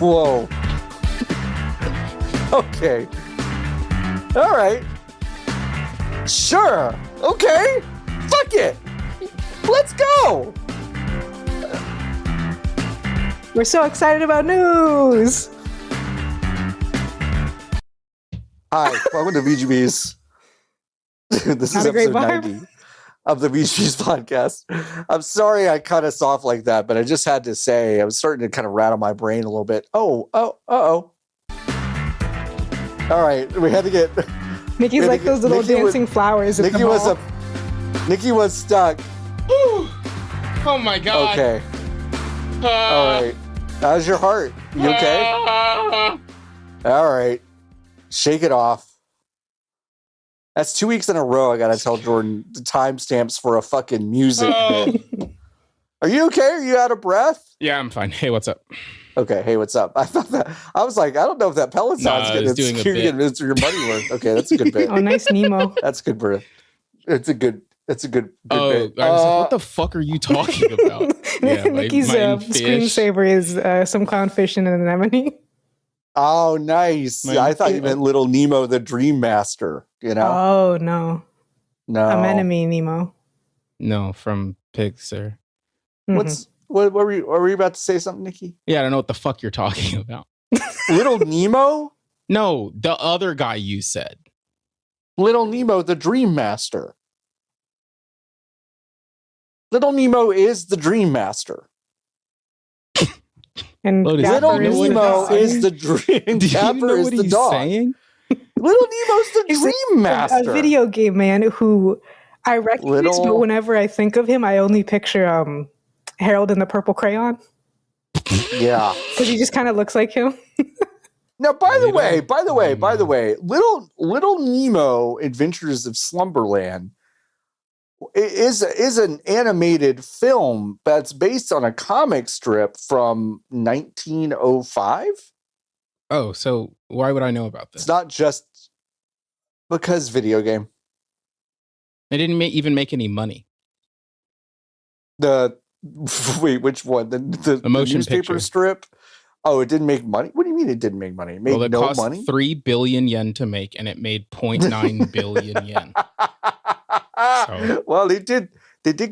Whoa. Okay. All right. Sure. Okay. Fuck it. Let's go. We're so excited about news. Hi, welcome to VGB's. This Not is a great episode vibe. 90 of the VGB's podcast. I'm sorry I cut us off like that, but I just had to say I was starting to kind of rattle my brain a little bit. Oh. All right, we had to get. Nikki's like those little dancing flowers. At Nikki the was mall. Nikki was stuck. Oh my god. Okay. All right. How's your heart? You okay? All right. Shake it off. That's 2 weeks in a row. I gotta tell Jordan the timestamps for a fucking music bit. Are you okay? Are you out of breath? Yeah, I'm fine. Hey, what's up? Okay. Hey, what's up? I thought that I was like, I don't know if that Peloton's I was doing a bit. your money worth. Okay, that's a good bit. Oh, nice Nemo. That's good, bro. It's a good bit. I was like, what the fuck are you talking about? Yeah, Nikki's screensaver is some clownfish and an anemone. Oh, nice. I thought you meant Little Nemo, the Dream Master. You know? Oh no, No. anemone Nemo. No, from Pixar. What were you about to say something, Nikki? Yeah, I don't know what the fuck you're talking about. Little Nemo? No, the other guy you said. Little Nemo, the Dream Master. Little Nemo is the Dream Master. And Lotus, Little Gaffer is the Nemo dog. is the Dream. Do you Gaffer know is what the he's dog. saying? Little Nemo's the He's Dream Master. A video game man who I recognize, but whenever I think of him, I only picture Harold in the Purple Crayon Yeah. because he just kind of looks like him. Now, by the way, Little Nemo Adventures of Slumberland is an animated film that's based on a comic strip from 1905. Oh, so why would I know about this? It's not just because video game. They didn't even make any money. Wait, which one? The motion newspaper picture. strip? Oh, it didn't make money? What do you mean it didn't make money? It made Well, it no cost money? 3 billion yen to make, and it made 0.9 billion yen. So- Well, they did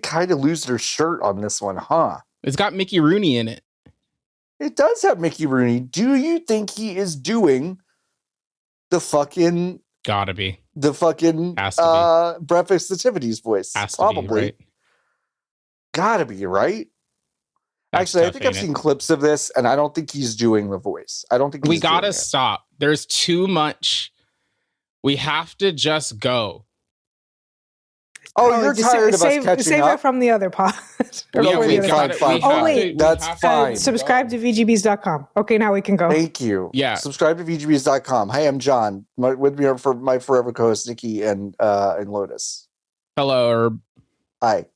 kind of lose their shirt on this one, huh? It's got Mickey Rooney in it. It does have Mickey Rooney. Do you think he is doing the fucking Gotta be. Has Breakfast Nativity's voice? Has to Probably. be, right? Gotta be, right? That's Actually, I tough, think I've ain't it? seen clips of this, and I don't think he's doing the voice. I don't think We he's gotta doing it. stop. There's too much. We have to just go. Oh, you're just tired of us save catching it up? from the other pod. Or Yeah, for we the other got pod. it. Fine. Oh, wait. That's fine. Subscribe to VGBs.com. Okay, now we can go. Thank you. Yeah. Subscribe to VGBs.com. Hi, I'm John. With me are for my forever co-hosts, Nikki and Lotus. Hello, Herb. Hi.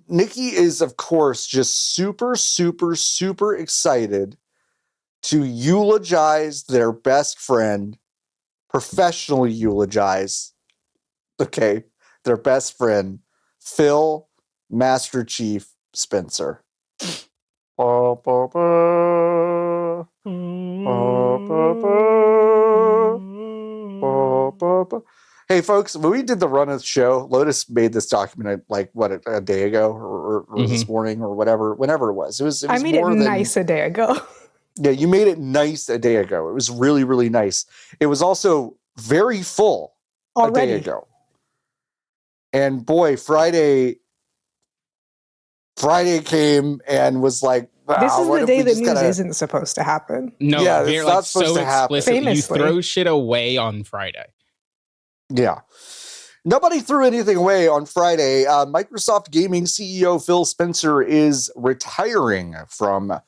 Nikki is, of course, just super, super, super excited to eulogize their best friend, professionally eulogize, okay, their best friend, Phil Master Chief Spencer. Ba, ba, ba. Ba, ba, ba. Ba, ba, ba. Hey, folks, when we did the run of the show, Lotus made this document like, what, a day ago or this morning or whatever, whenever it was. It was I made it nice a day ago. Yeah, you made it nice a day ago. It was really, really nice. It was also very full Already. a day ago. And boy, Friday came and was like, wow, This is what the if day we the just news kinda- isn't supposed to happen. No, Yeah, they're it's like not supposed so to happen. explicit. Famously. You throw shit away on Friday. Yeah. Nobody threw anything away on Friday. Microsoft Gaming CEO Phil Spencer is retiring from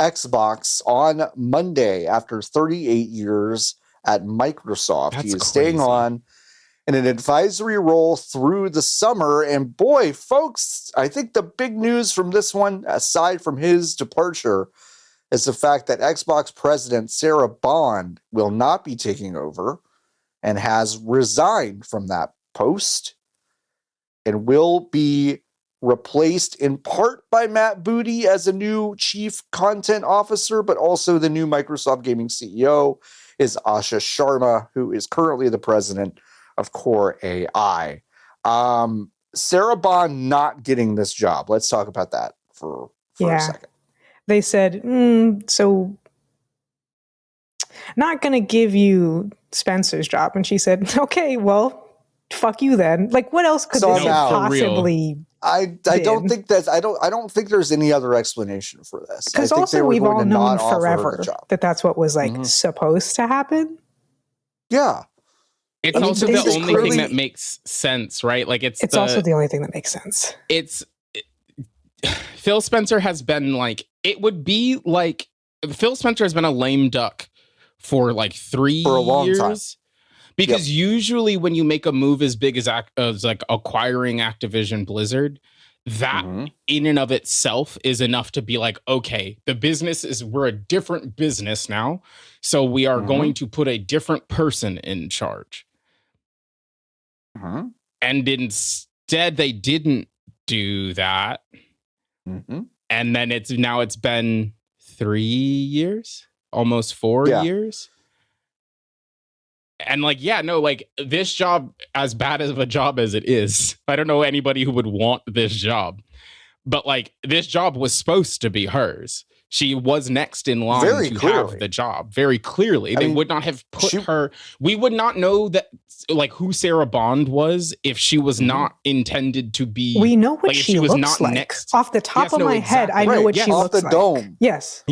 Xbox on Monday after 38 years at Microsoft. That's He is staying crazy. on in an advisory role through the summer. And boy, folks, I think the big news from this one, aside from his departure, is the fact that Xbox president Sarah Bond will not be taking over and has resigned from that post and will be replaced in part by Matt Booty as a new chief content officer, but also the new Microsoft Gaming CEO is Asha Sharma, who is currently the president of Core AI. Sarah Bond not getting this job. Let's talk about that for a second. They said, so not going to give you Spencer's job. And she said, okay, well, fuck you then. Like, what else could this possibly I don't think that's I don't think there's any other explanation for this. Because also we've all known forever that that's what was like supposed to happen. Yeah. It's also the only thing that makes sense, right? Like it's also the only thing that makes sense. Phil Spencer has been like, it would be like Phil Spencer has been a lame duck for like 3 years. For a long time. Because usually when you make a move as big as like acquiring Activision Blizzard, that in and of itself is enough to be like, okay, we're a different business now. So we are going to put a different person in charge. And instead they didn't do that. And then it's been 3 years, almost 4 years. And like, like this job, as bad of a job as it is, I don't know anybody who would want this job, but like this job was supposed to be hers. She was next in line have the job very clearly. They would not have put her. We would not know that like who Sarah Bond was if she was not intended to be. We know what she was looks like. Next. Off the top of my head, I know what she looks like. Off the dome. Yes.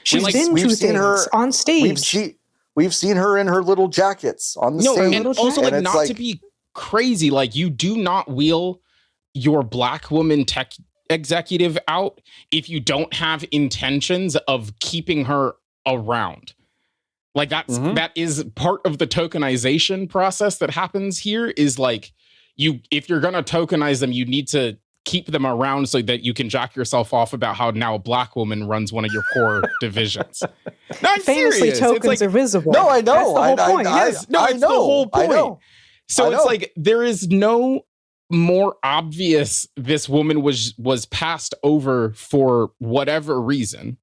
She's like, been to things on stage. We've seen her in her little jackets on the stage. And also, like, not to be crazy, like, you do not wheel your black woman tech executive out if you don't have intentions of keeping her around. Like, that is part of the tokenization process that happens here is, like, if you're going to tokenize them, you need to keep them around so that you can jack yourself off about how now a black woman runs one of your core divisions. No, I'm famously serious. tokens are visible. No, I know. That's the whole point. Yes. No, it's the whole point. So it's like there is no more obvious this woman was passed over for whatever reason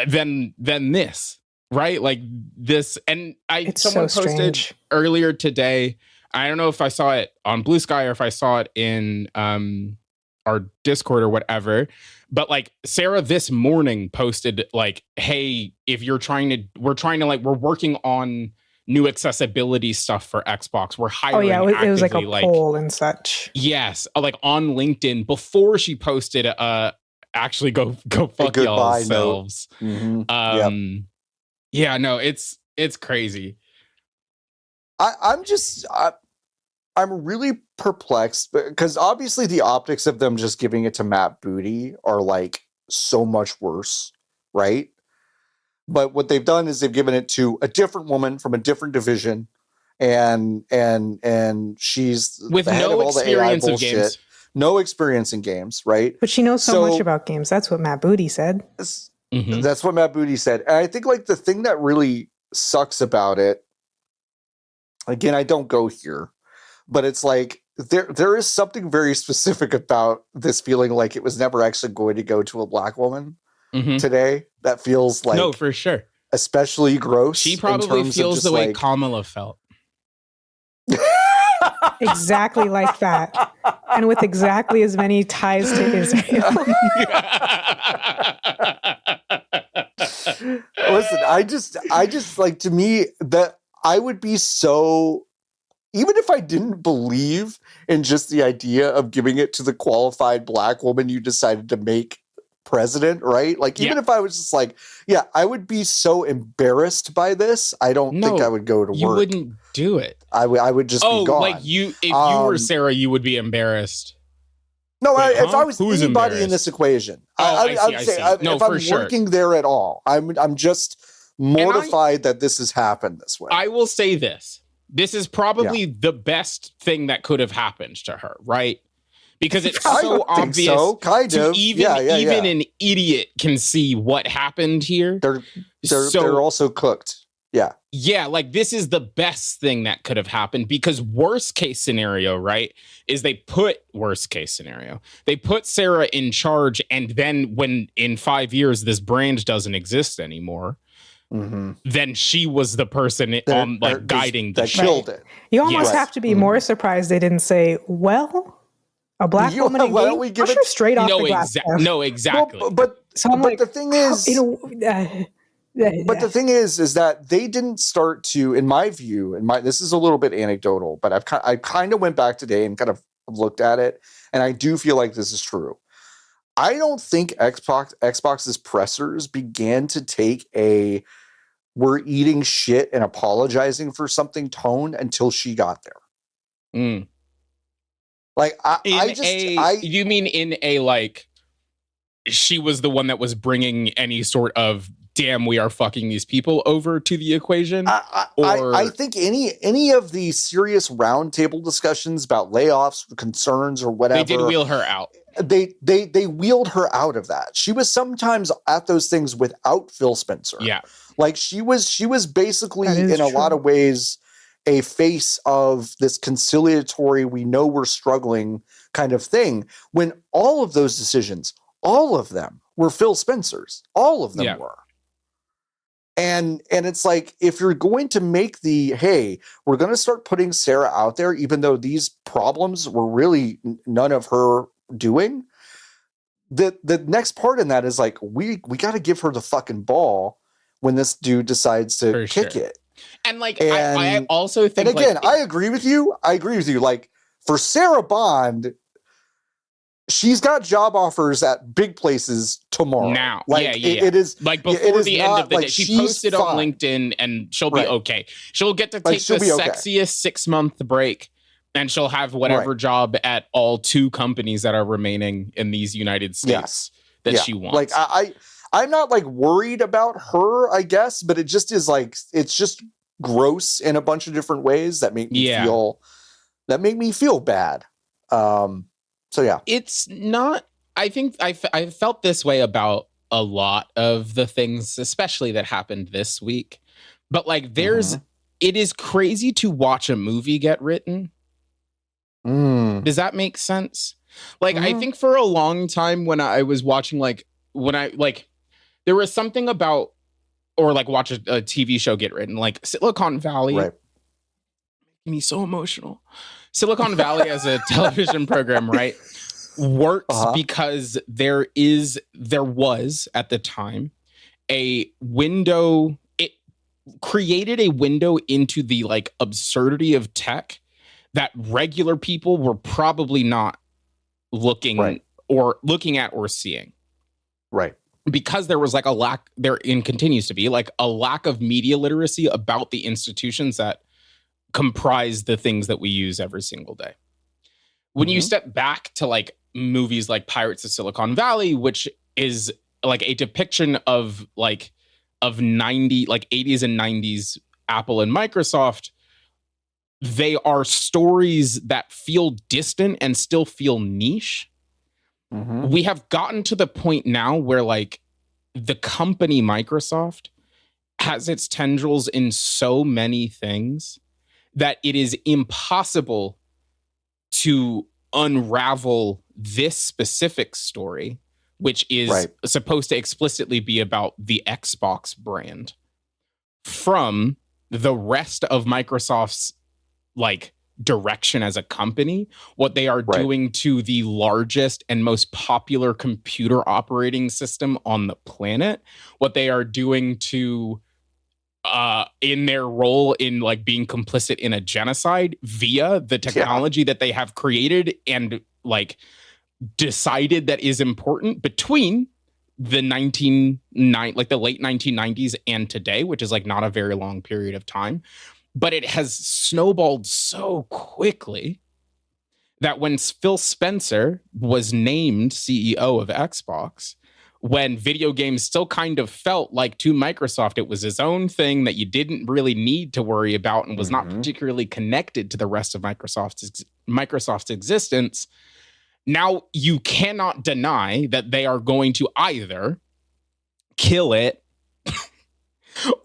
than this, right? Like this, and someone posted earlier today. I don't know if I saw it on Blue Sky or if I saw it in our Discord or whatever, but like Sarah this morning posted like, hey, if you're we're working on new accessibility stuff for Xbox. We're hiring. Oh yeah, it was like a poll and such. Yes, like on LinkedIn before she posted actually go fuck yourselves. Yeah, no, it's crazy. I'm really perplexed because obviously the optics of them just giving it to Matt Booty are like so much worse, right? But what they've done is they've given it to a different woman from a different division, and she's with the head no of all experience the AI of bullshit, games. No experience in games, right? But she knows so much about games. That's what Matt Booty said. That's what Matt Booty said. And I think like the thing that really sucks about it, again, I don't go here, but it's like there is something very specific about this feeling like it was never actually going to go to a black woman today. That feels like, no, for sure, especially gross. She probably feels the way Kamala felt. Exactly like that, and with exactly as many ties to Israel. Listen, I just like, to me, that I would be so, even if I didn't believe in just the idea of giving it to the qualified black woman you decided to make president, right? Like, even if I was just like, I would be so embarrassed by this. I don't think I would go to work. You wouldn't do it. I would just be gone. Like if you were Sarah, you would be embarrassed. No, if I was anybody in this equation, I would say if I'm working there at all, I'm just mortified that this has happened this way. I will say this. This is probably the best thing that could have happened to her, right? Because it's so obvious. So, kind of. Even an idiot can see what happened here. They're also cooked. Yeah, like this is the best thing that could have happened, because worst case scenario, right, is they put Sarah in charge, and then when in 5 years this brand doesn't exist anymore, then she was the person guiding the show. Killed it. You almost have to be more surprised they didn't say, well, a black woman in game, push her straight off the glass. No, exactly. Well, but the thing is, but the thing is that they didn't start to, in my view, this is a little bit anecdotal, but I kind of went back today and kind of looked at it, and I do feel like this is true. I don't think Xbox's pressers began to take a "we're eating shit and apologizing for something" tone until she got there. Like you mean in a like she was the one that was bringing any sort of damn, we are fucking these people over to the equation? I think any of the serious roundtable discussions about layoffs, concerns, or whatever, they did wheel her out. They wheeled her out of that. She was sometimes at those things without Phil Spencer. Yeah, like she was basically in a lot of ways a face of this conciliatory, we know we're struggling kind of thing. When all of those decisions, all of them were Phil Spencer's. All of them were. And it's like, if you're going to make hey, we're going to start putting Sarah out there, even though these problems were really none of her doing, the next part in that is like, we got to give her the fucking ball when this dude decides to kick it. And like, I also think, and again, I agree with you. Like, for Sarah Bond, she's got job offers at big places tomorrow. Now, like, it is like before the end of the day. She posted on LinkedIn, and she'll be okay. She'll get to take the sexiest 6-month break, and she'll have whatever job at all 2 companies that are remaining in these United States that she wants. Like, I'm not like worried about her, I guess, but it just is like, it's just gross in a bunch of different ways that make me feel bad. So yeah, it's not. I think I felt this way about a lot of the things, especially that happened this week. But like, it is crazy to watch a movie get written. Does that make sense? Like, I think for a long time when I was watching, there was something about, or like watch a TV show get written, like Silicon Valley. Right. Making me so emotional. Silicon Valley as a television program, right, works because there was at the time a window. It created a window into the like absurdity of tech that regular people were probably not looking at or seeing. Right. Because there was like a lack there, and continues to be like a lack of media literacy about the institutions that comprise the things that we use every single day. When you step back to like movies like Pirates of Silicon Valley, which is like a depiction of 80s and 90s Apple and Microsoft, they are stories that feel distant and still feel niche. We have gotten to the point now where like the company Microsoft has its tendrils in so many things that it is impossible to unravel this specific story, which is supposed to explicitly be about the Xbox brand, from the rest of Microsoft's like direction as a company, what they are doing to the largest and most popular computer operating system on the planet, what they are doing to in their role in like being complicit in a genocide via the technology that they have created and like decided that is important between the late 1990s and today, which is like not a very long period of time. But it has snowballed so quickly that when Phil Spencer was named CEO of Xbox, when video games still kind of felt like to Microsoft, it was its own thing that you didn't really need to worry about and was not particularly connected to the rest of Microsoft's existence. Now you cannot deny that they are going to either kill it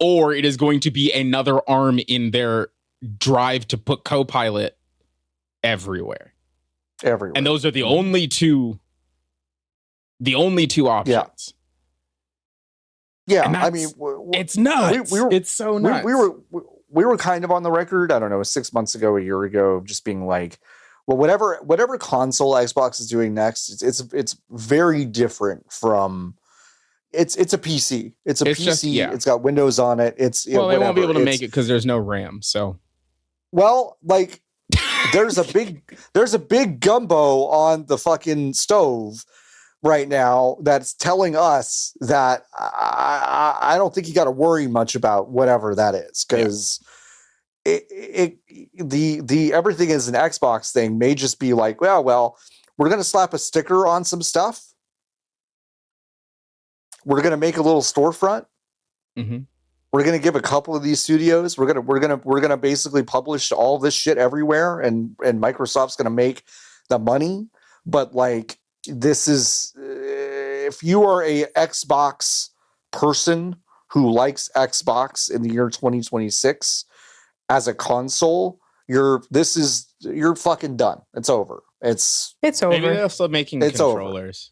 or it is going to be another arm in their drive to put Copilot everywhere. And those are the only two options. Yeah, I mean, it's nuts. It's so nuts. We were kind of on the record, I don't know, 6 months ago, a year ago, just being like, well, whatever console Xbox is doing next, it's very different from it's a PC. It's PC. Just, It's got Windows on it. It's they won't be able to make it because there's no RAM. So, well, like there's a big gumbo on the fucking stove right now that's telling us that I don't think you got to worry much about whatever that is, because the everything is an Xbox thing may just be like, well, we're going to slap a sticker on some stuff. We're going to make a little storefront. Mm-hmm. We're going to give a couple of these studios. We're going to basically publish all this shit everywhere, and Microsoft's going to make the money. But like, this is if you are a Xbox person who likes Xbox in the year 2026 as a console, you're fucking done. It's over. It's over. Maybe they're still making controllers.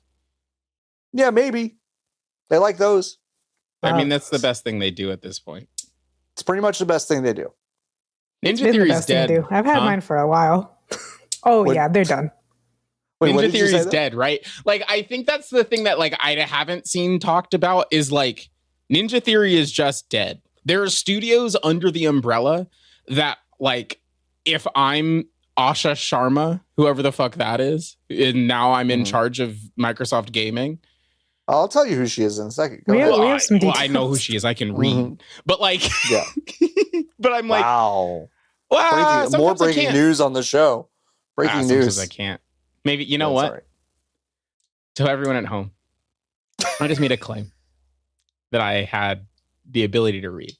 Yeah, maybe they like those. I mean, that's the best thing they do at this point. It's pretty much the best thing they do. Ninja Theory's dead. I've had mine for a while. Yeah, they're done. Wait, Ninja Theory's dead, right? Like, I think that's the thing that like I haven't seen talked about is like Ninja Theory is just dead. There are studios under the umbrella that like, if I'm Asha Sharma, whoever the fuck that is, and now I'm in charge of Microsoft Gaming. I'll tell you who she is in a second. We have some details. I know who she is. I can read, but like, but I'm like, wow. More breaking news on the show. Breaking news. I can't. Maybe you know what? Right. To everyone at home, I just made a claim that I had the ability to read,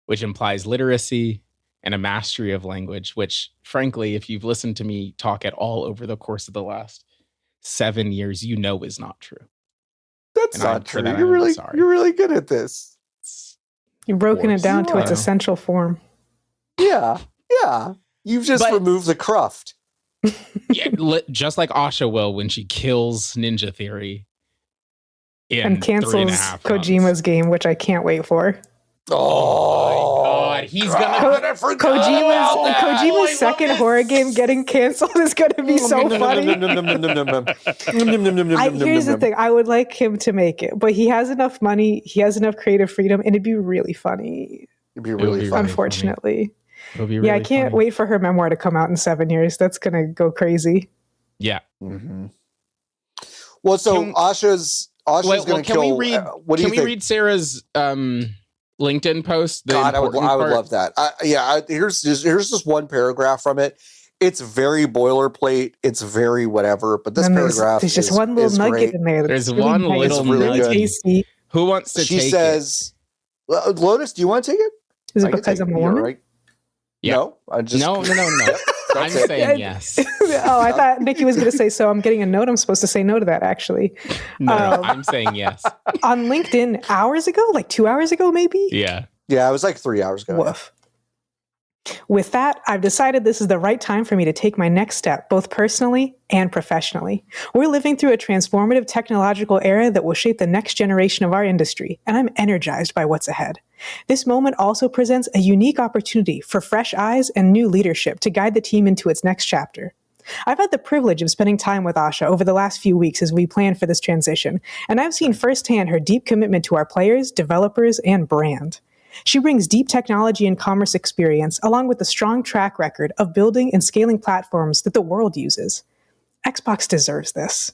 which implies literacy and a mastery of language, which frankly, if you've listened to me talk at all over the course of the last 7 years, you know is not true. That's not true. You're really good at this. You've broken it down to its essential form. Yeah. You've just removed the cruft. Just like Asha will when she kills Ninja Theory and cancels Kojima's game, which I can't wait for. Oh my God, he's gonna Kojima's second horror game getting canceled is gonna be so funny. Here's the thing: I would like him to make it, but he has enough money, he has enough creative freedom, and it'd be really funny. It'd be really funny. Unfortunately, really I can't wait for her memoir to come out in 7 years. That's gonna go crazy. Yeah. Mm-hmm. Well, so Asha's gonna kill. Can we read Sarah's LinkedIn post? God, I would love that. Here's just one paragraph from it. It's very boilerplate. It's very whatever. But this paragraph there's just one little nugget in there. There's one little nugget. Tasty. Who wants to take it? She says, Lotus, do you want to take it? Is it because I'm a woman? Right? Yeah. No, no. I'm saying yes. I thought Nikki was going to say, so I'm getting a note. I'm supposed to say no to that, actually. No, I'm saying yes. On LinkedIn hours ago, like 2 hours ago, maybe? Yeah. Yeah, it was like 3 hours ago. Woof. With that, I've decided this is the right time for me to take my next step, both personally and professionally. We're living through a transformative technological era that will shape the next generation of our industry, and I'm energized by what's ahead. This moment also presents a unique opportunity for fresh eyes and new leadership to guide the team into its next chapter. I've had the privilege of spending time with Asha over the last few weeks as we plan for this transition, and I've seen firsthand her deep commitment to our players, developers, and brand. She brings deep technology and commerce experience, along with a strong track record of building and scaling platforms that the world uses. Xbox deserves this.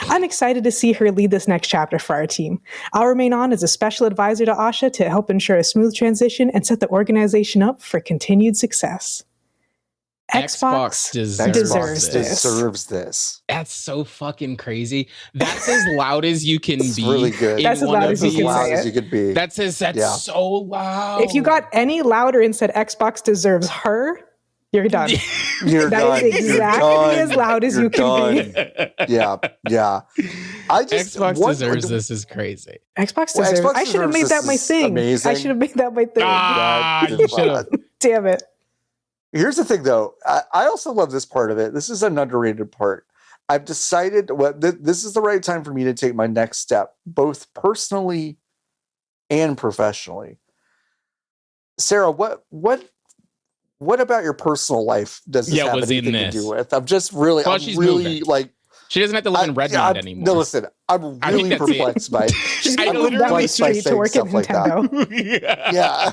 I'm excited to see her lead this next chapter for our team. I'll remain on as a special advisor to Asha to help ensure a smooth transition and set the organization up for continued success. Xbox deserves this. That's so fucking crazy. That's as loud as you can be. Really good. That's as loud as you could be. That's so loud. If you got any louder and said Xbox deserves her, you're done. That is exactly as loud as you can be. Yeah. I just Xbox deserves this is crazy. Xbox Well, deserves. Xbox I should have made deserves that my this is thing. amazing. I should have made that my thing. You should have. Damn it. Here's the thing, though. I also love this part of it. This is an underrated part. I've decided this is the right time for me to take my next step, both personally and professionally. Sarah, what about your personal life does this have anything to do with? I'm just really, well, I'm really moving. like. She doesn't have to live in Redmond anymore. No, listen, I'm really perplexed by it. She's going to move down the street to work at Nintendo. Yeah.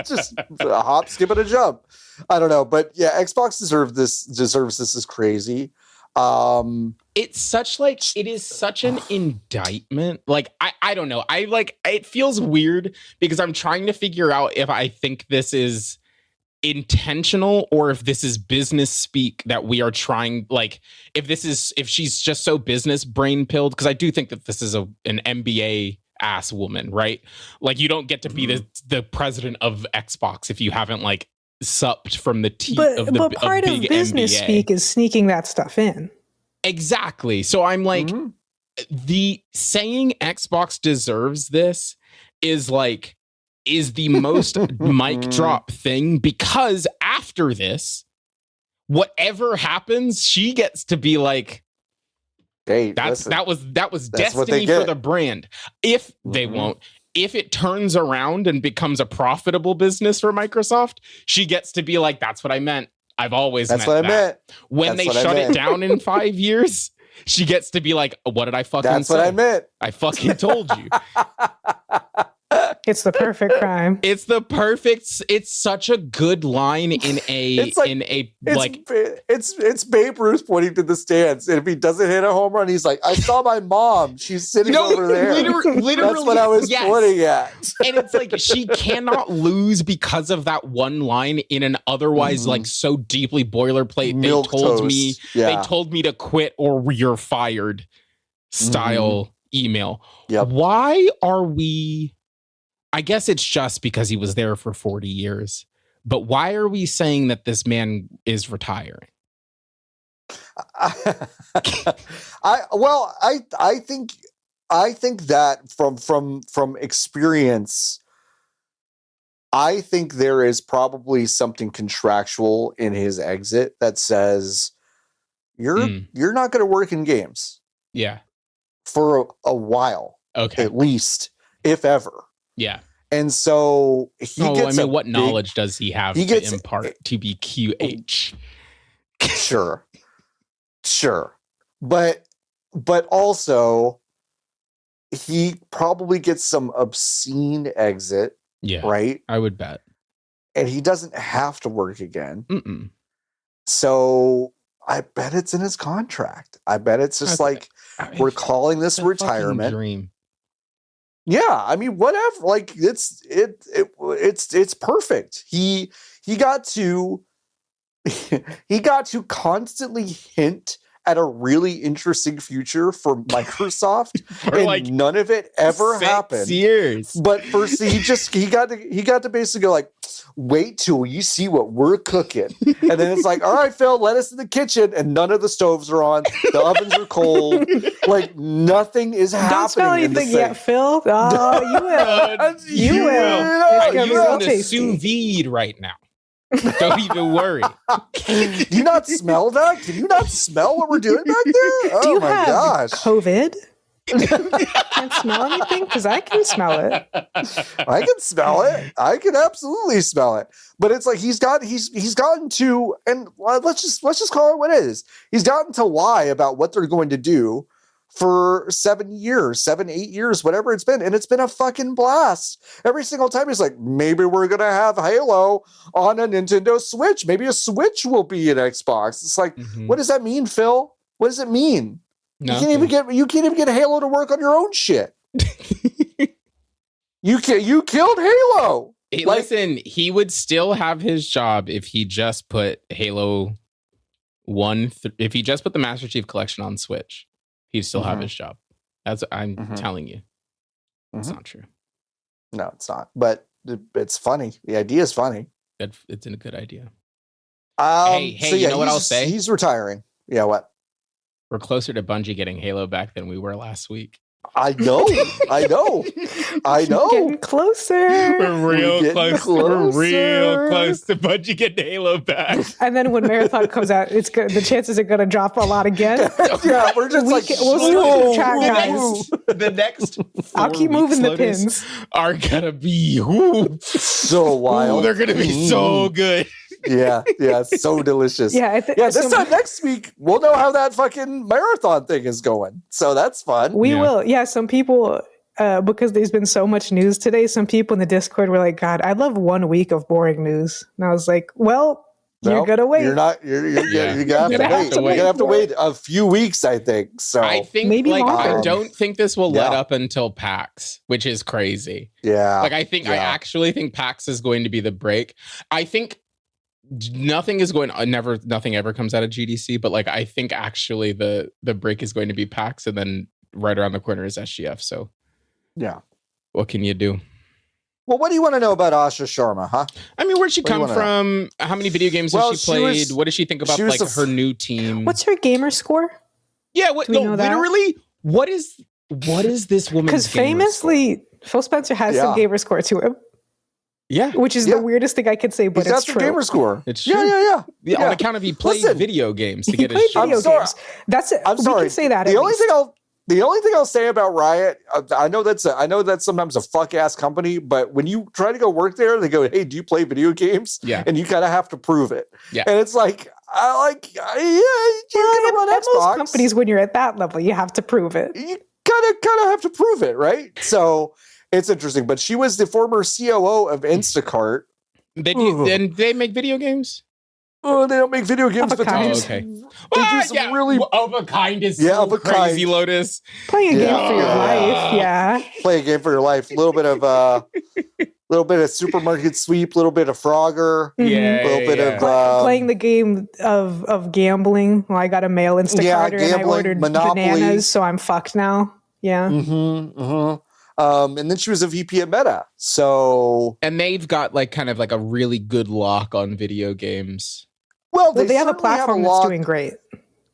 Just a hop, skip, and a jump. I don't know. But yeah, Xbox deserves this. This is crazy. It is such an indictment. Like, I don't know. It feels weird because I'm trying to figure out if I think this is intentional or if this is business speak that we are trying, like if she's just so business brain pilled, because I do think that this is an MBA ass woman, right? Like, you don't get to be the president of Xbox if you haven't like supped from the teeth of the but part of business MBA. Speak is sneaking that stuff in. Exactly. So I'm like, the saying Xbox deserves this is the most mic drop thing, because after this, whatever happens, she gets to be like, hey, that was destiny for the brand. If they won't, if it turns around and becomes a profitable business for Microsoft, she gets to be like, that's what I meant. I've always meant that. When they shut it down in 5 years, she gets to be like, what did I fucking say? That's what I meant. I fucking told you. It's the perfect crime. It's such a good line it's Babe Ruth pointing to the stands, and if he doesn't hit a home run, he's like, I saw my mom. She's sitting over there. Literally, that's what I was pointing at. And it's like, she cannot lose because of that one line in an otherwise like so deeply boilerplate. They told me to quit or you're fired style email. Yep. Why are we? I guess it's just because he was there for 40 years. But why are we saying that this man is retiring? I think that from experience, I think there is probably something contractual in his exit that says you're not going to work in games. Yeah. For a while. Okay. At least, if ever. Yeah. And so what knowledge does he have to impart to be QH? Sure. But also he probably gets some obscene exit. Yeah. Right? I would bet. And he doesn't have to work again. Mm-mm. So I bet it's in his contract. I bet it's just we're calling this retirement. Dream. Yeah, I mean, whatever. Like it's perfect. He got to constantly hint at a really interesting future for Microsoft, and none of it ever happened. 6 years. But first, he got to basically go like, wait till you see what we're cooking, and then it's like, all right, Phil, let us in the kitchen, and none of the stoves are on, the ovens are cold, like nothing is happening. Don't smell anything yet, Phil. Oh, you will. You will. I'm using the sous vide right now. Don't even worry. Do you not smell that? Can you not smell what we're doing back there? Oh, do you my have gosh. COVID? Can't smell anything? Because I can smell it. I can smell it. I can absolutely smell it. But it's like he's gotten to, and let's just call it what it is. He's gotten to lie about what they're going to do for 7 years, 8 years, whatever it's been. And it's been a fucking blast. Every single time he's like, maybe we're going to have Halo on a Nintendo Switch. Maybe a Switch will be an Xbox. It's like, what does that mean, Phil? What does it mean? You can't even get Halo to work on your own shit. You killed Halo. Listen, he would still have his job if he just put Halo 1, if he just put the Master Chief Collection on Switch. He'd still have his job. That's what I'm telling you. It's not true. No, it's not. But it's funny. The idea is funny. It's a good idea. So you know what I'll say? He's retiring. Yeah, what? We're closer to Bungie getting Halo back than we were last week. I know. Getting closer. We're real getting close. closer. We're real close to Bungie getting Halo back. And then when Marathon comes out, it's good. The chances are going to drop a lot again. Yeah, we're just We'll switch to chat, guys. The next I'll keep moving the pins. Are gonna be so wild. they're gonna be so good. Yeah, so delicious. Yeah, this time next week we'll know how that fucking marathon thing is going. So that's fun. We will. Yeah, some people, because there's been so much news today, some people in the Discord were like, God, I'd love 1 week of boring news. And I was like, well, you're gonna wait. You're gonna have to wait. You're gonna have to wait a few weeks, I think. So I think maybe I don't think this will let up until PAX, which is crazy. Yeah. I actually think PAX is going to be the break. I think nothing ever comes out of GDC, but I think actually the break is going to be PAX, and then right around the corner is SGF. So yeah, what can you do? Well, what do you want to know about Asha Sharma, huh? I mean, where'd she come from? How many video games has she played? What does she think about her new team? What's her gamer score? Yeah, literally, what is this woman's? Because famously, Phil Spencer has some gamer score to him. Yeah, which is the weirdest thing I could say, but it's true. Gamer score. It's true. Yeah. On account of he played video games to get his shit. That's it. I'm sorry. We can say that. The only thing I'll say about Riot, I know that's sometimes a fuck ass company, but when you try to go work there, they go, "Hey, do you play video games?" Yeah, and you kind of have to prove it. Yeah, and it's like, you're gonna run Xbox. Most companies, when you're at that level, you have to prove it. You kind of have to prove it, right? So. It's interesting, but she was the former COO of Instacart. And they make video games? Oh, they don't make video games, but they do some really of a kind is so crazy, kind. Lotus. Play a game for your life, yeah. Play a game for your life. A little bit of supermarket sweep, a little bit of Frogger, a little bit of playing the game of gambling. Well, I got a mail Instacarter and I ordered Monopoly. Bananas, so I'm fucked now. Yeah. And then she was a VP at Meta. So, and they've got kind of a really good lock on video games. Well, they have a platform that's doing great.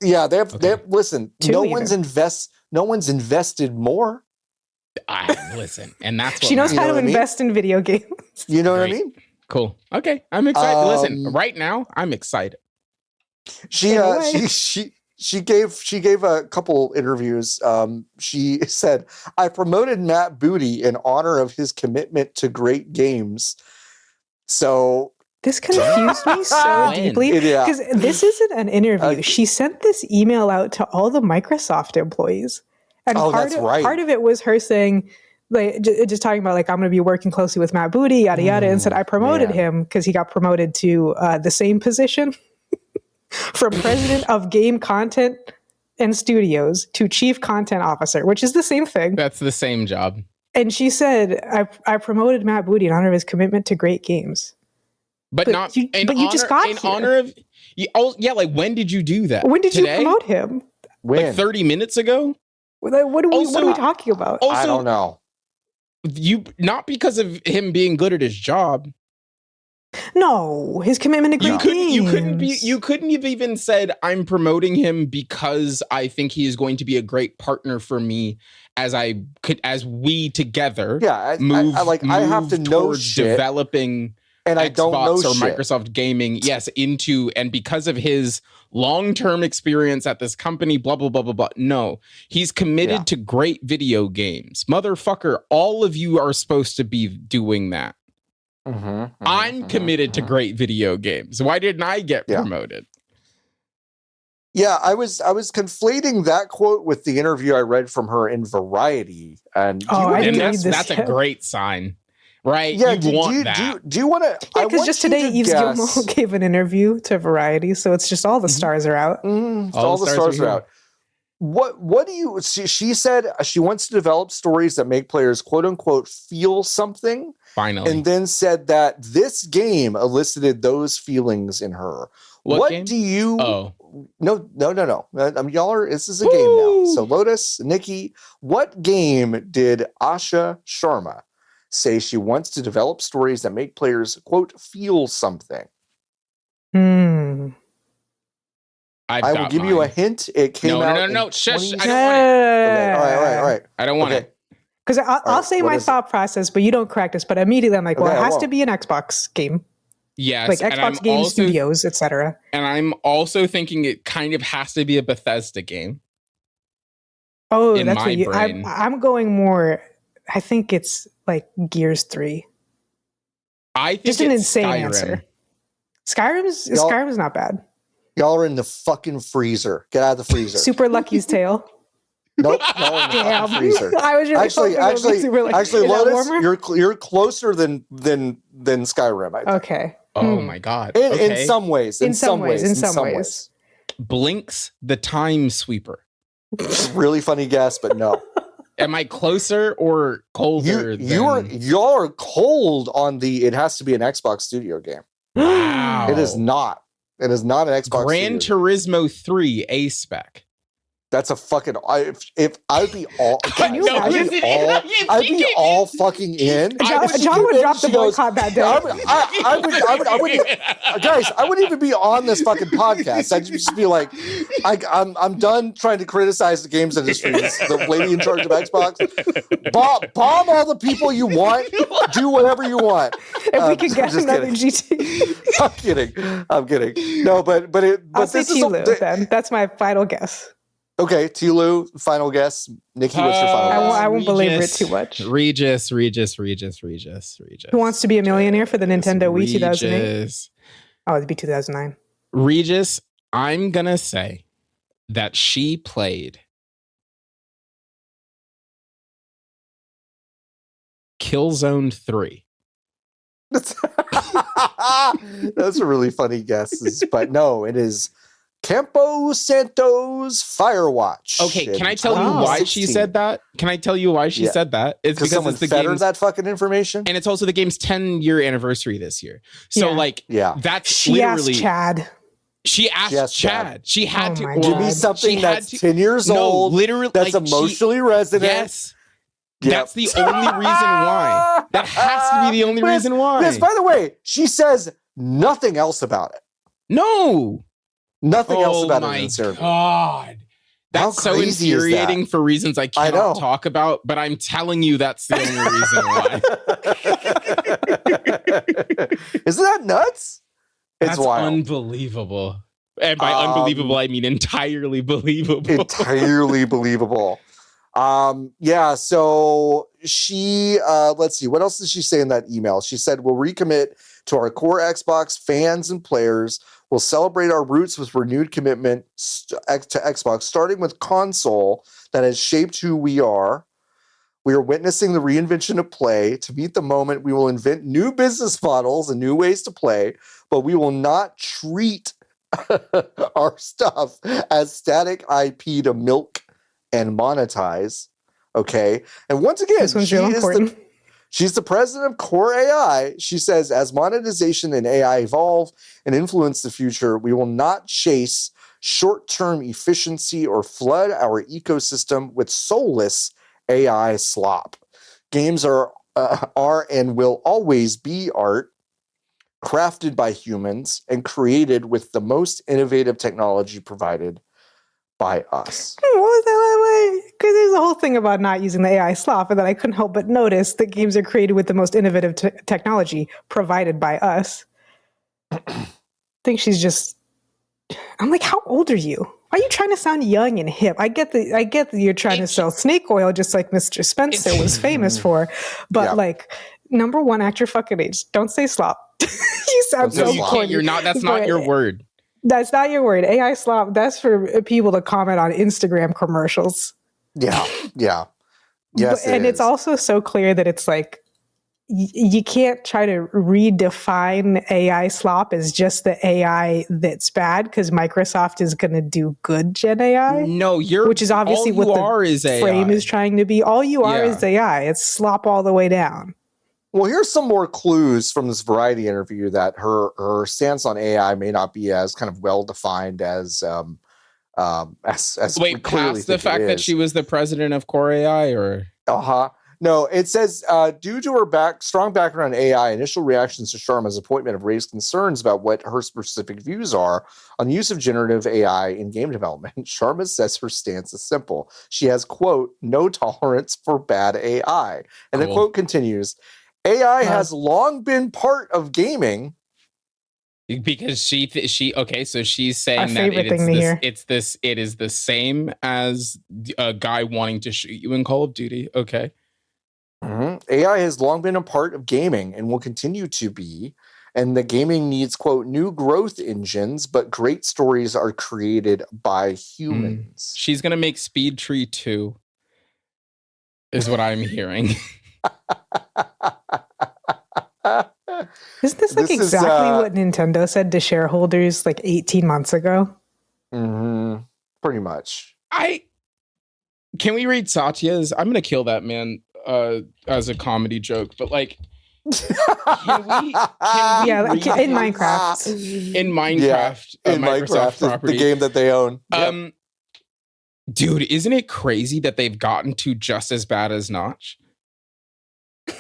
Yeah, they have. Listen, no one's invested more. Listen, and that's what she knows how to invest in video games. You know what I mean? Cool. Okay, I'm excited. Listen, right now, I'm excited. She gave a couple interviews. She said, "I promoted Matt Booty in honor of his commitment to great games." So this confused me so deeply because this isn't an interview. She sent this email out to all the Microsoft employees, and part of it was her saying, just talking about I'm going to be working closely with Matt Booty, yada yada, and said I promoted him because he got promoted to the same position. From president of game content and studios to chief content officer, which is the same thing. That's the same job. And she said, I promoted Matt Booty in honor of his commitment to great games. But you just got in honor of. When did you do that? When did you promote him? When? 30 minutes ago? What are we talking about? Also, I don't know. Not because of him being good at his job. No, his commitment to great games. You couldn't have even said I'm promoting him because I think he is going to be a great partner for me as we together move I have to know shit, and developing Xbox I don't know or shit. Microsoft gaming into and because of his long-term experience at this company, blah blah blah blah blah. No, he's committed to great video games. Motherfucker, all of you are supposed to be doing that. I'm committed to great video games. Why didn't I get promoted? Yeah, I was conflating that quote with the interview I read from her in Variety, and that's a great sign, right? Yeah, do you want that? Do you want to? Yeah, because just today Yves Guillemot gave an interview to Variety, so it's just all the stars are out. All the stars are out. What do you? She said she wants to develop stories that make players "quote unquote" feel something. Finally, and then said that this game elicited those feelings in her. What game? Do you? Oh, no. Y'all are. This is a game now. So Lotus, Nikki, what game did Asha Sharma say she wants to develop stories that make players "quote" feel something? I will give you a hint. It came out. No. Shush. I don't want it. Okay. All right. I don't want it. Because I'll say my thought process, but you don't correct us. But immediately I'm like, well, it has to be an Xbox game. Yes. Like Xbox Game Studios, etc. And I'm also thinking it kind of has to be a Bethesda game. Oh, that's what you... I'm going more... I think it's like Gears 3. I think just an insane answer. Skyrim's not bad. Y'all are in the fucking freezer. Get out of the freezer. Super Lucky's Tale. Nope. No, in the fucking freezer. I was really actually, Lotus, you're closer than Skyrim. I think. Okay. Oh my god. In some ways. In some ways. Blinks the Time Sweeper. Really funny guess, but no. Am I closer or colder? Y'all are cold on the. It has to be an Xbox Studio game. Wow. It is not. It is not an Xbox. Gran Turismo 3 A spec. That's a fucking. If I'd be all, can you imagine? I'd be all fucking in. John would drop the boycott that day. I would, guys. I wouldn't even be on this fucking podcast. I'd just be like, I'm done trying to criticize the games industry. The lady in charge of Xbox. Bomb all the people you want. Do whatever you want. If we could get another GT. I'm kidding. No, but I'll say Tilo then. That's my final guess. Okay, Tilo, final guess. Nikki, what's your final guess? I won't belabor it too much. Regis. Who Wants to Be a Millionaire for the Nintendo Wii 2008? Oh, it'd be 2009. Regis, I'm going to say that she played Killzone 3. Those are really funny guesses, but no, it is Campo Santo's Firewatch. Okay, can I tell you why she said that? Can I tell you why she said that? It's because someone it's the fed her that fucking information, and it's also the game's 10-year anniversary this year. So that's she literally asked Chad. She asked Chad. She had to give me something that's 10 years old. Literally, that's emotionally resonant. Yes. Yep. That's the only reason why. That has to be the only reason why. Yes, by the way, she says nothing else about it. No. Nothing else about it. Oh my God. That's so infuriating for reasons I cannot talk about, but I'm telling you that's the only reason why. Isn't that nuts? That's wild. Unbelievable. And by unbelievable, I mean entirely believable. Entirely believable. So she, let's see, what else did she say in that email? She said, we'll recommit to our core Xbox fans and players. We'll celebrate our roots with renewed commitment to Xbox, starting with console that has shaped who we are. We are witnessing the reinvention of play. To meet the moment, we will invent new business models and new ways to play, but we will not treat our stuff as static IP to milk and monetize. Okay. And once again, she's the president of Core AI. She says, as monetization and AI evolve and influence the future, we will not chase short-term efficiency or flood our ecosystem with soulless AI slop. Games are and will always be art crafted by humans and created with the most innovative technology provided by us. What was that? Because there's a whole thing about not using the AI slop, and then I couldn't help but notice that games are created with the most innovative technology provided by us. I think she's just. I'm like, how old are you? Why are you trying to sound young and hip? I get that you're trying to sell snake oil, just like Mr. Spencer was famous for, but number one, act your fucking age. Don't say slop. You sound so corny. You're not. That's not your word. That's not your word. AI slop, that's for people to comment on Instagram commercials. Yeah. Yes. And it's also so clear that it's like, you can't try to redefine AI slop as just the AI that's bad, because Microsoft is going to do good Gen AI. No, which is obviously what the frame is trying to be. All you are is AI. It's slop all the way down. Well, here's some more clues from this Variety interview that her stance on AI may not be as kind of well defined as wait, past the fact that she was the president of Core AI, or No, it says due to her strong background in AI, initial reactions to Sharma's appointment have raised concerns about what her specific views are on the use of generative AI in game development. Sharma says her stance is simple. She has, quote, no tolerance for bad AI. And the Cool. quote continues, AI has long been part of gaming. Because she okay, so she's Our saying that favorite thing to hear. it is the same as a guy wanting to shoot you in Call of Duty. Okay. AI has long been a part of gaming and will continue to be. And the gaming needs, quote, new growth engines, but great stories are created by humans. She's gonna make Speed Tree 2, is what I'm hearing. Isn't this like exactly what Nintendo said to shareholders like 18 months ago? Pretty much. Can we read Satya's? I'm gonna kill that man as a comedy joke, but like, can we yeah, like in Minecraft. In Minecraft, in Microsoft property, the game that they own. Dude, isn't it crazy that they've gotten to just as bad as Notch?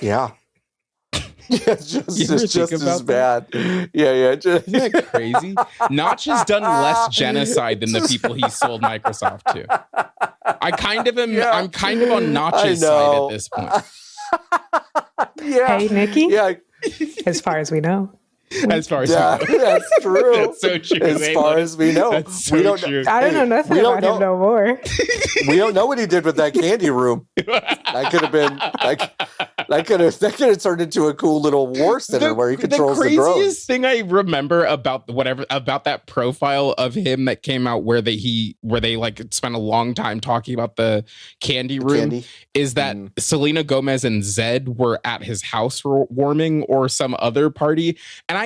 Yeah. Yeah, just as bad. That? Yeah. Isn't that crazy? Notch has done less genocide than the people he sold Microsoft to. I'm kind of on Notch's side at this point. Yeah. Hey, Nikki. Yeah. As far as we know. As far as we know. That's true. That's so true. As far as we know. That's so we don't true. I don't know nothing about him no more. We don't know what he did with that candy room. That could have been that could have turned into a cool little war center where he controls the drones. The craziest thing I remember about that profile of him that came out where they like spent a long time talking about the candy room is that Selena Gomez and Zed were at his house warming or some other party, and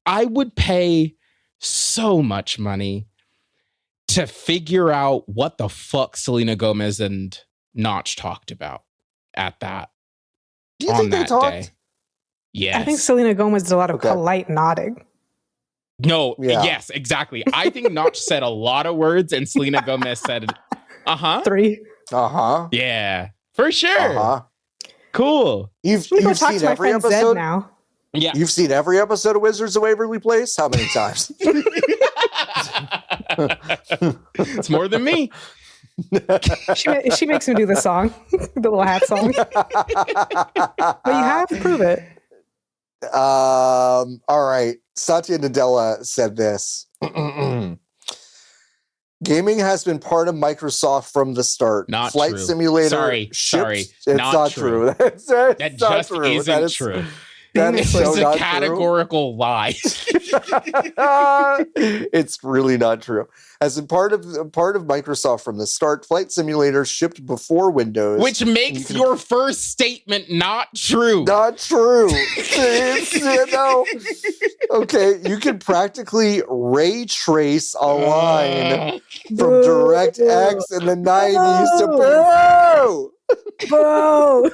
I would pay so much money to figure out what the fuck Selena Gomez and Notch talked about at that. Do you think they talked? Day. Yes. I think Selena Gomez did a lot of polite nodding. No, yes, exactly. I think Notch said a lot of words and Selena Gomez said, 3. Yeah, for sure. Cool. You've seen every episode now. Yeah. You've seen every episode of Wizards of Waverly Place? How many times? It's more than me. She makes him do the song, the little hat song. But you have to prove it. All right. Satya Nadella said this. Gaming has been part of Microsoft from the start. Not Flight true. Simulator. Sorry. It's not true. That just isn't true. That is so a categorical lie. It's really not true. As a part of Microsoft from the start, Flight Simulator shipped before Windows, which makes your first statement not true. Not true. No. Okay, you can practically ray trace a line from DirectX in the 90s to Boo!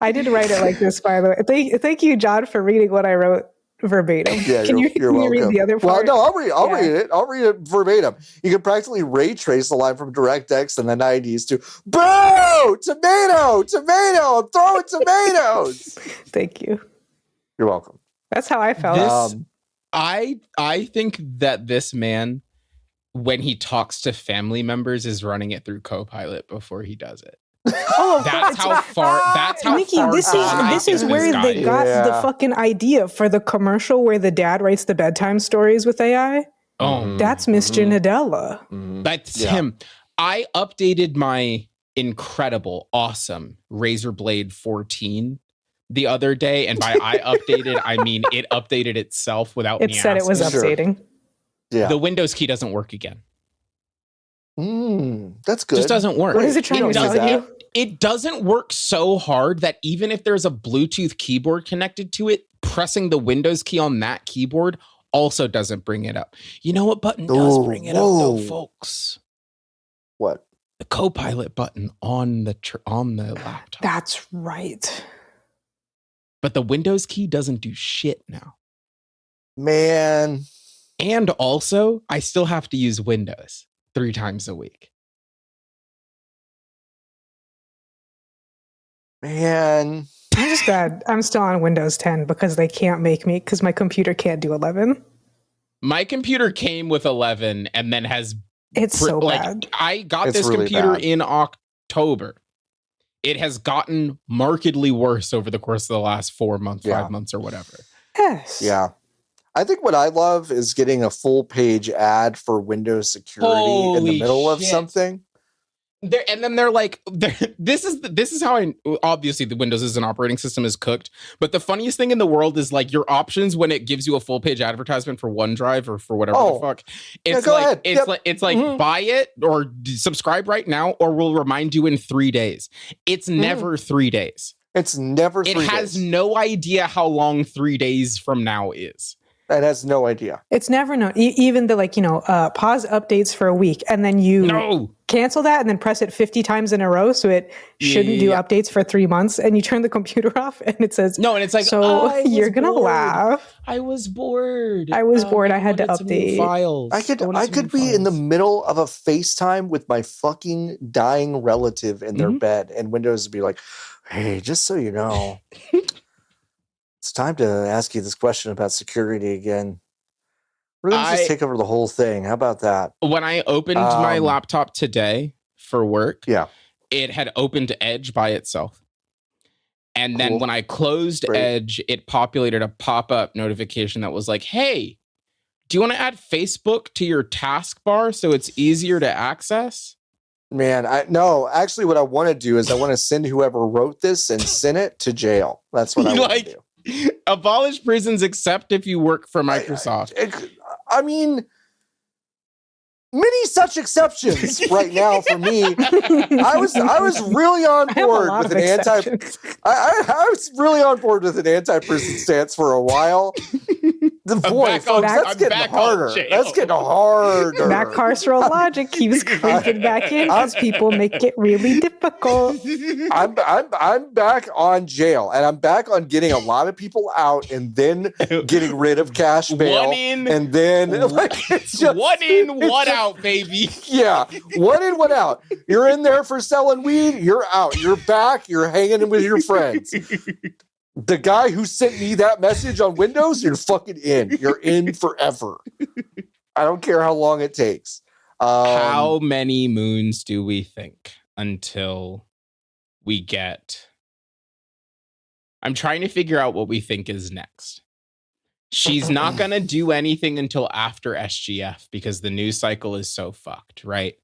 I did write it like this, by the way. Thank you, John, for reading what I wrote verbatim. Yeah, can you read the other part? Well, no, I'll read it. I'll read it verbatim. You can practically ray trace the line from DirectX in the 90s to boo! Tomato! I'm throwing tomatoes! Thank you. You're welcome. That's how I felt. I think that this man, when he talks to family members, is running it through Copilot before he does it. Oh, that's how far. That's how Nikki, far. This is where they got the fucking idea for the commercial where the dad writes the bedtime stories with AI. Oh, that's Mr. Nadella. That's him. I updated my incredible, awesome Razer Blade 14 the other day, and by I updated, I mean it updated itself without. It said it was updating. Yeah, the Windows key doesn't work again. That's good. Just doesn't work. What is it trying to tell you? It doesn't work so hard that even if there's a Bluetooth keyboard connected to it, pressing the Windows key on that keyboard also doesn't bring it up. You know what button does bring it up, though, folks? What? The Copilot button on the laptop. That's right. But the Windows key doesn't do shit now. Man. And also, I still have to use Windows 3 times a week. Man, I'm just glad I'm still on Windows 10 because they can't make me, because my computer can't do 11. My computer came with 11 and then has It's so bad. I got It's this really computer bad. in October. It has gotten markedly worse over the course of the last 4 months, 5 months, or whatever. Yes. Yeah. I think what I love is getting a full page ad for Windows security in the middle of something. And then they're like, this is how obviously the Windows as an operating system is cooked. But the funniest thing in the world is like your options when it gives you a full page advertisement for OneDrive or for whatever the fuck. It's like buy it or subscribe right now, or we'll remind you in 3 days. It's never 3 days. It's never 3 days. It has no idea how long 3 days from now is. It has no idea. It's never known. Even the pause updates for a week and then you cancel that and then press it 50 times in a row so it shouldn't do updates for 3 months, and you turn the computer off and it says no, and it's like, so you're gonna laugh. I was bored. I had to update files. I could be in the middle of a FaceTime with my fucking dying relative in their bed, and Windows would be like, hey, just so you know, it's time to ask you this question about security again. We're going to just take over the whole thing. How about that? When I opened my laptop today for work, it had opened Edge by itself. And then when I closed Edge, it populated a pop-up notification that was like, hey, do you want to add Facebook to your taskbar so it's easier to access? Man, actually what I want to do is I want to send whoever wrote this and send it to jail. That's what I want to do. Abolish prisons except if you work for Microsoft. I mean, many such exceptions right now for me. I was really on board with I was really on board with an anti-prison stance for a while. That's getting harder. That's getting harder. That carceral logic keeps creeping back in because people make it really difficult. I'm back on jail, and I'm back on getting a lot of people out, and then getting rid of cash bail. One in, and then it's just, one in, one out, baby. Yeah, one in, one out. You're in there for selling weed. You're out. You're back. You're hanging with your friends. The guy who sent me that message on Windows, you're fucking in. You're in forever. I don't care how long it takes. How many moons do we think until we get... I'm trying to figure out what we think is next. She's not going to do anything until after SGF because the news cycle is so fucked, right?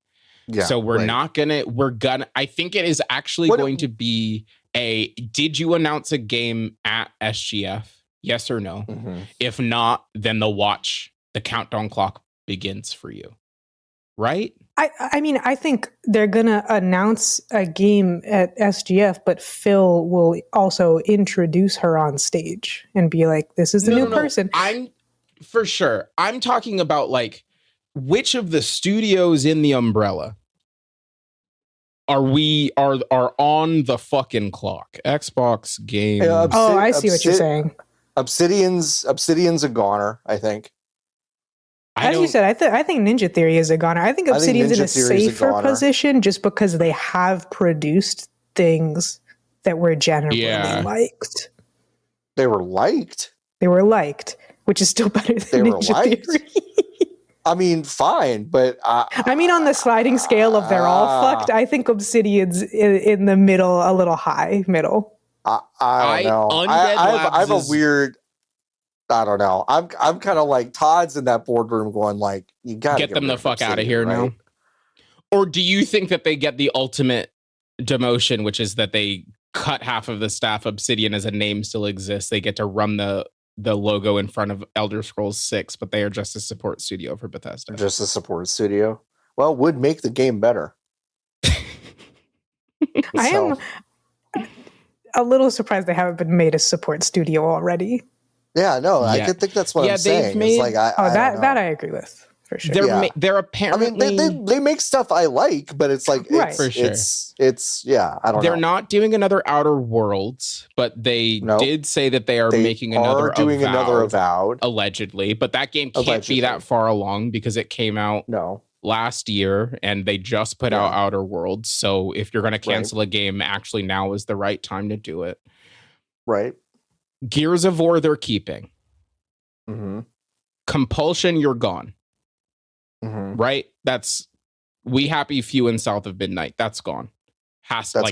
Yeah. So I think it is actually going to be did you announce a game at SGF? Yes or no? Mm-hmm. If not, then the countdown clock begins for you. Right? I mean, I think they're going to announce a game at SGF, but Phil will also introduce her on stage and be like, this is the new person. For sure. I'm talking about like, which of the studios in the umbrella are on the fucking clock? Xbox game. I see what you're saying. Obsidian's a goner, I think. As you said, I think Ninja Theory is a goner. I think Obsidian's in a safer position just because they have produced things that were generally liked. They were liked? They were liked, which is still better than Ninja Theory. I mean, fine, but... I mean, on the sliding scale of they're all fucked, I think Obsidian's in the middle, a little high middle. I don't know. I have a weird... I don't know. I'm kind of like Todd's in that boardroom going like, you gotta get them the fuck out of here now. Or do you think that they get the ultimate demotion, which is that they cut half of the staff? Obsidian as a name still exists. They get to run the logo in front of Elder Scrolls 6, but they are just a support studio for Bethesda. Just a support studio. Well, would make the game better. I am a little surprised they haven't been made a support studio already. Yeah, no, I could think that's what I'm saying. It's like, that I agree with, for sure. They're apparently... I mean, they make stuff I like, but it's like, for sure. I don't know. They're not doing another Outer Worlds, but they did say that they are making another Avowed. Allegedly, but that game can't be that far along because it came out last year, and they just put out Outer Worlds. So if you're going to cancel a game, actually now is the right time to do it. Right. Gears of War, they're keeping. Mm-hmm. Compulsion, you're gone. Mm-hmm. Right? That's We Happy Few and South of Midnight. That's gone.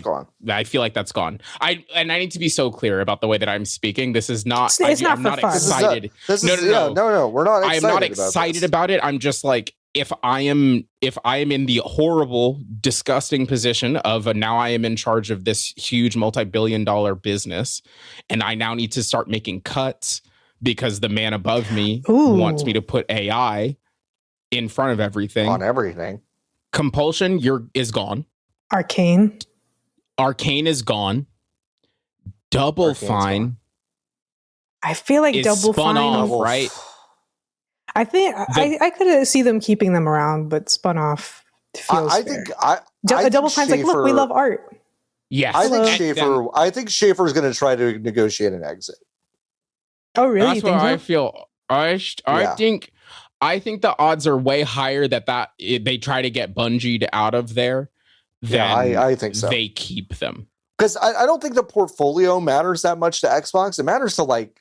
Gone. I feel like that's gone. I need to be so clear about the way that I'm speaking. This is not. It's not I'm for not fun. excited. No. We're not. I am not excited about it. I'm just like, if I am in the horrible, disgusting position of now I am in charge of this huge multi-billion-dollar business, and I now need to start making cuts because the man above me wants me to put AI in front of everything. On everything. Compulsion is gone. Arcane is gone. Double Arcane's Fine. gone. I feel like Double spun Fine off, right? I think I could see them keeping them around, but spun off feels fair. Double Fine's like, look, we love art. Yes, I think Schaefer is going to try to negotiate an exit. Oh, really? That's what I feel. I think the odds are way higher that they try to get Bungie out of there. I think so. They keep them because I don't think the portfolio matters that much to Xbox. It matters to like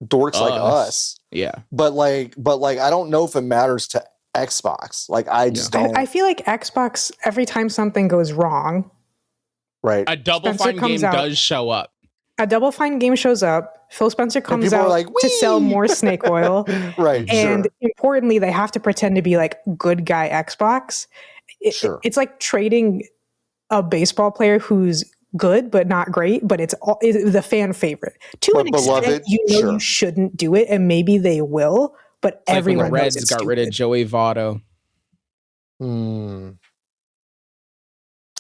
dorks like us. Yeah, but I don't know if it matters to Xbox. Like I just don't. I feel like Xbox, every time something goes wrong, right? A Double Fine game does show up. A Double Fine game shows up. Phil Spencer comes out to sell more snake oil. Right. And importantly, they have to pretend to be like good guy Xbox. It's like trading a baseball player who's good but not great, but it's the fan favorite. To an extent, you shouldn't do it, and maybe they will, but it's everyone like knows the Reds got rid of Joey Votto. Or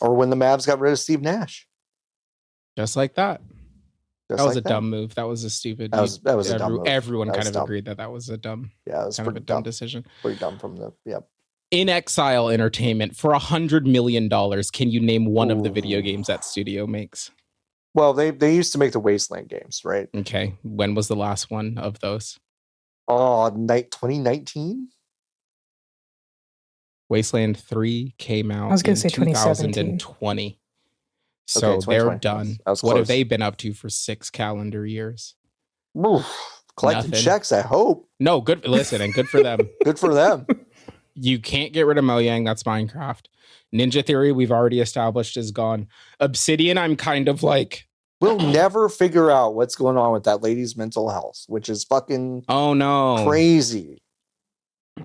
when the Mavs got rid of Steve Nash. Just like that. That was a dumb move. That was a stupid. That was a dumb move. Everyone kind of agreed that was a dumb. Yeah, it was kind of a dumb decision. Pretty dumb from the In Exile Entertainment, for $100 million, can you name one of the video games that studio makes? Well, they used to make the Wasteland games, right? Okay. When was the last one of those? 2019? Wasteland 3 came out I was going to say 2020. So they're done. What have they been up to for 6 calendar years? Collecting checks, I hope. No, good. Listen, and good for them. Good for them. You can't get rid of Mojang. That's Minecraft. Ninja Theory, we've already established, is gone. Obsidian, I'm kind of like... We'll never figure out what's going on with that lady's mental health, which is fucking crazy.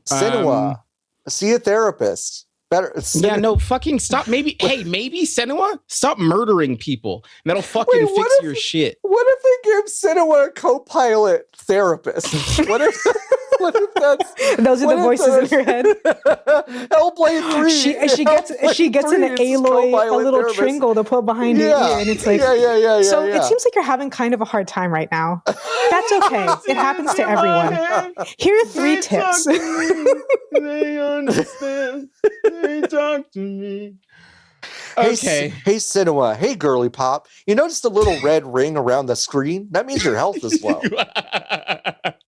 Senua, see a therapist. Better. Yeah, no, fucking stop. Maybe Senua, stop murdering people. And that'll fucking fix your shit. What if they give Senua a co-pilot therapist? What if that's... Those are the voices in your head. Hellblade 3. She gets an Aloy, a little therapist. Tringle to put behind your ear, and it's like... Yeah. So it seems like you're having kind of a hard time right now. That's okay. It happens to everyone. Here are 3 tips. They understand. They talk to me. Okay. Hey, Senua. Hey, girly pop. You noticed the little red ring around the screen? That means your health is low.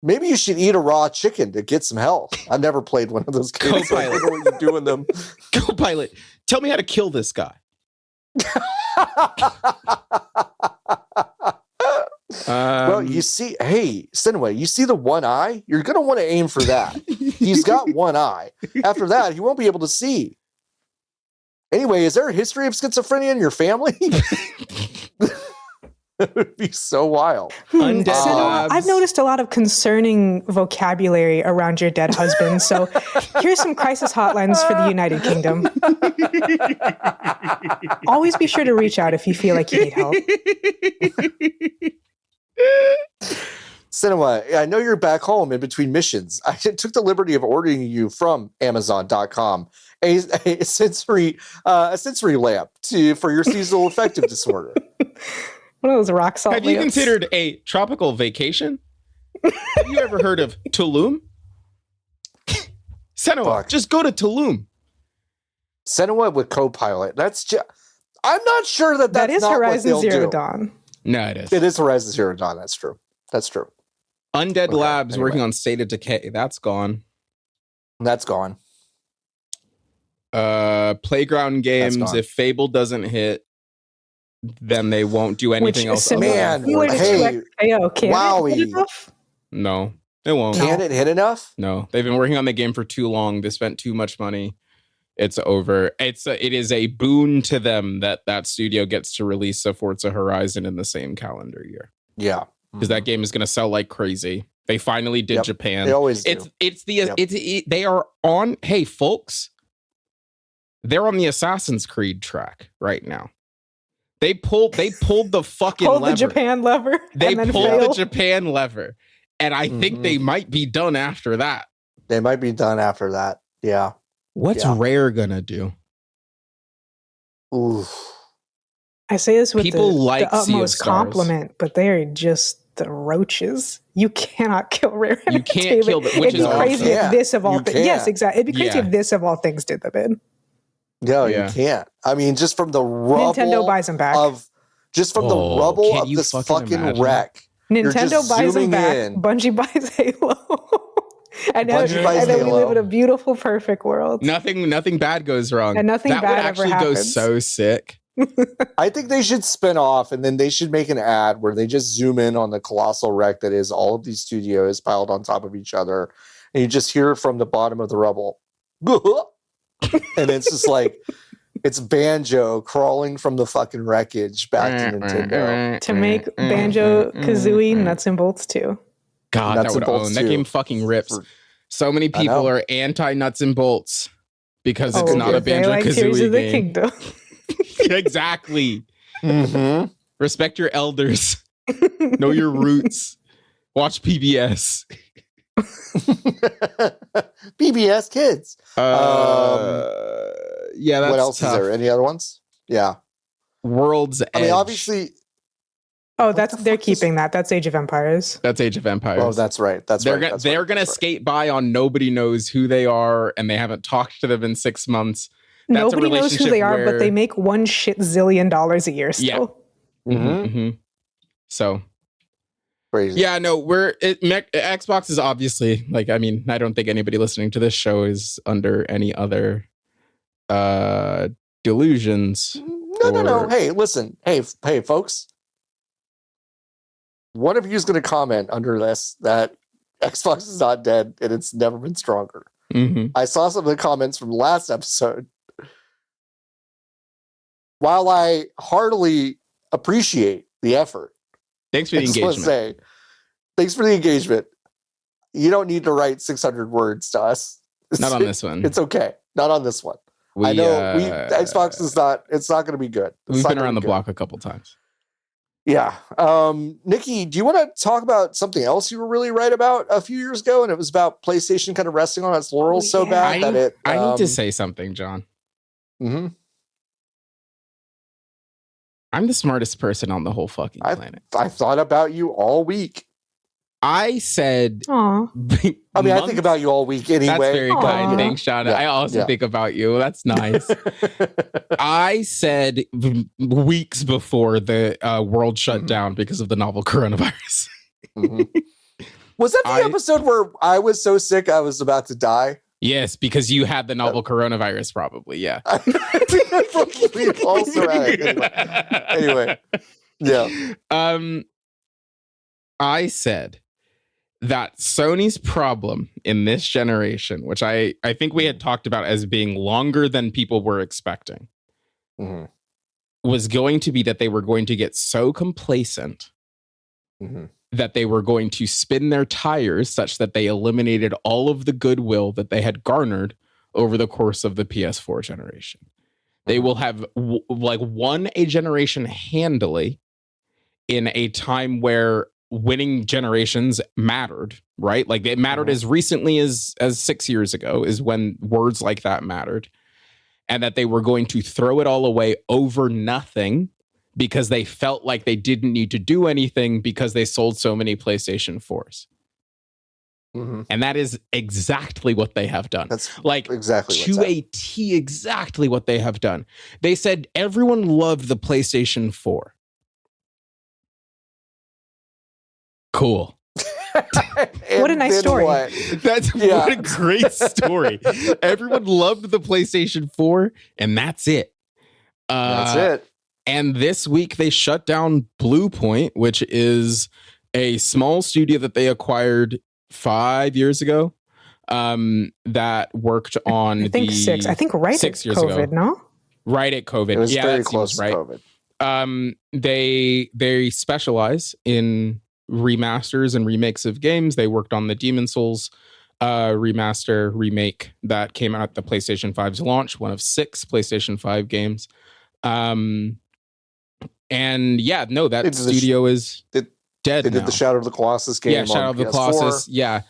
Maybe you should eat a raw chicken to get some health. I've never played one of those games. I don't know what you do in them. Co-pilot, tell me how to kill this guy. Well, you see, hey, Senua, you see the one eye? You're going to want to aim for that. He's got one eye. After that, he won't be able to see. Anyway, is there a history of schizophrenia in your family? That would be so wild. I've noticed a lot of concerning vocabulary around your dead husband. So here's some crisis hotlines for the United Kingdom. Always be sure to reach out if you feel like you need help. Senua, I know you're back home in between missions. I took the liberty of ordering you from Amazon.com a sensory lamp for your seasonal affective disorder. One of those rock salt Have you lamps. considered a tropical vacation? Have you ever heard of Tulum? Senua, just go to Tulum. Senua with co-pilot. That's just... I'm not sure that is not Horizon what they'll Zero do. Dawn. No, it is. It is Horizon Zero Dawn. That's true. Undead Labs working on State of Decay. That's gone. That's gone. Playground Games. gone. If Fable doesn't hit, then they won't do anything else. Man, similar to hey, 2XKO. Can it hit enough? No, it won't. Can it hit enough? No, they've been working on the game for too long. They spent too much money. It's over. It is a boon to them that studio gets to release a Forza Horizon in the same calendar year. Yeah, because that game is going to sell like crazy. They finally did Japan. They always do. They are on. Hey, folks, they're on the Assassin's Creed track right now. They pulled the fucking lever. The Japan lever. They and then pulled fail. the Japan lever, and I think they might be done after that. They might be done after that. Yeah. What's Rare gonna do? Ooh. I say this with People like the Sea of utmost Stars. compliment, but they are just the roaches. You cannot kill Rare. You can't kill them, which It'd be is crazy awesome. if this of all You things. can't. Yes, exactly. It'd be crazy Yeah. if this of all things did them in. No, Yeah. you can't. I mean, just from the rubble Nintendo buys them back. of the rubble can't of you this fucking fucking imagine? wreck. You're Nintendo just buys them zooming back. in. Bungie buys Halo. and now, Bungie buys and then we Halo. live in a beautiful, perfect world. Nothing bad goes wrong. And nothing that bad would ever actually go happens. so sick. I think they should spin off and then they should make an ad where they just zoom in on the colossal wreck that is all of these studios piled on top of each other. And you just hear from the bottom of the rubble. And it's just like, it's Banjo crawling from the fucking wreckage back to Nintendo. To make Banjo Kazooie Nuts and Bolts too. God, Nuts that and would Bolts own. That 2. game fucking rips. So many people are anti Nuts and Bolts because it's not a they Banjo like Tears Kazooie of the game. Kingdom. Exactly. Mm-hmm. Respect your elders. Know your roots. Watch PBS. PBS Kids. Yeah, that's what else tough. is there? Any other ones? Yeah. World's Edge. I mean, obviously. Oh, they're keeping that. That's Age of Empires. That's Age of Empires. Oh, that's right. They're gonna skate by on nobody knows who they are, and they haven't talked to them in 6 months. That's Nobody knows who they are, but they make $1 zillion a year still. Yeah. Mm-hmm. So crazy. Yeah, no, Xbox is obviously like, I mean, I don't think anybody listening to this show is under any other delusions. No. Hey, listen. Hey, folks. One of you is going to comment under this that Xbox is not dead and it's never been stronger. Mm-hmm. I saw some of the comments from the last episode. While I heartily appreciate the effort, thanks for the engagement. Thanks for the engagement. You don't need to write 600 words to us. Not on this one. It's okay. Not on this one. I know Xbox is not. It's not going to be good. We've been around the block a couple times. Yeah. Nikki, do you want to talk about something else you were really right about a few years ago? And it was about PlayStation kind of resting on its laurels so bad that it. I need to say something, John. Mm-hmm. I'm the smartest person on the whole fucking planet. I thought about you all week. I said... Aww. I mean, I think about you all week anyway. That's very kind. Thanks, Sean. Yeah, I also think about you. That's nice. I said weeks before the world shut down because of the novel coronavirus. Mm-hmm. Was that the episode where I was so sick I was about to die? Yes, because you had the novel coronavirus, probably. Yeah. I think I probably also had it. Anyway. Yeah. I said that Sony's problem in this generation, which I think we had talked about as being longer than people were expecting, was going to be that they were going to get so complacent that they were going to spin their tires such that they eliminated all of the goodwill that they had garnered over the course of the PS4 generation. They will have won a generation handily in a time where winning generations mattered, right? Like it mattered as recently as 6 years ago is when words like that mattered. And that they were going to throw it all away over nothing because they felt like they didn't need to do anything because they sold so many PlayStation 4s. And that is exactly what they have done. That's like exactly to a T, exactly what they have done. They said everyone loved the PlayStation 4. Cool. What a nice story. What? What a great story. Everyone loved the PlayStation 4, and that's it. That's it. And this week they shut down Blue Point, which is a small studio that they acquired 5 years ago. That worked on I think 6. I think right 6 at years COVID, ago. no? Right at COVID. It was yeah, very that close seems right. to COVID. They specialize in remasters and remakes of games. They worked on the Demon Souls remaster remake that came out at the PlayStation 5's launch, one of 6 PlayStation 5 games. And yeah, no, that studio is dead. They did the Shadow of the Colossus game. Yeah, Shadow of the Colossus. Yeah.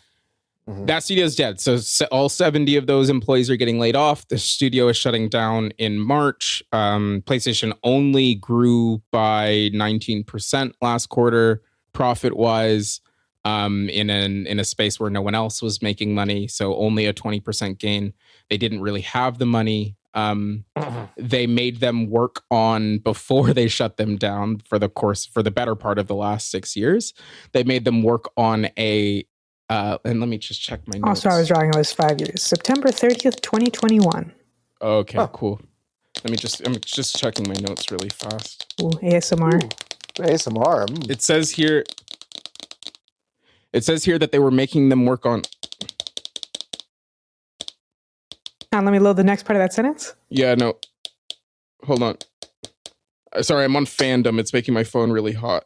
Mm-hmm. That studio is dead. So all 70 of those employees are getting laid off. The studio is shutting down in March. PlayStation only grew by 19% last quarter, profit-wise, in a space where no one else was making money. So only a 20% gain. They didn't really have the money. They made them work on, before they shut them down for the better part of the last 6 years. They made them work on and let me just check my notes. Also, I was drawing a list 5 years. September 30th, 2021. Okay, cool. I'm just checking my notes really fast. Ooh, ASMR. Ooh, ASMR. It says here that they were making them work on. Now, let me load the next part of that sentence. Yeah, no. Hold on. Sorry, I'm on Fandom. It's making my phone really hot.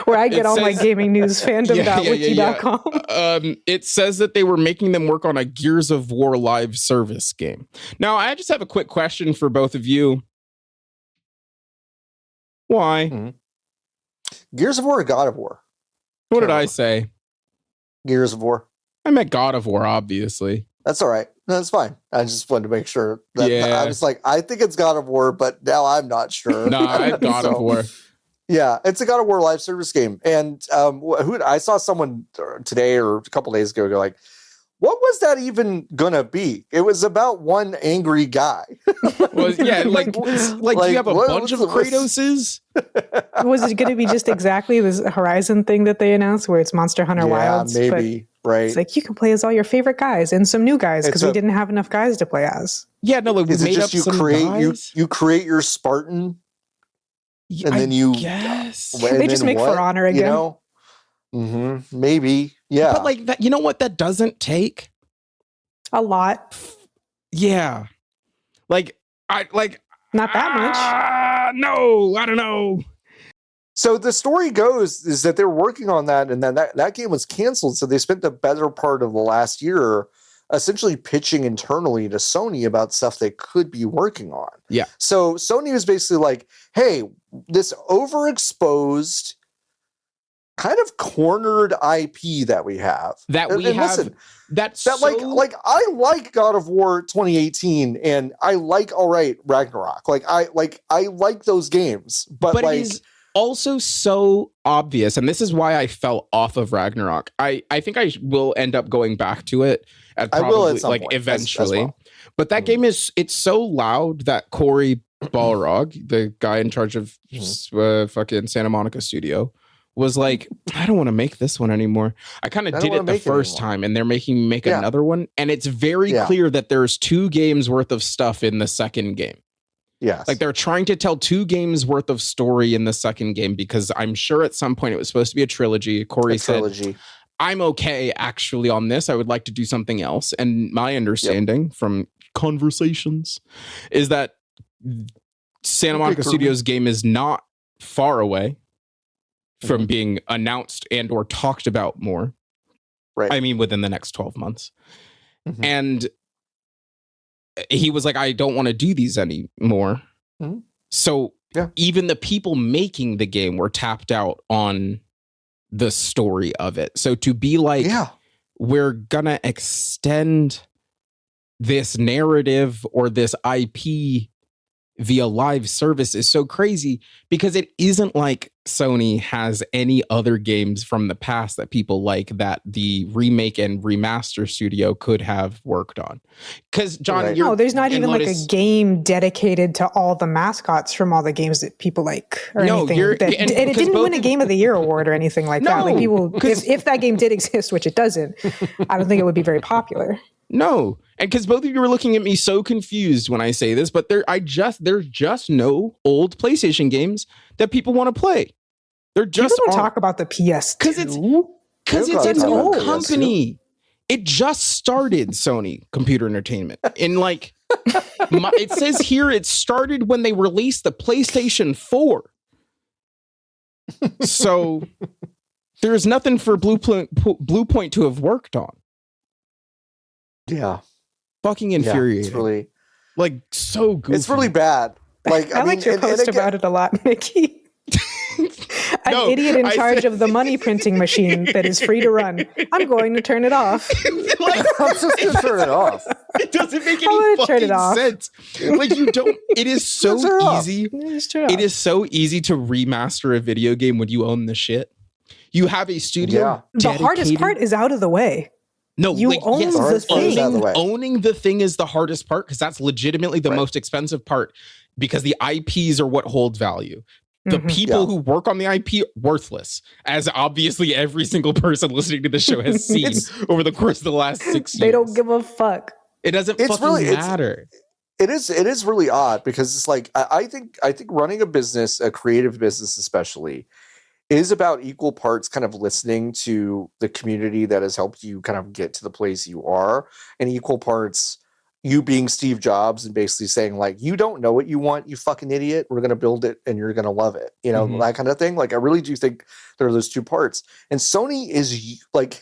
Where I get all my gaming news, fandom.wiki.com. It says that they were making them work on a Gears of War live service game. Now, I just have a quick question for both of you. Why? Mm-hmm. Gears of War or God of War? What did I say? Gears of War. I meant God of War, obviously. That's all right. No, that's fine. I just wanted to make sure. That I was like, I think it's God of War, but now I'm not sure. No, I had God of War. Yeah, it's a God of War live service game. And I saw someone today or a couple days ago go like, what was that even gonna be? It was about one angry guy. Well, yeah, like you have a bunch of Kratoses. Was it going to be just exactly this Horizon thing that they announced, where it's Monster Hunter Wilds? Maybe, right? It's like you can play as all your favorite guys and some new guys because we didn't have enough guys to play as. Yeah, no, like we made up some guys. You create your Spartan, and then they just make For Honor again. You know? Mm-hmm. Maybe, yeah. But like that, you know what? That doesn't take a lot. Yeah, not that much. No, I don't know. So the story goes is that they're working on that, and then that game was canceled. So they spent the better part of the last year essentially pitching internally to Sony about stuff they could be working on. Yeah. So Sony was basically like, "Hey, this overexposed, kind of cornered IP that we have. Listen, I like God of War 2018 and I like Ragnarok. I like those games, but it is also so obvious, and this is why I fell off of Ragnarok. I think I will end up going back to it eventually. As well. But that game it's so loud that Cory Balrog, the guy in charge of fucking Santa Monica studio, was like, I don't want to make this one anymore. I kind of did it the first time, and they're making me make another one. And it's very clear that there's 2 games worth of stuff in the second game. Yes. Like they're trying to tell 2 games worth of story in the second game, because I'm sure at some point it was supposed to be a trilogy. Cory said, I'm okay actually on this. I would like to do something else. And my understanding from conversations is that Santa Monica Studios game is not far away from being announced and or talked about more. Right. I mean, within the next 12 months. And he was like, I don't want to do these anymore. So even the people making the game were tapped out on the story of it. So to be like, we're gonna extend this narrative or this IP via live service is so crazy because it isn't like Sony has any other games from the past that people like that the remake and remaster studio could have worked on. Because John, Right. No, there's not even like a game dedicated to all the mascots from all the games that people like or anything. And it didn't win a Game of the Year award or anything like that. Like people, if that game did exist, which it doesn't, I don't think it would be very popular. No, and because both of you were looking at me so confused when I say this, but there's just no old PlayStation games that people want to play. They're just people don't talk about the PS2 because it's a new company. It just started Sony Computer Entertainment, and like it says here, it started when they released the PlayStation 4. So there's nothing for Bluepoint to have worked on. Yeah. Fucking infuriating. It's really like so goofy. It's really bad. Like I liked your post about it a lot, Mickey. An idiot in charge of the money printing machine that is free to run. I'm going to turn it off. I'm just going to turn it off. It doesn't make any fucking sense. Like you don't. It is so easy. It is so easy to remaster a video game when you own the shit. You have a studio. The hardest part is out of the way. No, you own the thing. Owning the thing is the hardest part because that's legitimately the most expensive part because the IPs are what hold value. The people who work on the IP, worthless, as obviously every single person listening to the show has seen over the course of the last 6 years. They don't give a fuck. It doesn't fucking matter. It is really odd because it's like I think running a business, a creative business especially, is about equal parts kind of listening to the community that has helped you kind of get to the place you are, and equal parts you being Steve Jobs and basically saying like, you don't know what you want, you fucking idiot. We're going to build it and you're going to love it. You know, that kind of thing. Like, I really do think there are those two parts. And Sony is like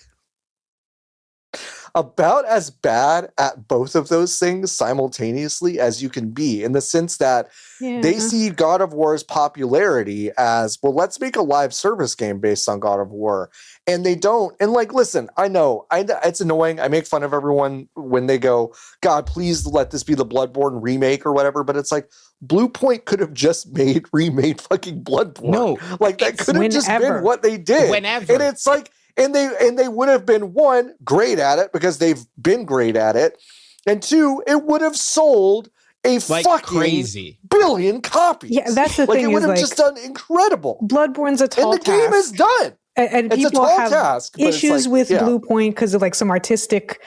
about as bad at both of those things simultaneously as you can be, in the sense that they see God of War's popularity as, well, let's make a live service game based on God of War. And they don't. And like, listen, I know it's annoying. I make fun of everyone when they go, God, please let this be the Bloodborne remake or whatever. But it's like, Bluepoint could have just remade fucking Bloodborne. No, like that could have just been what they did. Whenever. And it's like, and they would have been, one, great at it because they've been great at it, and two, it would have sold a like fucking crazy billion copies. Yeah, that's the like, thing. It would have just done incredible. Bloodborne's a tall task. And the game is done. And it's people a tall have task, issues with Bluepoint because of like some artistic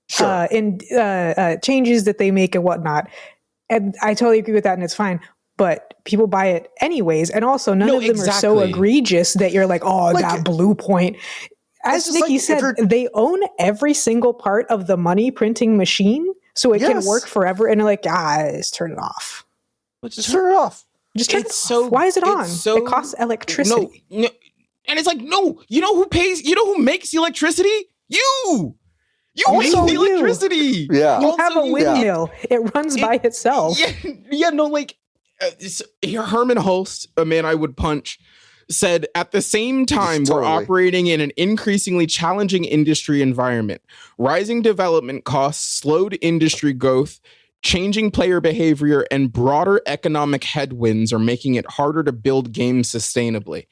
changes that they make and whatnot. And I totally agree with that, and it's fine. But people buy it anyways, and also none of them are so egregious that you're like, oh, like, that Bluepoint. As Nikki said, they own every single part of the money printing machine, so it can work forever. And they're like, guys, turn it off. Just turn it off. Just turn it off. Why is it on? It costs electricity. No. And it's like, no, you know who pays? You know who makes the electricity? You make the electricity. Yeah. You have a windmill. Yeah. It runs by itself. Herman Hulst, a man I would punch, said, at the same time, we're operating in an increasingly challenging industry environment. Rising development costs, slowed industry growth, changing player behavior, and broader economic headwinds are making it harder to build games sustainably.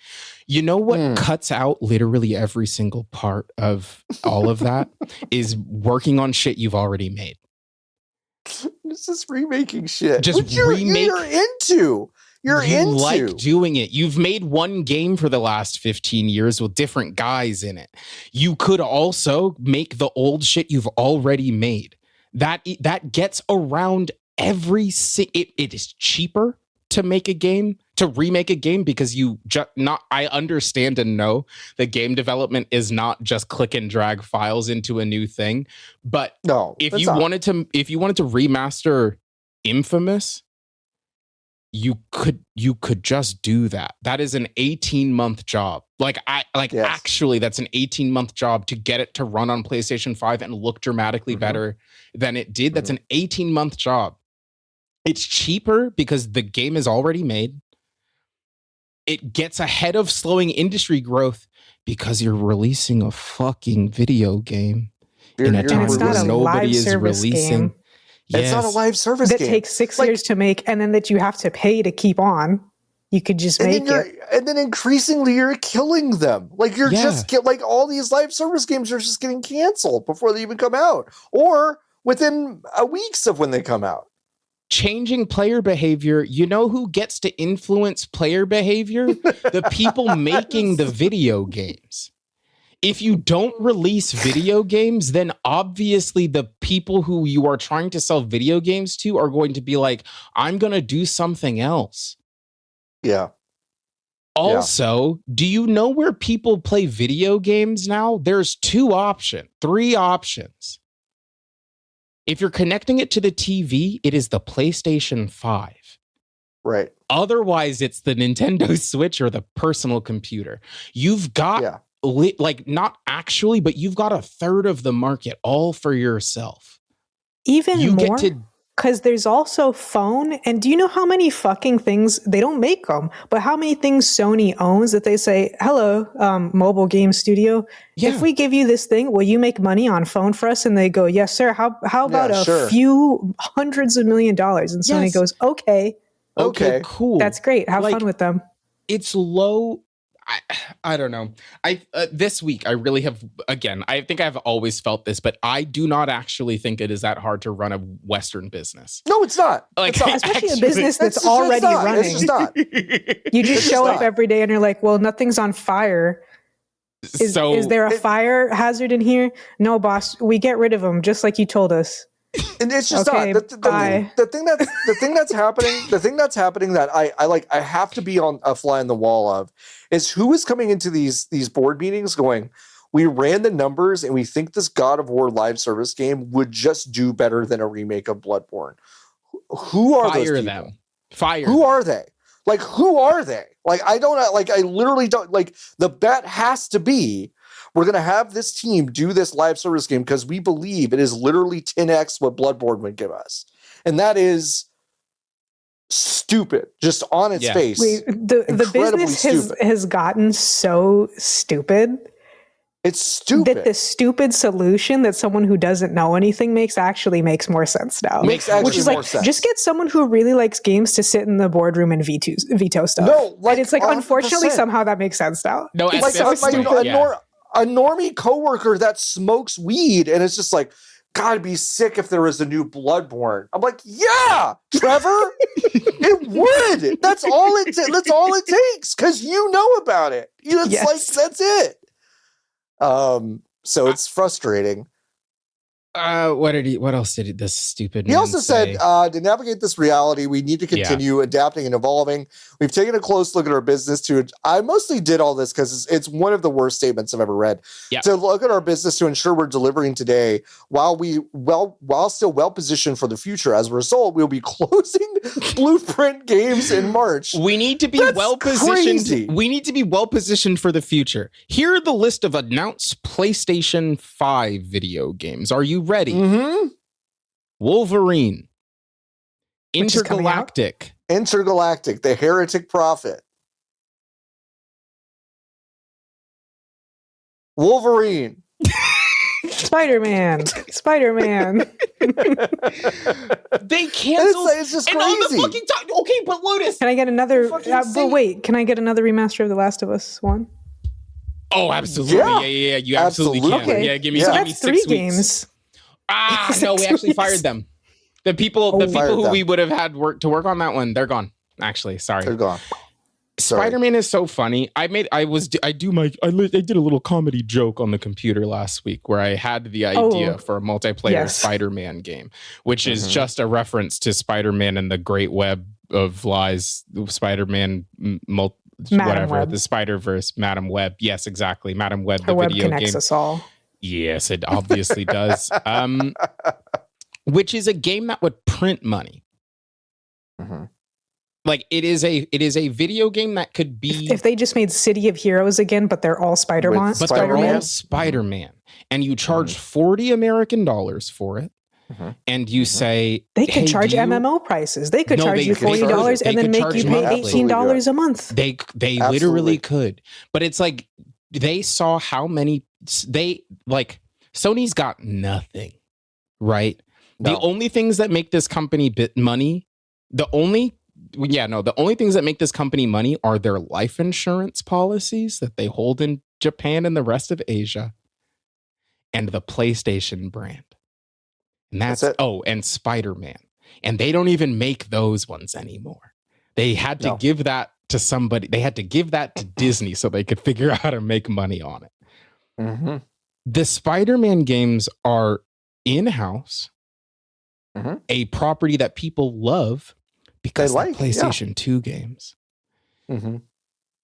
You know what cuts out literally every single part of all of that is working on shit you've already made. It's just remaking shit. Just you're into. You like doing it. You've made one game for the last 15 years with different guys in it. You could also make the old shit you've already made. That gets around it is cheaper to make a game, to remake a game, because I understand and know that game development is not just click and drag files into a new thing. But if you wanted to remaster Infamous, you could just do that. That is an 18-month job. Actually, that's an 18-month job to get it to run on PlayStation 5 and look dramatically better than it did. That's an 18-month job. It's cheaper because the game is already made. It gets ahead of slowing industry growth because you're releasing a fucking video game in a time where nobody is releasing. It's not a live service that game. takes 6 years to make, and then that you have to pay to keep on. You could just make it. And then increasingly you're killing them. Like you're just like all these live service games are just getting canceled before they even come out or within weeks of when they come out. Changing player behavior. You know who gets to influence player behavior? The people making the video games. If you don't release video games, then obviously the people who you are trying to sell video games to are going to be like, I'm going to do something else. Yeah. Also, do you know where people play video games now? There's three options. If you're connecting it to the TV, it is the PlayStation 5. Right. Otherwise, it's the Nintendo Switch or the personal computer. You've got, like, not actually, but you've got a third of the market all for yourself. Even more? Because there's also phone, and do you know how many fucking things, they don't make them, but how many things Sony owns that they say, hello, mobile game studio, if we give you this thing, will you make money on phone for us? And they go, yes, sir. How about a few hundreds of $1 million? And Sony goes, okay, cool. That's great. Have fun with them. It's low. I don't know. This week I really have, again, I think I've always felt this, but I do not actually think it is that hard to run a Western business. No, it's not. Like, it's not. Especially a business that's already running. It's just not. You just show up every day and you're like, well, nothing's on fire. Is there a fire hazard in here? No, boss, we get rid of them just like you told us. And it's just not the thing that's happening that I have to be on a fly on the wall of is who is coming into these board meetings going, we ran the numbers and we think this God of War live service game would just do better than a remake of Bloodborne. Who are those people? Who are they? Like, who are they? Like, I literally don't, like, the bet has to be we're going to have this team do this live service game because we believe it is literally 10x what Bloodborne would give us. And that is stupid, just on its face. The business has gotten so stupid. It's stupid. That the stupid solution that someone who doesn't know anything makes more sense now. Which is more sense. Just get someone who really likes games to sit in the boardroom and veto stuff. No, like, and it's like, 100%. Unfortunately, somehow that makes sense now. No, it's like so stupid. A normie coworker that smokes weed and it's just like, God, it'd be sick if there was a new Bloodborne. I'm like, yeah, Trevor, it would. That's all it takes because you know about it. It's like that's it. So it's frustrating. What else did this stupid He man also say? said, to navigate this reality, we need to continue adapting and evolving. We've taken a close look at our business I mostly did all this because it's one of the worst statements I've ever read. Yeah. To look at our business to ensure we're delivering today while still well positioned for the future. As a result, we'll be closing Blueprint Games in March. We need to be well positioned. We need to be well positioned for the future. Here are the list of announced PlayStation 5 video games. Are you ready? Mm-hmm. Wolverine, Intergalactic, the Heretic Prophet, Wolverine, Spider-Man. They canceled. It's just crazy. And on the fucking time. Okay, but Lotus. Can I get another? Can I get another remaster of The Last of Us 1? Oh, absolutely. Yeah. You absolutely can. Okay. Yeah, give me so give that's me 3 6 games. Weeks. No, we actually fired them. The people who we would have had to work on that one, they're gone. Actually, sorry. They're gone. Spider-Man is so funny. I did a little comedy joke on the computer last week where I had the idea for a multiplayer Spider-Man game, which is just a reference to Spider-Man and the Great Web of Lies, Spider-Man the Spider-Verse, Madam Web. Yes, exactly. Madam Web, the video game. Web connects us all. Yes, it obviously does. Which is a game that would print money. Mm-hmm. Like it is a video game that could be if they just made City of Heroes again, but they're all Spider-Man. But they're all Spider-Man, and you charge $40 American for it, and you say they could charge MMO prices. They could charge you $40 and then make you pay $18 a month. They literally could, but it's like they saw how many Sony's got nothing, right? The only things that make this company money, the only things that make this company money are their life insurance policies that they hold in Japan and the rest of Asia, and the PlayStation brand. And that's it. Oh, and Spider-Man. And they don't even make those ones anymore. They had to give that to somebody. They had to give that to Disney so they could figure out how to make money on it. Mm-hmm. The Spider-Man games are in-house, a property that people love because they're PlayStation 2 games. Mm-hmm.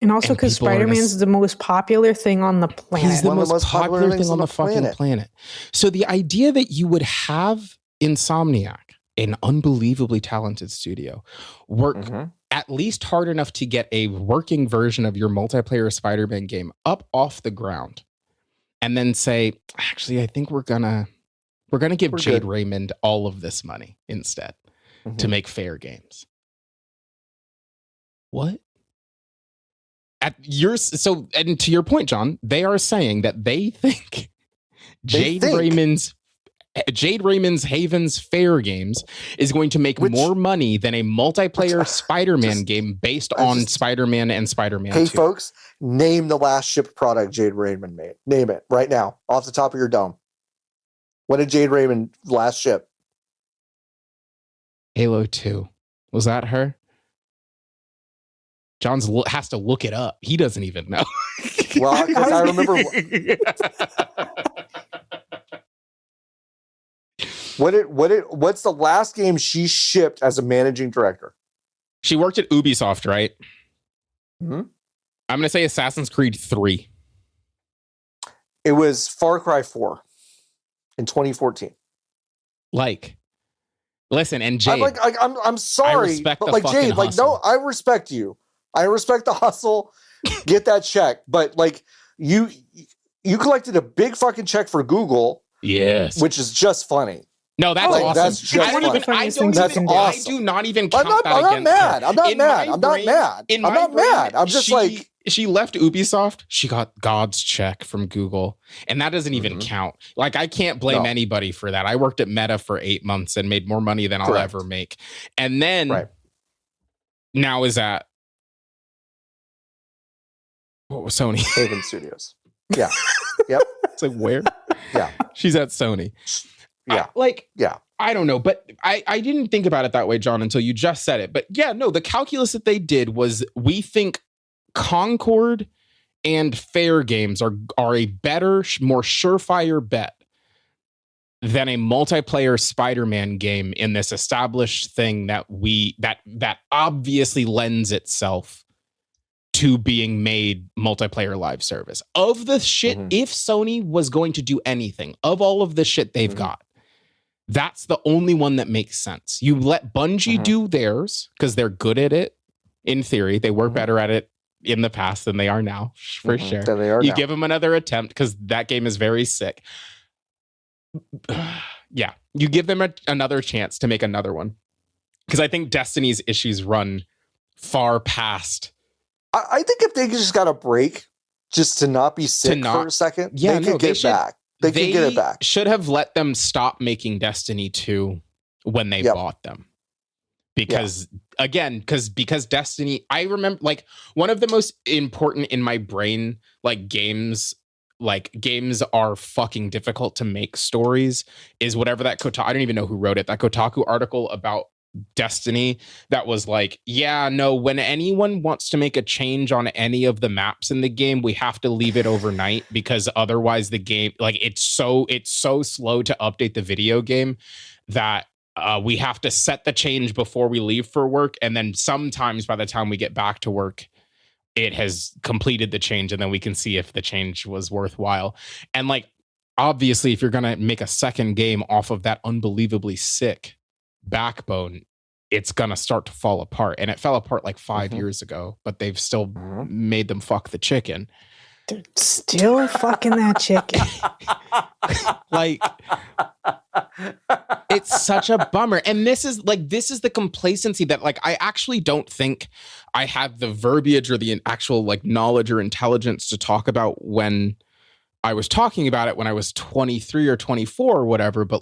And also because Spider-Man's the most popular thing on the planet. He's the most popular thing on the fucking planet. So the idea that you would have Insomniac, an unbelievably talented studio, work at least hard enough to get a working version of your multiplayer Spider-Man game up off the ground, and then say, actually, I think we're gonna give Jade Raymond all of this money instead to make fair games. What? And to your point, John, they are saying that they think Jade Raymond's Haven's Fair Games is going to make more money than a multiplayer Spider-Man game based on Spider-Man and Spider-Man 2. Hey, folks, name the last shipped product Jade Raymond made. Name it right now, off the top of your dome. What did Jade Raymond last ship? Halo 2. Was that her? John has to look it up. He doesn't even know. Well, because I remember... What's the last game she shipped as a managing director? She worked at Ubisoft, right? Mm-hmm. I'm going to say Assassin's Creed 3. It was Far Cry 4 in 2014. Listen, and Jade, I'm sorry, but like Jade, like hustle. No, I respect you. I respect the hustle. Get that check, but like you collected a big fucking check for Google. Yes, which is just funny. No, that's awesome. That's just I do not even count that against her. I'm not mad. I'm just like... She left Ubisoft. She got God's check from Google. And that doesn't even count. Like, I can't blame anybody for that. I worked at Meta for 8 months and made more money than I'll ever make. And then now is at... What was Sony? Haven Studios. Yeah. Yep. It's like, where? Yeah. She's at Sony. Yeah. I don't know, but I didn't think about it that way, John, until you just said it. But yeah, no, the calculus that they did was we think Concord and Fair Games are a better, more surefire bet than a multiplayer Spider-Man game in this established thing that obviously lends itself to being made multiplayer live service. Of the shit, if Sony was going to do anything, of all of the shit they've got, that's the only one that makes sense. You let Bungie do theirs because they're good at it. In theory, they were better at it in the past than they are now, for sure. You give them another attempt because that game is very sick. Yeah, you give them another chance to make another one because I think Destiny's issues run far past. I think if they just got a break, just to not be sick for a second, they could get back. They could get it back. Should have let them stop making Destiny 2 when they bought them. Because because Destiny, I remember like one of the most important in my brain, games are fucking difficult to make stories is whatever that Kotaku, I don't even know who wrote it, that Kotaku article about Destiny that was like, when anyone wants to make a change on any of the maps in the game, we have to leave it overnight because otherwise the game, it's so slow to update the video game that we have to set the change before we leave for work, and then sometimes by the time we get back to work it has completed the change, and then we can see if the change was worthwhile. And obviously if you're gonna make a second game off of that unbelievably sick backbone, it's gonna start to fall apart, and it fell apart 5 years ago, but they've still made them fuck the chicken. They're still fucking that chicken. It's such a bummer. And this is the complacency that I actually don't think I had the verbiage or the actual knowledge or intelligence to talk about when I was talking about it when I was 23 or 24 or whatever, but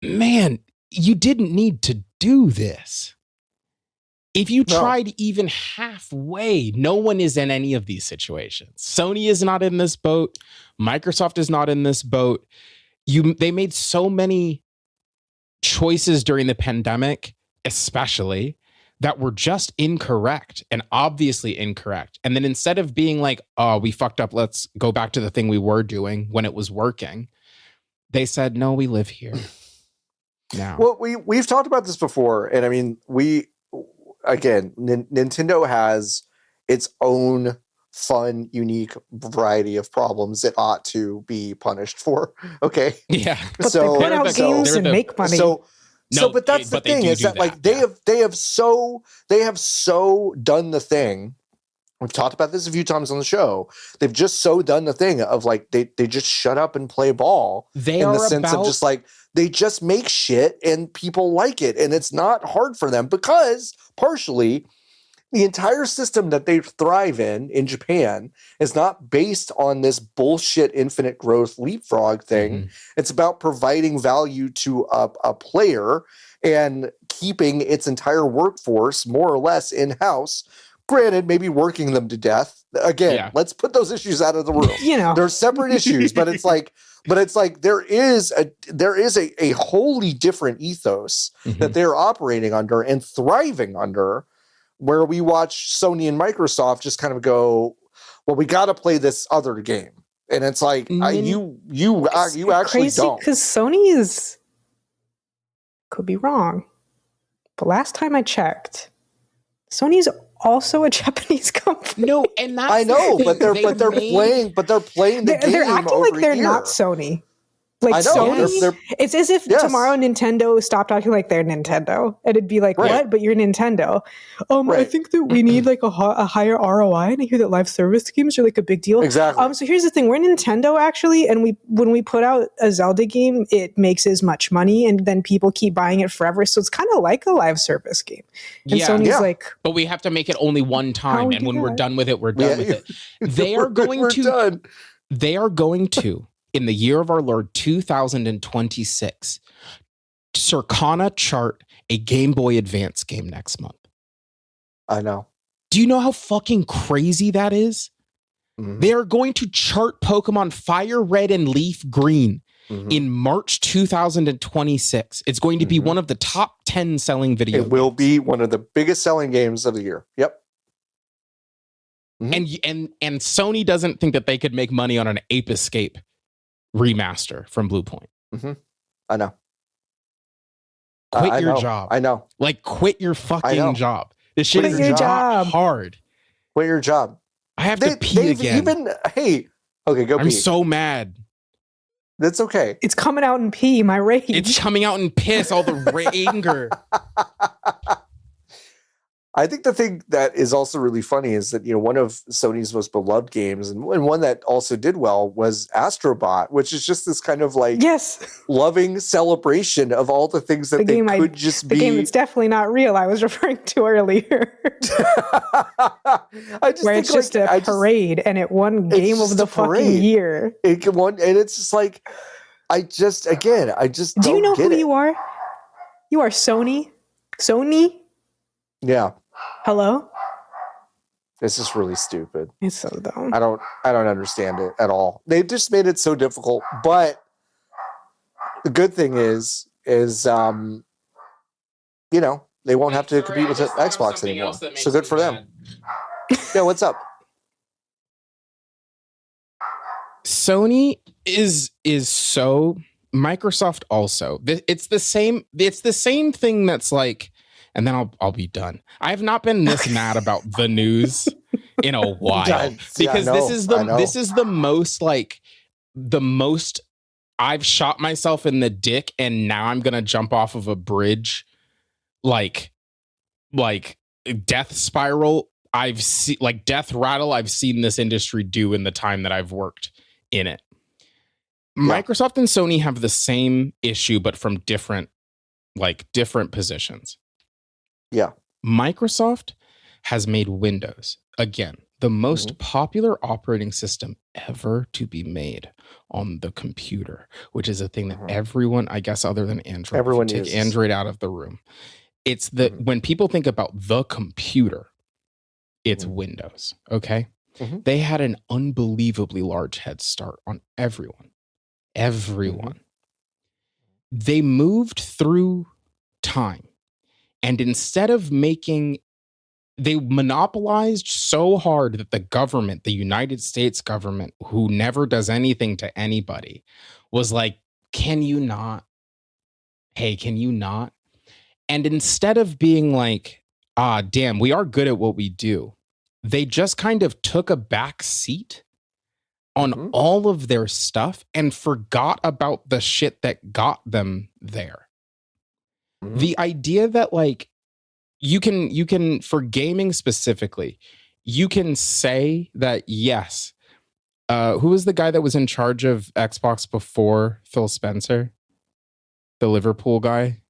man, you didn't need to do this. If you No. tried even halfway, no one is in any of these situations. Sony is not in this boat. Microsoft is not in this boat. They made so many choices during the pandemic, especially, that were just incorrect and obviously incorrect. And then instead of being like, oh, we fucked up, let's go back to the thing we were doing when it was working, they said, no, we live here now. Well, we've talked about this before, and I mean, Nintendo has its own fun, unique variety of problems it ought to be punished for. Okay. Yeah. But they put out games and make money. But that's the thing is that like they have so done the thing. We've talked about this a few times on the show. They've just so done the thing of like they just shut up and play ball. They in are the sense about, of just like they just make shit and people like it, and it's not hard for them because partially the entire system that they thrive in Japan is not based on this bullshit infinite growth leapfrog thing. Mm-hmm. It's about providing value to a player and keeping its entire workforce more or less in-house. Granted, maybe working them to death. Again, let's put those issues out of the room. They're separate issues, but it's like there is a wholly different ethos that they're operating under and thriving under, where we watch Sony and Microsoft just kind of go, well, we got to play this other game. And it's like, you actually crazy don't. Because Sony could be wrong, but last time I checked, Sony's also a Japanese company. No, and that's I know, but they're playing the game. They're acting like they're here. not Sony. Like I know, Sony, it's as if tomorrow Nintendo stopped acting like they're Nintendo, and it'd be like, what? But you're Nintendo. I think that we need like a higher ROI, and I hear that live service games are like a big deal. Exactly. So here's the thing: we're Nintendo actually, and when we put out a Zelda game, it makes as much money, and then people keep buying it forever. So it's kind of like a live service game. And Sony's like, but we have to make it only one time, and when we're done with it, we're done with it. They are going to. In the year of our Lord 2026, Circana chart a Game Boy Advance game next month. I know. Do you know how fucking crazy that is? Mm-hmm. They are going to chart Pokemon Fire Red and Leaf Green in March 2026. It's going to be one of the top 10 selling video games. It will be one of the biggest selling games of the year. Yep. And Sony doesn't think that they could make money on an Ape Escape remaster from Blue Point. I know. Quit your job. I know. Like, quit your fucking job. This shit is not hard. Quit your job. I have to pee again. Okay, go pee. I'm so mad. That's okay. It's coming out in pee, my rage. It's coming out in piss, all the anger. I think the thing that is also really funny is that, one of Sony's most beloved games and one that also did well was Astrobot, which is just this kind of like loving celebration of all the things that the game that's definitely not real I was referring to earlier. Where it's just a parade and it won game of the fucking year. It won, and it's just like, do you know who you are? You are Sony? Sony? Yeah. Hello? This is really stupid. It's so dumb. I don't understand it at all. They just made it so difficult. But the good thing is they won't have to compete with Xbox anymore. So good for them. Yeah, what's up? Sony is so, Microsoft also. It's the same thing that's like, and then I'll be done. I have not been this mad about the news in a while because this is the most I've shot myself in the dick, and now I'm gonna jump off of a bridge, like death spiral. I've seen like death rattle. I've seen this industry do in the time that I've worked in it. Microsoft and Sony have the same issue, but from different positions. Yeah. Microsoft has made Windows, again, the most popular operating system ever to be made on the computer, which is a thing that everyone, I guess, other than Android, Everyone take uses. Android out of the room. It's the when people think about the computer, it's Windows. Okay. They had an unbelievably large head start on everyone. They moved through time, and instead of they monopolized so hard that the government, the United States government, who never does anything to anybody, was like, can you not? Hey, can you not? And instead of being like, damn, we are good at what we do, they just kind of took a back seat on all of their stuff and forgot about the shit that got them there. The idea that like, you can for gaming specifically, you can say that yes. Who was the guy that was in charge of Xbox before Phil Spencer? The Liverpool guy.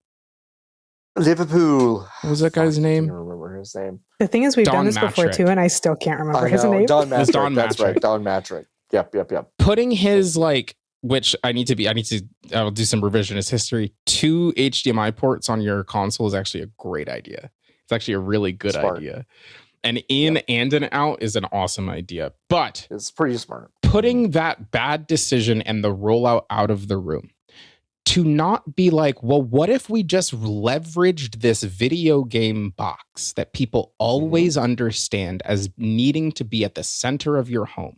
Liverpool. What was that guy's name? I don't remember his name. The thing is, we've done this before Matrick. too, and I still can't remember his name. Don Matrick. Don That's Matrick. right. Don Matrick. Yep. Putting his like, which I'll do some revisionist history. 2 HDMI ports on your console is actually a great idea. It's actually a really good idea. An in and an out is an awesome idea, but it's pretty smart. Putting that bad decision and the rollout out of the room to not be like, well, what if we just leveraged this video game box that people always understand as needing to be at the center of your home?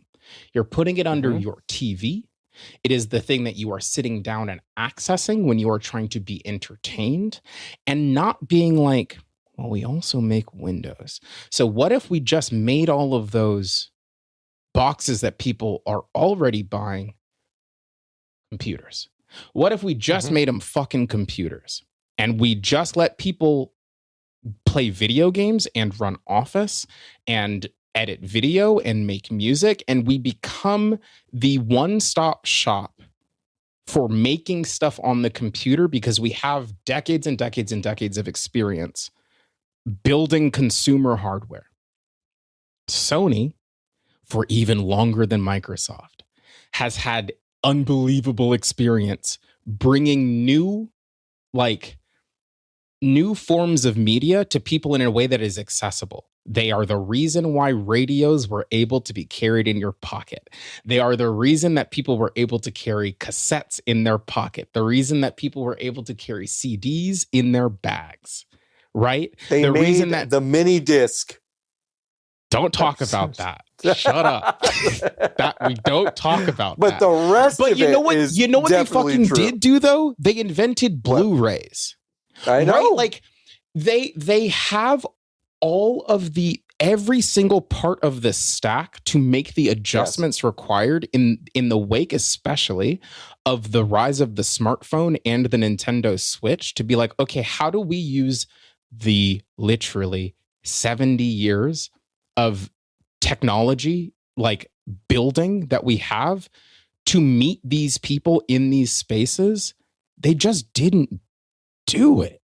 You're putting it under your TV. It is the thing that you are sitting down and accessing when you are trying to be entertained, and not being like, well, we also make Windows. So what if we just made all of those boxes that people are already buying computers? What if we just made them fucking computers, and we just let people play video games and run Office and edit video and make music, and we become the one-stop shop for making stuff on the computer because we have decades and decades and decades of experience building consumer hardware. Sony, for even longer than Microsoft, has had unbelievable experience bringing new forms of media to people in a way that is accessible. They are the reason why radios were able to be carried in your pocket. They are the reason that people were able to carry cassettes in their pocket. The reason that people were able to carry CDs in their bags, right? They made the mini disc. Don't talk about that. Shut up. That we don't talk about but that. The rest but of you know it what? is You know what they fucking true. did do though? They invented Blu-rays. I know. Right? Like they have all of every single part of the stack to make the adjustments required in the wake, especially of the rise of the smartphone and the Nintendo Switch, to be like, okay, how do we use the literally 70 years of technology, like building that we have to meet these people in these spaces? They just didn't do it.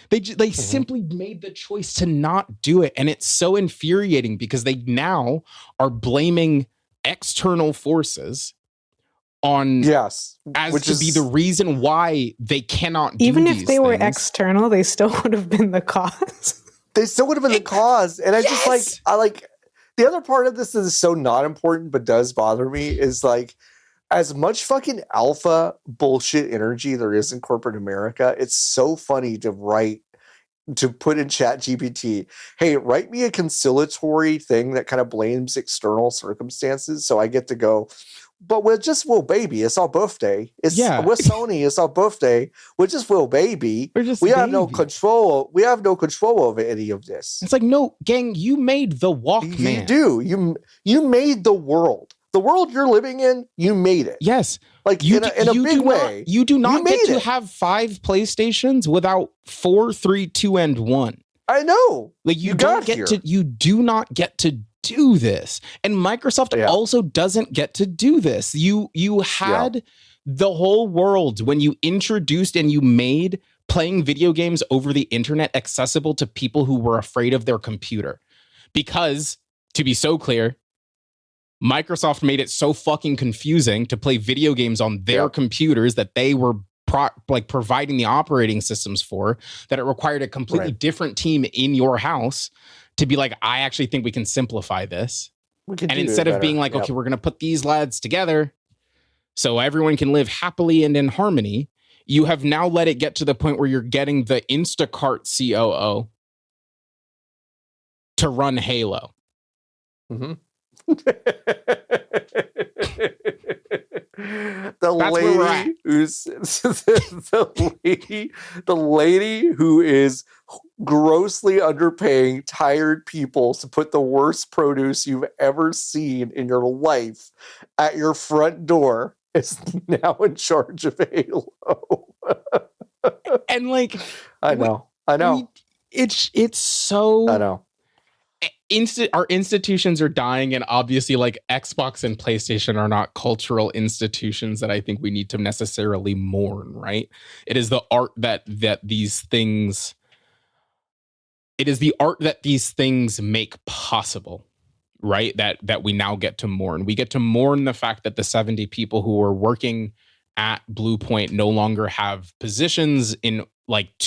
They simply made the choice to not do it. And it's so infuriating because they now are blaming external forces on as to be the reason why they cannot do even these if they were things. External, they still would have been the cause. They still would have been the cause. And I just I the other part of this that is so not important but does bother me is like, as much fucking alpha bullshit energy there is in corporate America, it's so funny to put in Chat GPT, hey, write me a conciliatory thing that kind of blames external circumstances so I get to go, but we're just Will Baby. It's our birthday. We're Sony. It's our birthday. We're just Will Baby. We have no control. We have no control over any of this. It's like, no, gang, you made the Walkman. You do. You made the world. The world you're living in, you made it. Yes. Like in a big way. You do not get to have 5 PlayStations without 4, 3, 2, and 1. I know. Like you do not get to do this. And Microsoft also doesn't get to do this. You had the whole world when you introduced and you made playing video games over the internet accessible to people who were afraid of their computer. Because, to be so clear, Microsoft made it so fucking confusing to play video games on their computers that they were providing the operating systems for, that it required a completely different team in your house to be like, I actually think we can simplify this. And instead of being like, okay, we're going to put these lads together so everyone can live happily and in harmony, you have now let it get to the point where you're getting the Instacart COO to run Halo. Mm-hmm. the lady who is grossly underpaying tired people to put the worst produce you've ever seen in your life at your front door is now in charge of Halo. And like, I know. It's so. I know. Our institutions are dying, and obviously like Xbox and PlayStation are not cultural institutions that I think we need to necessarily mourn, right? It is the art that these things make possible, right? That we now get to mourn. We get to mourn the fact that the 70 people who are working at Blue Point no longer have positions in like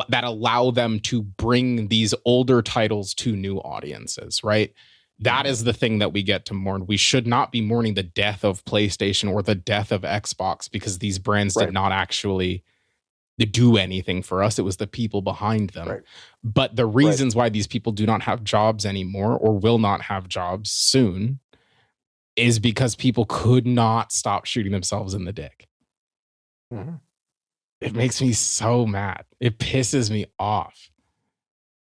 that allow them to bring these older titles to new audiences, right? That is the thing that we get to mourn. We should not be mourning the death of PlayStation or the death of Xbox because these brands did not actually do anything for us. It was the people behind them. Right. But the reasons why these people do not have jobs anymore or will not have jobs soon is because people could not stop shooting themselves in the dick. Mm-hmm. It makes me so mad. It pisses me off.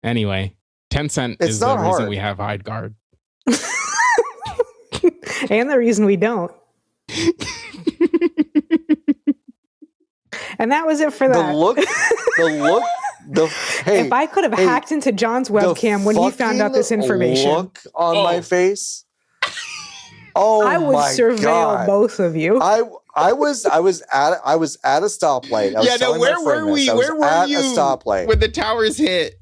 Anyway, Tencent is the reason we have hide guard. And the reason we don't. And that was it for that. Hey, if I could have hacked into John's webcam when he found out this information. Look on my face. Oh, I would surveil both of you. I was at a stoplight. Where were we? Where were you? A stoplight when the towers hit.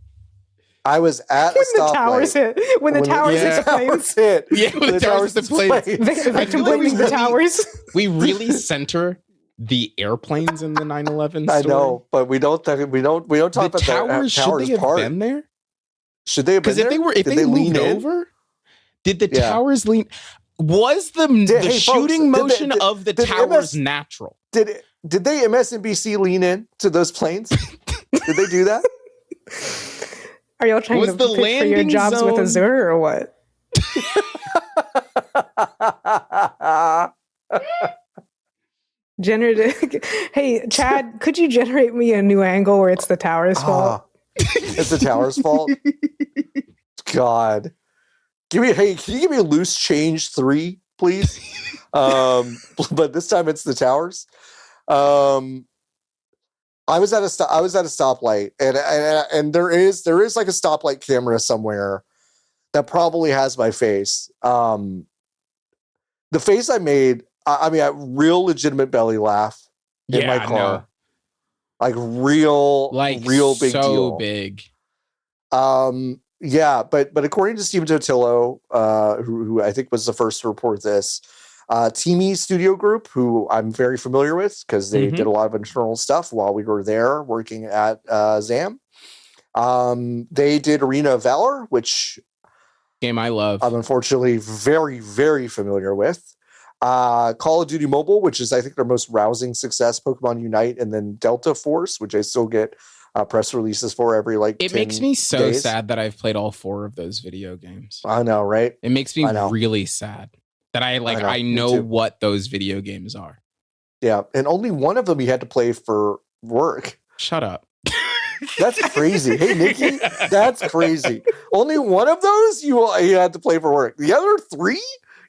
I was at a stoplight. When the towers hit the planes. When the towers hit the planes. The victim blaming the towers. We really center the airplanes in the 9/11 story. I know, but we don't talk about the towers. Should they have been there? Should they have been there? Because if they moved over, did the towers lean? Was the shooting motion of the towers natural? Did they MSNBC lean in to those planes? Did they do that? Are y'all trying to pitch for your jobs with Azure or what? Hey, Chad, could you generate me a new angle where it's the tower's fault? It's the tower's fault? God. Can you give me a loose change 3, please? But this time it's the towers. I was at a stoplight, and there is like a stoplight camera somewhere that probably has my face. The face I made, I mean, a real legitimate belly laugh in my car, like real big so deal, big. Yeah, but according to Steven Totillo, who I think was the first to report this, Teamy Studio Group, who I'm very familiar with because they did a lot of internal stuff while we were there working at ZAM. They did Arena of Valor, which game I love. I'm unfortunately very, very familiar with. Call of Duty Mobile, which is I think their most rousing success, Pokemon Unite, and then Delta Force, which I still get press releases for every it makes me so days. Sad that I've played all 4 of those video games. I know, right? It makes me really sad that I know what those video games are. Yeah, and only one of them you had to play for work. Shut up. That's crazy. Hey, Nikki, that's crazy. Only one of those you had to play for work. The other 3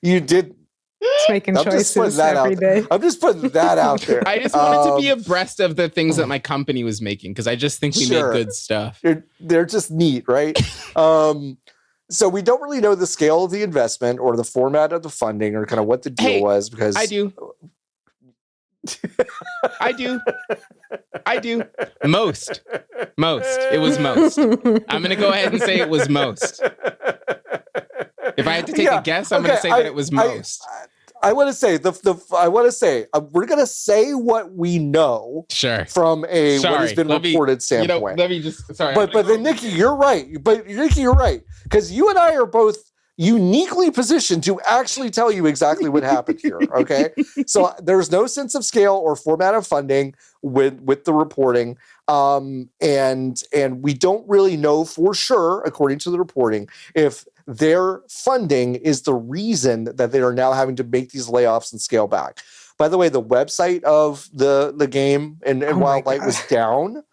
you did. It's making choices every day. I'm just putting that out there. I just wanted to be abreast of the things that my company was making because I just think we make good stuff. They're just neat, right? So we don't really know the scale of the investment or the format of the funding or kind of what the deal was because I do. I do. Most. It was most. I'm going to go ahead and say it was most. If I had to take a guess, I'm going to say that it was most. I want to say we're going to say what we know. Sure. From what has been reported standpoint. Let me just. Sorry. But then Nikki, you're right. Because you and I are both uniquely positioned to actually tell you exactly what happened here. Okay. So there's no sense of scale or format of funding with the reporting. And we don't really know for sure, according to the reporting, if their funding is the reason that they are now having to make these layoffs and scale back. By the way, the website of the game and Wildlight was down,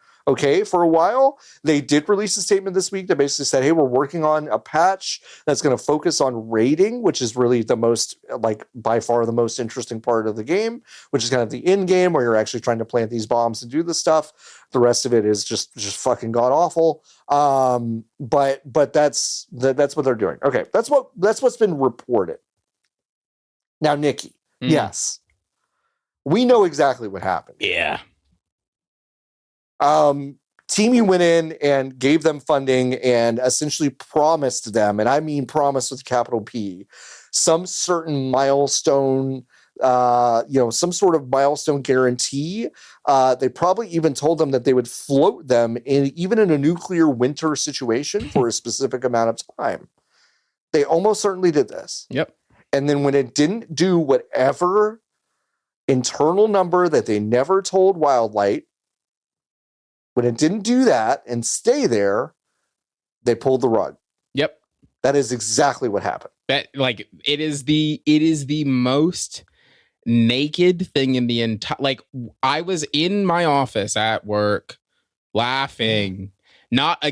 for a while. They did release a statement this week that basically said, hey, we're working on a patch that's going to focus on raiding, which is really the most, by far the most interesting part of the game, which is kind of the end game where you're actually trying to plant these bombs and do this stuff. The rest of it is just fucking god awful. But that's what they're doing. Okay, that's what's been reported. Now, Nikki, yes, we know exactly what happened. Yeah. Teamy went in and gave them funding and essentially promised them, and I mean promise with capital P, some certain milestone, some sort of milestone guarantee. They probably even told them that they would float them even in a nuclear winter situation for a specific amount of time. They almost certainly did this. Yep. And then when it didn't do whatever internal number that they never told Wildlight, when it didn't do that and stay there, they pulled the rug. Yep. That is exactly what happened. That it is the most naked thing in the entire, I was in my office at work laughing. Not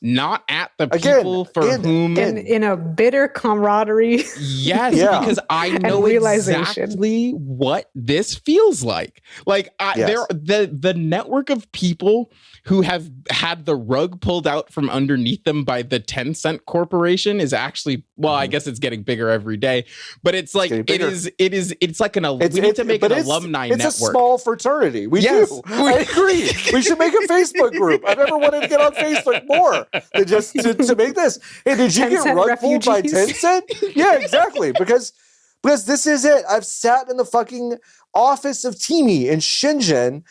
not at the people whom in a bitter camaraderie. Yes, because I know exactly what this feels like. The network of people who have had the rug pulled out from underneath them by the Tencent Corporation is actually, I guess it's getting bigger every day. But it's like we need to make an alumni network. It's a small fraternity. We do. I agree. We should make a Facebook group. I've never wanted to get on Facebook more than just to make this. Hey, did you get rug pulled by Tencent? Yeah, exactly. Because this is it. I've sat in the fucking office of Teamy in Shenzhen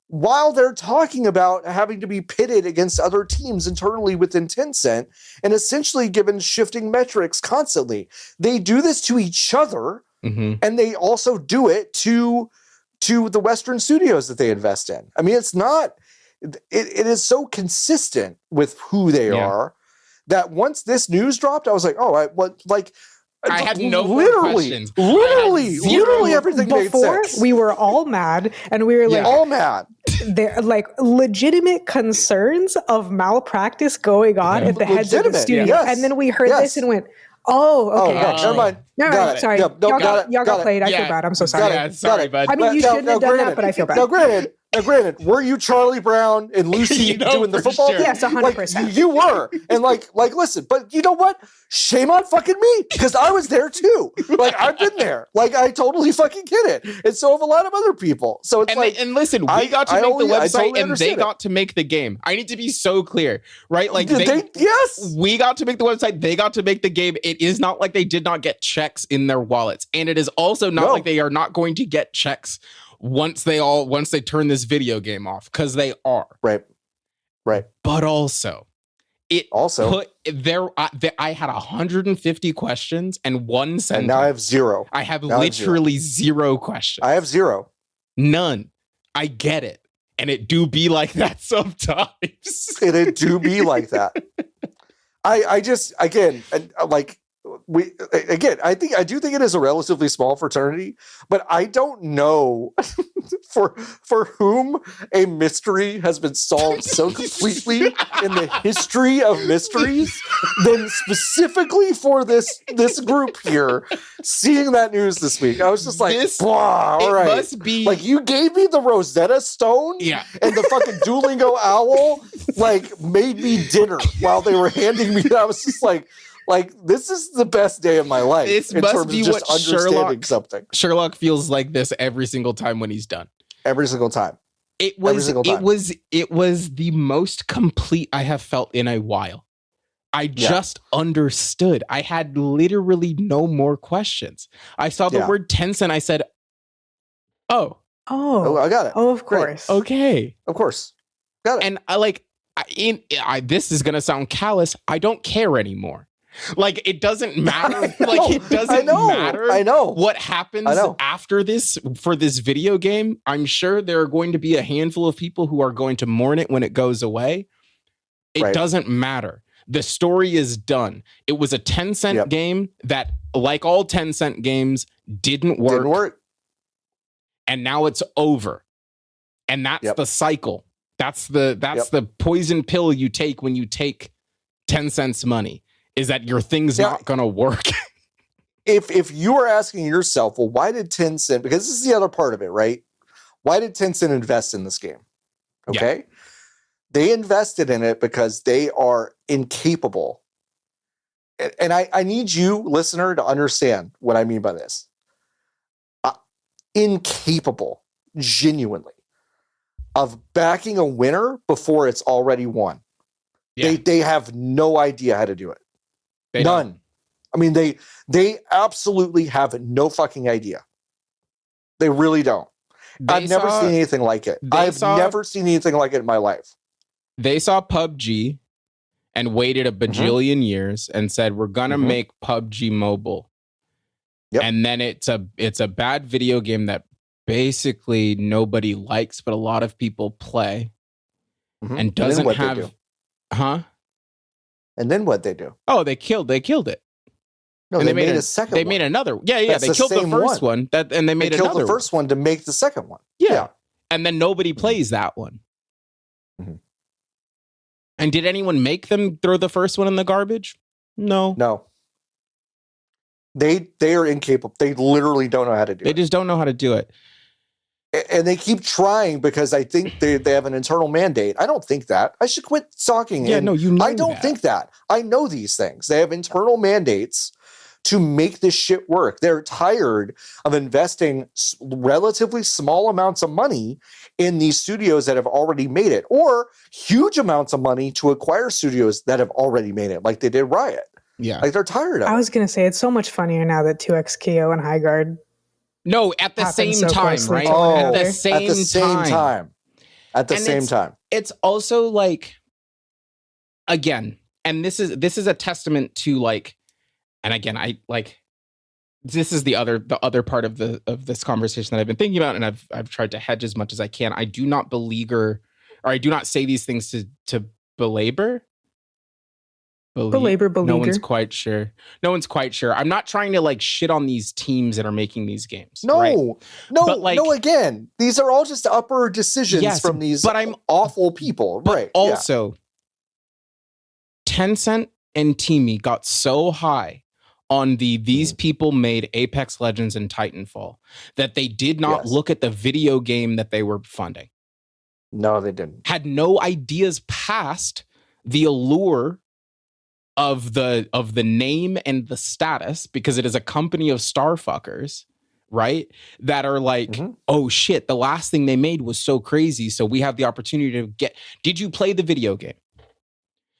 while they're talking about having to be pitted against other teams internally within Tencent and essentially given shifting metrics constantly. They do this to each other, and they also do it to the Western studios that they invest in. I mean, it's not... It is so consistent with who they are that once this news dropped, I was like, I had no questions. Literally everything made sense. We were all mad, and we were all mad. There legitimate concerns of malpractice going on at the heads of the studio. Yes. And then we heard this and went, okay. Never mind. Sorry. Y'all got played. I feel bad. I'm so sorry. Sorry, bud. I mean, you shouldn't have done that, but I feel bad. Now, granted, were you Charlie Brown and Lucy doing the football? Sure. Yes, 100%. You were. And listen, but you know what? Shame on fucking me, because I was there too. I've been there. I totally fucking get it. And so have a lot of other people. So it's and listen, we got to make the website and they got to make the game. I need to be so clear, right? Yes. We got to make the website. They got to make the game. It is not like they did not get checks in their wallets. And it is also not like they are not going to get checks once they turn this video game off, because they are. Right. But also, I had 150 questions and one sentence. And now I have zero. I have literally zero questions. I have zero. None. I get it. And it do be like that sometimes. It do be like that. I just, again, I do think it is a relatively small fraternity, but I don't know for whom a mystery has been solved so completely in the history of mysteries than specifically for this group here. Seeing that news this week, I was just like, all right. Must be you gave me the Rosetta Stone, and the fucking Duolingo owl, made me dinner while they were handing me. I was just like, this is the best day of my life. This in must terms be of just what understanding something. Sherlock feels like this every single time when he's done. Every single time. It was the most complete I have felt in a while. I just understood. I had literally no more questions. I saw the word Tencent. I said, oh, I got it. Oh, of course. Great. Okay. Of course. Got it. And this is going to sound callous. I don't care anymore. Like, it doesn't matter. Like, it doesn't matter. I know what happens after this for this video game. I'm sure there are going to be a handful of people who are going to mourn it when it goes away. It doesn't matter. The story is done. It was a 10-cent game that, like all 10-cent games, didn't work. And now it's over. And that's the cycle. That's the poison pill you take when you take 10 cents money, is that your thing's not going to work. If you are asking yourself, well, why did Tencent, because this is the other part of it, right? Why did Tencent invest in this game? Okay. Yeah. They invested in it because they are incapable. And I need you, listener, to understand what I mean by this. Incapable, genuinely, of backing a winner before it's already won. Yeah. They have no idea how to do it. None. I mean, they absolutely have no fucking idea. They really don't. I've never seen anything like it. I've never seen anything like it in my life. They saw PUBG and waited a bajillion years and said, we're going to make PUBG mobile. Yep. And then it's a bad video game that basically nobody likes, but a lot of people play and doesn't have. Huh? And then what they do? Oh, they killed it. No, and they made a second one. They made another. Yeah. They killed the first one. And they made another. They killed the first one to make the second one. Yeah. And then nobody plays that one. Mm-hmm. And did anyone make them throw the first one in the garbage? No. They are incapable. They literally don't know how to do it. They just don't know how to do it. And they keep trying because I think they have an internal mandate. I don't think that. I should quit talking. Yeah, no, you know I don't think that. I know these things. They have internal mandates to make this shit work. They're tired of investing relatively small amounts of money in these studios that have already made it, or huge amounts of money to acquire studios that have already made it, like they did Riot. Yeah. Like, they're tired of it. I was going to say, it's so much funnier now that 2X KO and Highguard. No, at the same time, right? At the same time. At the same time. It's also like, again, and this is a testament to, like, and again, this is the other part of this conversation that I've been thinking about, and I've tried to hedge as much as I can. I do not beleaguer, or I do not say these things to belabor. Beleaguer. No one's quite sure. I'm not trying to, like, shit on these teams that are making these games. No. Again, these are all just upper decisions from these awful people. But right. Also, Tencent and Teamy got so high on these people made Apex Legends and Titanfall that they did not look at the video game that they were funding. No, they didn't. Had no ideas past the allure of the name and the status, because it is a company of starfuckers, right? That are like, oh shit, the last thing they made was so crazy, so we have the opportunity to get. Did you play the video game?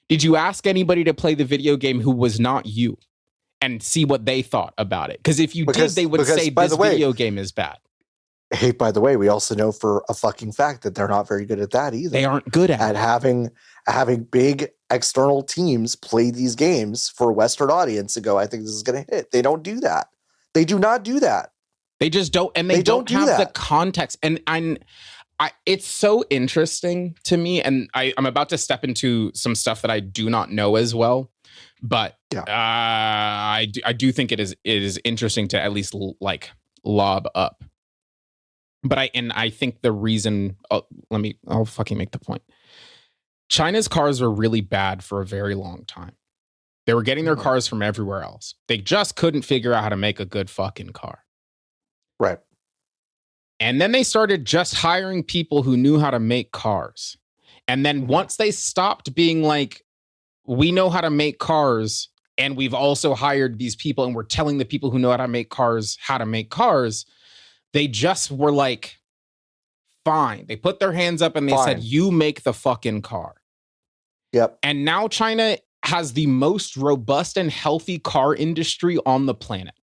Did you ask anybody to play the video game who was not you and see what they thought about it? Because if you did, they would say this video game is bad. Hey, by the way, we also know for a fucking fact that they're not very good at that either. They aren't good at having big external teams play these games for a Western audience and go, I think this is going to hit. They don't do that. They do not do that. They just don't, and they don't have the context. And it's so interesting to me, and I'm about to step into some stuff that I do not know as well, but I do think it is interesting to at least like lob up. But I think the reason, I'll fucking make the point. China's cars were really bad for a very long time. They were getting their cars from everywhere else. They just couldn't figure out how to make a good fucking car. Right. And then they started just hiring people who knew how to make cars. And then once they stopped being like, we know how to make cars, and we've also hired these people, and we're telling the people who know how to make cars, they just were like, fine. They put their hands up and they said, you make the fucking car. Yep. And now China has the most robust and healthy car industry on the planet.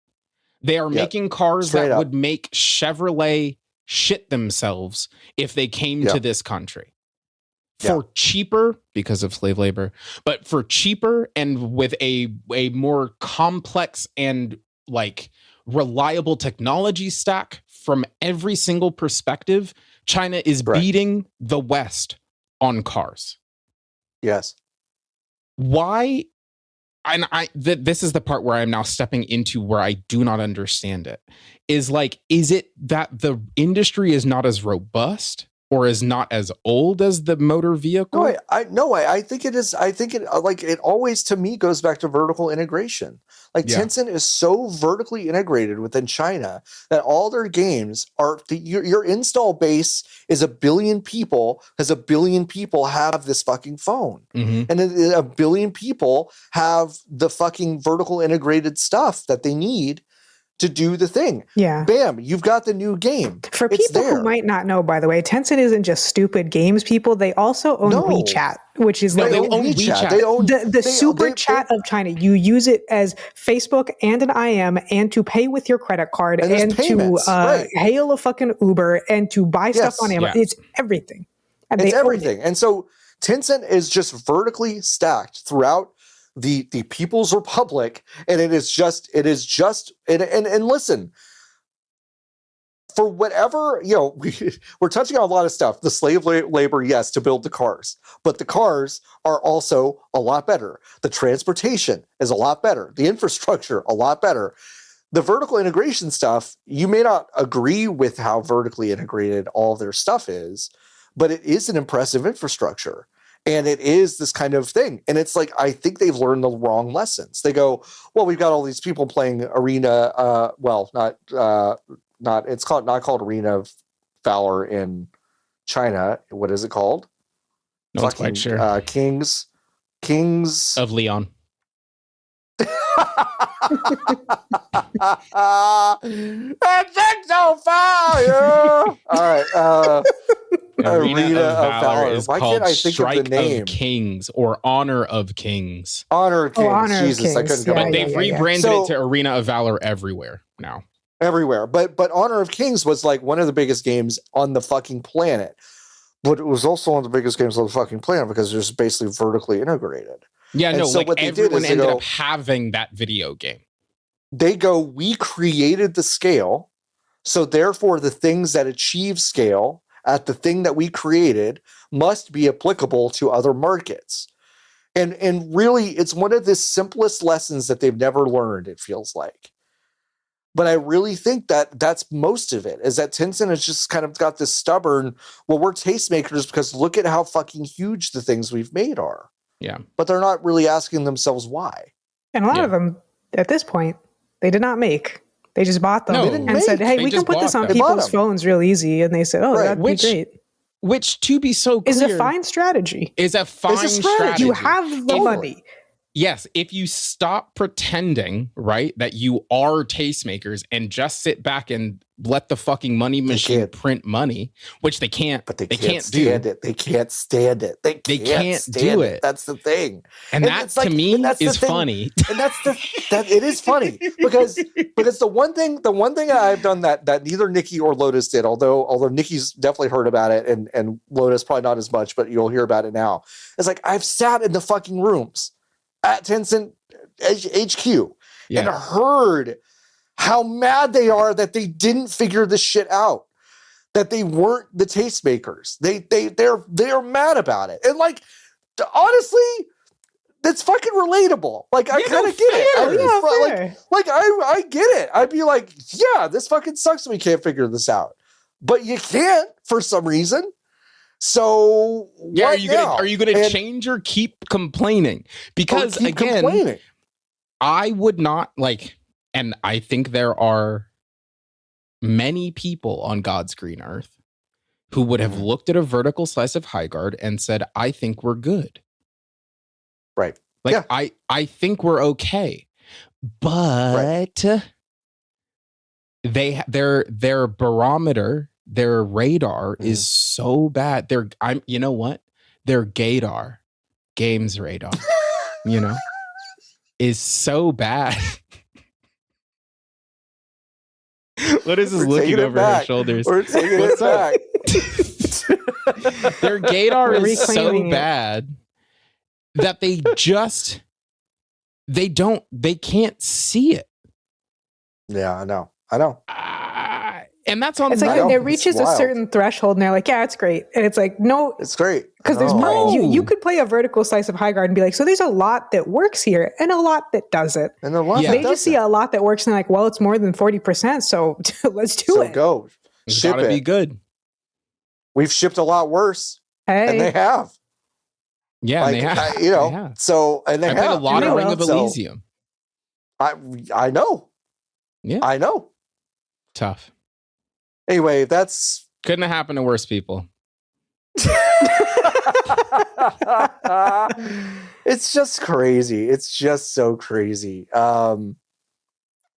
They are making cars Straight that up. would make Chevrolet shit themselves if they came to this country. For cheaper, because of slave labor, but for cheaper and with a more complex and like reliable technology stack from every single perspective, China is beating the West on cars. Yes. Why? And this is the part where I'm now stepping into where I do not understand it. Is it that the industry is not as robust or is not as old as the motor vehicle? I think it is. I think it always, to me, goes back to vertical integration. Tencent is so vertically integrated within China that all their games are, your install base is 1 billion people, because 1 billion people have this fucking phone. Mm-hmm. And then 1 billion people have the fucking vertical integrated stuff that they need to do the thing. Yeah. Bam, you've got the new game. For people who might not know, by the way, Tencent isn't just stupid games people. They also own WeChat, which is they own WeChat. They own the super chat of China. You use it as Facebook and an IM, and to pay with your credit card, and to hail a fucking Uber, and to buy stuff on Amazon. It's everything. And it's everything. And so Tencent is just vertically stacked throughout the People's Republic, and it is just and listen, for whatever, we're touching on a lot of stuff. The slave labor, yes, to build the cars, but the cars are also a lot better. The transportation is a lot better. The infrastructure, a lot better. The vertical integration stuff, you may not agree with how vertically integrated all of their stuff is, but it is an impressive infrastructure. And it is this kind of thing. And it's like, I think they've learned the wrong lessons. They go, well, we've got all these people playing Arena. It's not called Arena of Valor in China. What is it called? No one's quite sure. Kings of Leon. That's on fire. All right. Arena of Valor is Why called can't I think Strike of the name? of Kings or Honor of Kings. Honor of Kings. Honor Jesus, of Kings. I couldn't come But they've rebranded it to Arena of Valor everywhere now. Everywhere. But Honor of Kings was like one of the biggest games on the fucking planet. But it was also one of the biggest games on the fucking planet because it was basically vertically integrated. Yeah, and no, so what everyone ended up having that video game. They go, we created the scale, so therefore the things that achieve scale at the thing that we created must be applicable to other markets. And really, it's one of the simplest lessons that they've never learned, it feels like. But I really think that that's most of it, is that Tencent has just kind of got this stubborn, well, we're tastemakers because look at how fucking huge the things we've made are. Yeah. But they're not really asking themselves why. And a lot of them, at this point, they did not make. They just bought them and said, hey, we can put this on people's phones real easy. And they said, oh, that'd be great. Which, to be so clear, is a fine strategy. Is a fine strategy. You have the money. Yes, if you stop pretending, right, that you are tastemakers and just sit back and let the fucking money machine print money, which they can't. But they can't stand it. They can't stand it. They can't do it. That's the thing. And that to me is funny. And that it is funny because the one thing I've done that neither Nikki or Lotus did, although Nikki's definitely heard about it and Lotus probably not as much, but you'll hear about it now. It's like I've sat in the fucking rooms at Tencent HQ and heard how mad they are that they didn't figure this shit out, that they weren't the tastemakers. They're mad about it. And like, honestly, that's fucking relatable. Like, I kind of get it. I get it. I'd be like, yeah, this fucking sucks that we can't figure this out. But you can't for some reason. So yeah, are you gonna change or keep complaining? Because again, I would not like, and I think there are many people on God's green earth who would have looked at a vertical slice of Highguard and said, I think we're good. Right. Like I think we're okay. But their barometer, their radar is so bad. You know what? Their gaydar, games radar, you know, is so bad. What is this We're looking taking it over her back. shoulders? We're taking What's it up? back. Their gaydar We're is so reclaiming it. bad that they can't see it. Yeah, I know. And that's on It's them. like I know. it It's reaches a wild. certain threshold, and they're like, "Yeah, it's great." And it's like, no, It's great. because there's No. you could play a vertical slice of High Guard and be like, "So there's a lot that works here, and a lot that doesn't." And a lot Yeah. They just see a lot that works, and they're like, "Well, it's more than 40%, so let's do so it." go. It's Ship gotta be it. good. We've shipped a lot worse. And they Hey, have. Yeah, Like, and they have. you know, They have. so, and they I played a have. lot They of will. Ring of So, Elysium. I know. Yeah. I know. Tough. Anyway, that's Couldn't have happened to worse people. it's just crazy. It's just so crazy. But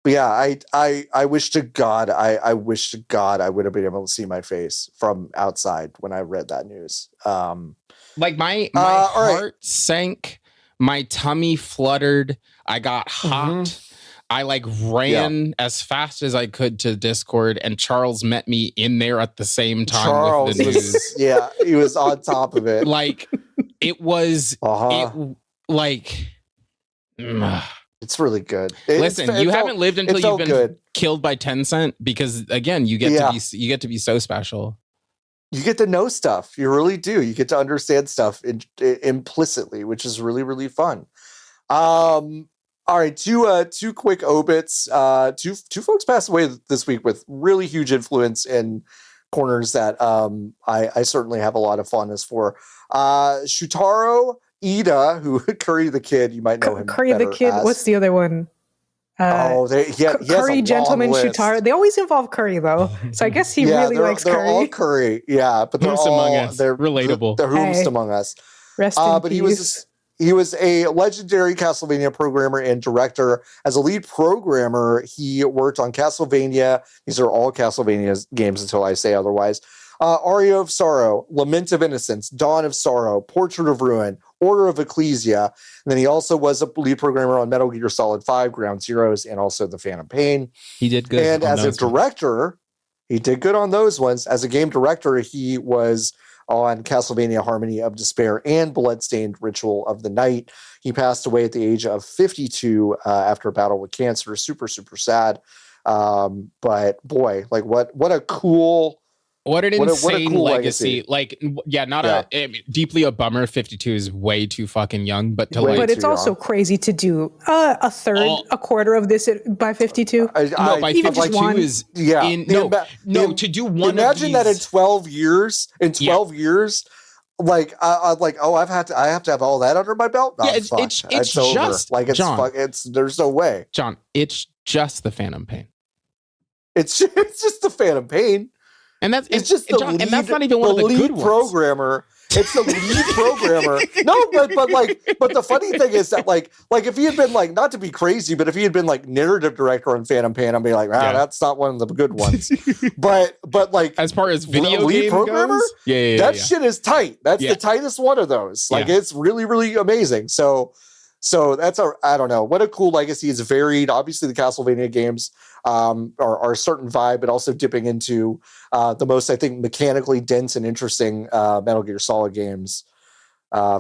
yeah, I wish to God I wish to God I would have been able to see my face from outside when I read that news. Like my all right. heart sank, my tummy fluttered, I got hot. I like ran as fast as I could to Discord, and Charles met me in there at the same time Charles with the news. was, yeah, he was on top of it. Like it was Uh-huh. It's really good. Listen, you haven't lived until you've been good. killed by Tencent, because again, you get to be so special. You get to know stuff. You really do. You get to understand stuff implicitly, which is really, really fun. All right, two quick obits. Two folks passed away this week with really huge influence in corners that I certainly have a lot of fondness for. Shutaro Ida, who Curry the Kid, you might know him. Curry the Kid. As. What's the other one? He has Curry a Gentleman long list. Shutaro. They always involve Curry though, so I guess he really likes they're Curry. all Curry, yeah, but they're Whomst all among us. they're Relatable. They're whomst Hey. among us. Rest in But peace. he was a legendary Castlevania programmer and director. As a lead programmer, he worked on Castlevania. These are all Castlevania games until I say otherwise. Aria of Sorrow, Lament of Innocence, Dawn of Sorrow, Portrait of Ruin, Order of Ecclesia. And then he also was a lead programmer on Metal Gear Solid 5, Ground Zeroes, and also The Phantom Pain. He did good. And as a director, he did good on those ones. As a game director, he was on Castlevania Harmony of Despair and Bloodstained Ritual of the Night. He passed away at the age of 52 after a battle with cancer. Super, super sad. But boy, like what a cool... What an insane cool legacy. Like, deeply a bummer. 52 is way too fucking young, but to But it's also crazy to do a third, a quarter of this by 52. No, by 52 is to do one. Imagine that in 12 years. Like I have to have all that under my belt. No, it's over. Just like it's John, there's no way. John, it's just the Phantom Pain. It's just the Phantom Pain. And that's it's just the John, lead, and that's not even one of the good programmer. It's the lead programmer. No, but the funny thing is that like if he had been like, not to be crazy, but if he had been like narrative director on Phantom Pain, I'd be like, that's not one of the good ones. but like as far as video lead game programmer, goes, that shit is tight. That's the tightest one of those. Like it's really, really amazing. So that's I don't know, what a cool legacy. It's varied. Obviously, the Castlevania games are a certain vibe, but also dipping into the most, I think, mechanically dense and interesting Metal Gear Solid games.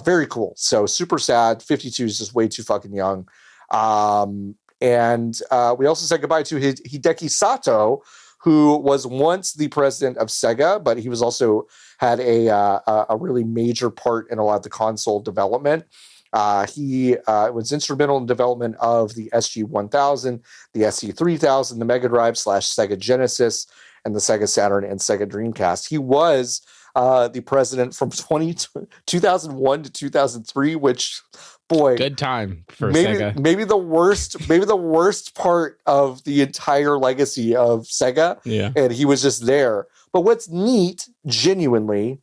Very cool. So super sad. 52 is just way too fucking young. And we also said goodbye to Hideki Sato, who was once the president of Sega, but he was also had a really major part in a lot of the console development. He was instrumental in development of the SG-1000, the SC-3000, the Mega Drive / Sega Genesis, and the Sega Saturn and Sega Dreamcast. He was the president from 2001 to 2003, which, boy, good time for Sega. Maybe the worst part of the entire legacy of Sega. Yeah, and he was just there. But what's neat, genuinely,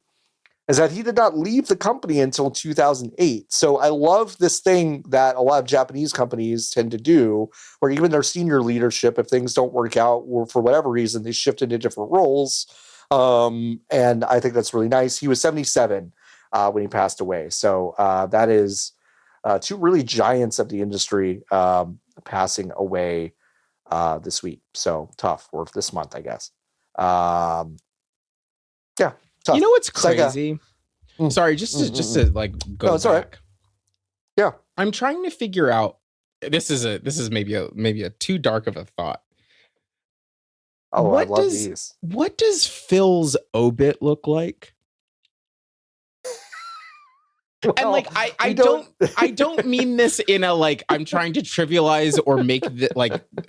is that he did not leave the company until 2008. So I love this thing that a lot of Japanese companies tend to do, where even their senior leadership, if things don't work out or for whatever reason, they shift into different roles. And I think that's really nice. He was 77 when he passed away. So that is two really giants of the industry passing away this week. So tough, or this month, I guess. Yeah, tough. You know what's Sega. crazy? Sorry, just to like go No, it's back. all right. Yeah, I'm trying to figure out. This is maybe a too dark of a thought. Oh, I love these. What does Phil's obit look like? Well, And like I don't mean this in a like I'm trying to trivialize or make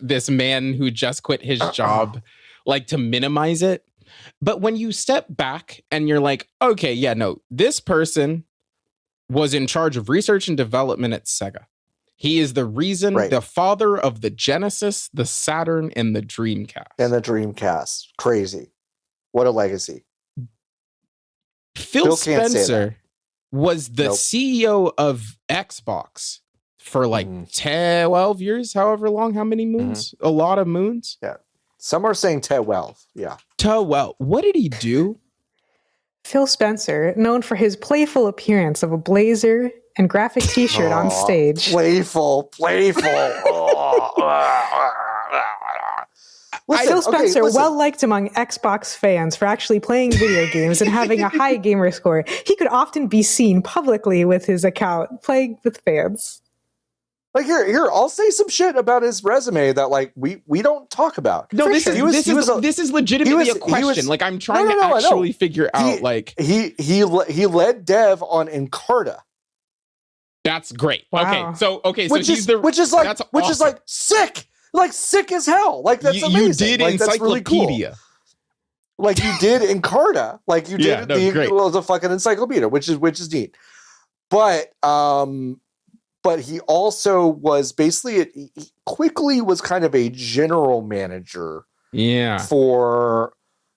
this man who just quit his job like to minimize it. But when you step back and you're like, okay, yeah, no, this person was in charge of research and development at Sega. He is the reason, the father of the Genesis, the Saturn, and the Dreamcast. Crazy. What a legacy. Phil Spencer was the CEO of Xbox for like 12 years, however long, how many moons? A lot of moons. Yeah. Some are saying 12. Yeah. 12. What did he do? Phil Spencer, known for his playful appearance of a blazer and graphic t-shirt on stage. Playful. Phil Spencer, well liked among Xbox fans for actually playing video games and having a high gamer score. He could often be seen publicly with his account playing with fans. Like here, I'll say some shit about his resume that like we don't talk about. No, this is legitimately a question. Like I'm trying to actually figure out. Like he led dev on Encarta. That's great. Wow. So which is like sick. Like sick as hell. Like that's amazing. You did like, Encyclopedia. That's really cool. Like you did Encarta. Like you did the fucking Encyclopedia, which is neat. But he also was basically he quickly was kind of a general manager. Yeah. For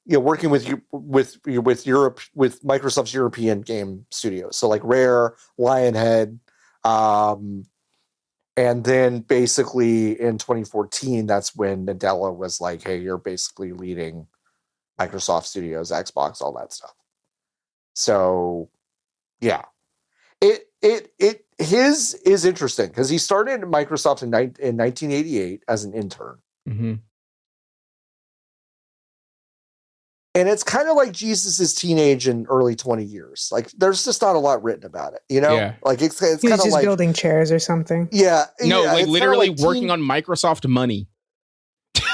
working with Europe with Microsoft's European game studios. So like Rare, Lionhead, and then basically in 2014, that's when Nadella was like, "Hey, you're basically leading Microsoft Studios, Xbox, all that stuff." So, yeah, his is interesting because he started at Microsoft in 1988 as an intern, and it's kind of like Jesus's teenage and early 20 years. Like, there's just not a lot written about it, Yeah. Like it's kind of just like building chairs or something. Yeah, no, yeah, like literally working on Microsoft money.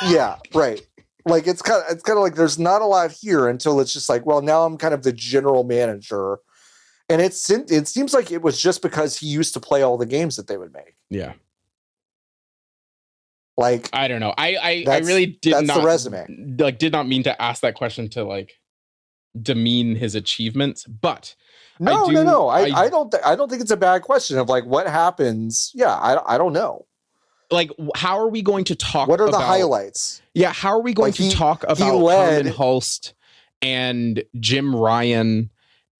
Yeah, right. Like it's kind of like there's not a lot here until it's just like, well, now I'm kind of the general manager. And it seems like it was just because he used to play all the games that they would make. Yeah. Like, I don't know. I really did not. The resume. Like, did not mean to ask that question to like demean his achievements, but no. I don't think it's a bad question of like what happens. Yeah, I don't know. Like, how are we going to talk? What are the highlights? Yeah, how are we going to talk about Herman Hulst and Jim Ryan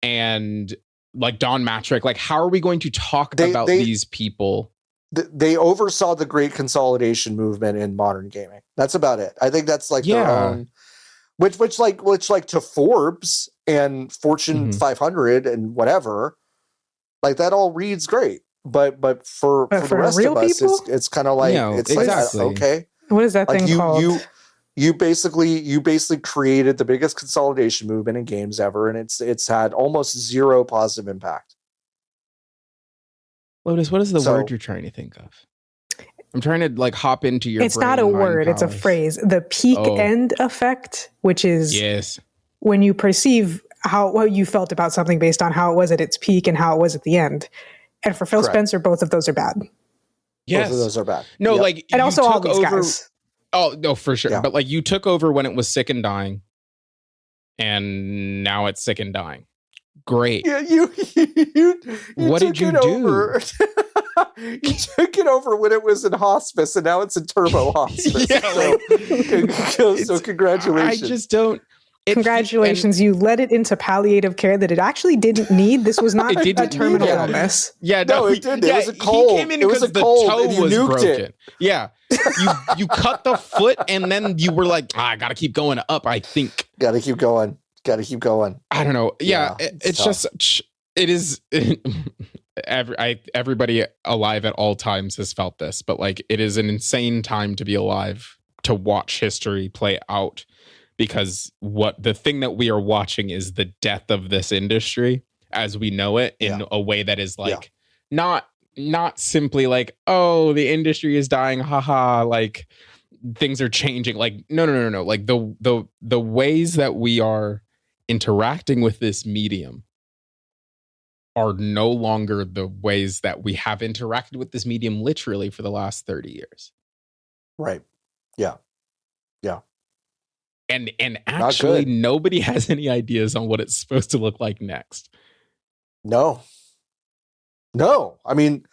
and like Don Matrick? Like, how are we going to talk about these people? They oversaw the great consolidation movement in modern gaming. That's about it. I think that's like their own, which to Forbes and Fortune 500 and whatever, like that all reads great. But for the rest of us, it's kind of like like okay. What is that thing called? You basically created the biggest consolidation movement in games ever, and it's had almost zero positive impact. Lotus, what is the word you're trying to think of? I'm trying to like hop into your. It's not a word; it's a phrase. The peak end effect, which is when you perceive how you felt about something based on how it was at its peak and how it was at the end. And for Phil Spencer, both of those are bad. Yes. Both of those are bad. No, like and also all these guys. Oh no, for sure. Yeah. But like you took over when it was sick and dying, and now it's sick and dying. Great. Yeah, you what did you do? You took it over when it was in hospice, and now it's in turbo hospice. So congratulations. I just don't. Congratulations, you led it into palliative care that it actually didn't need. This was not a terminal illness. Yeah, no, it didn't. It was a cold. He came in because the toe was broken. Yeah, you cut the foot, and then you were like, I gotta keep going up. I think gotta keep going. I don't know. Yeah, it's just it is. everybody alive at all times has felt this, but like it is an insane time to be alive, to watch history play out, because what the thing that we are watching is the death of this industry as we know it in a way that is like not simply like, oh, the industry is dying, haha, like things are changing. Like no. Like the ways that we are interacting with this medium are no longer the ways that we have interacted with this medium literally for the last 30 years. Right. Yeah. And actually nobody has any ideas on what it's supposed to look like next. No. I mean,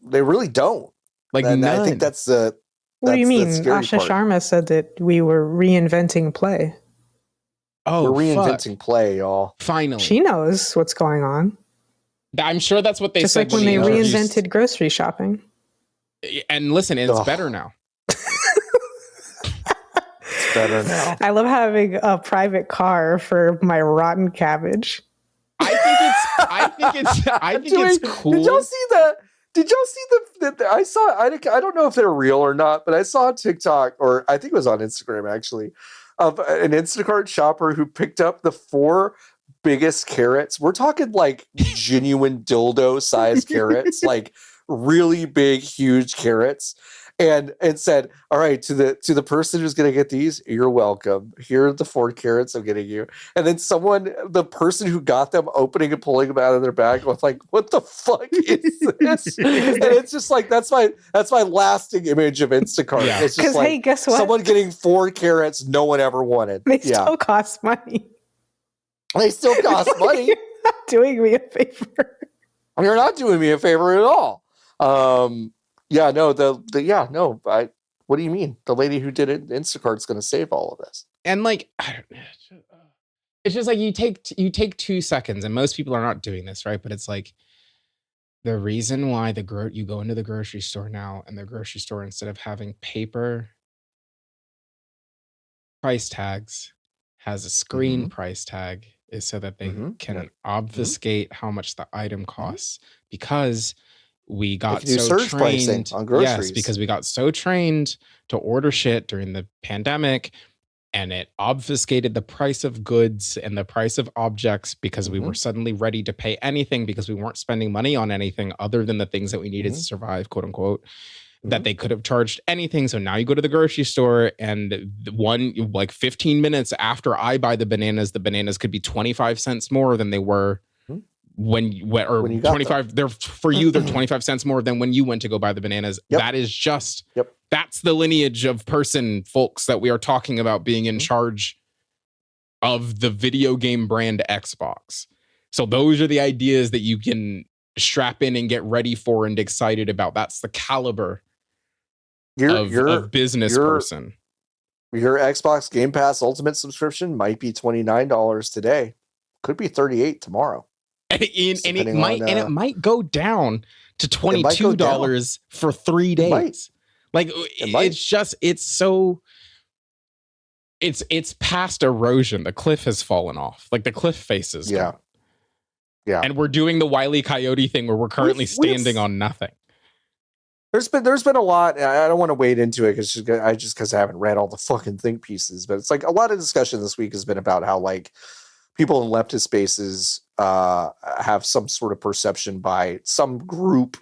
they really don't. Like, and I think that's the. What do you mean? Asha Sharma said that we were reinventing play. Oh, we're reinventing play, y'all. Finally. She knows what's going on. I'm sure that's what they just said. Just like when they reinvented grocery shopping. And listen, it's better now. It's better now. I love having a private car for my rotten cabbage. I think it's cool. Did y'all see that? Did y'all see the I saw, I don't know if they're real or not, but I saw a TikTok, or I think it was on Instagram actually, of an Instacart shopper who picked up the 4 biggest carrots. We're talking like genuine dildo sized carrots, like really big, huge carrots. And said, all right, to the person who's going to get these, you're welcome. Here are the 4 carrots I'm getting you. And then the person who got them, opening and pulling them out of their bag, was like, what the fuck is this? And it's just like, that's my lasting image of Instacart. Yeah. It's just like, hey, guess what? Someone getting 4 carrots no one ever wanted. They still cost money. They still cost money. You're not doing me a favor. You're not doing me a favor at all. Yeah, no, what do you mean? The lady who did it, Instacart's going to save all of this. And like, it's just like you take 2 seconds, and most people are not doing this, right? But it's like the reason why you go into the grocery store now, and the grocery store, instead of having paper price tags, has a screen price tag, is so that they can obfuscate how much the item costs, because we got so trained on groceries. Yes, because we got so trained to order shit during the pandemic, and it obfuscated the price of goods and the price of objects, because we were suddenly ready to pay anything because we weren't spending money on anything other than the things that we needed to survive, quote unquote, that they could have charged anything. So now you go to the grocery store, and 15 minutes after I buy the bananas could be 25 cents more than they were when you 25 they're for you, they're 25 cents more than when you went to go buy the bananas. That is just that's the lineage of folks that we are talking about being in charge of the video game brand Xbox. So those are the ideas that you can strap in and get ready for and excited about. That's the caliber of business person. Your Xbox Game Pass Ultimate subscription might be $29 today. Could be $38 tomorrow. And it might go down to $22 for 3 days. It's past erosion. The cliff has fallen off. Like the cliff faces. Yeah. And we're doing the Wile E. Coyote thing where we're currently standing on nothing. There's been a lot. I don't want to wade into it because I haven't read all the fucking think pieces, but it's like a lot of discussion this week has been about how like people in leftist spaces have some sort of perception by some group,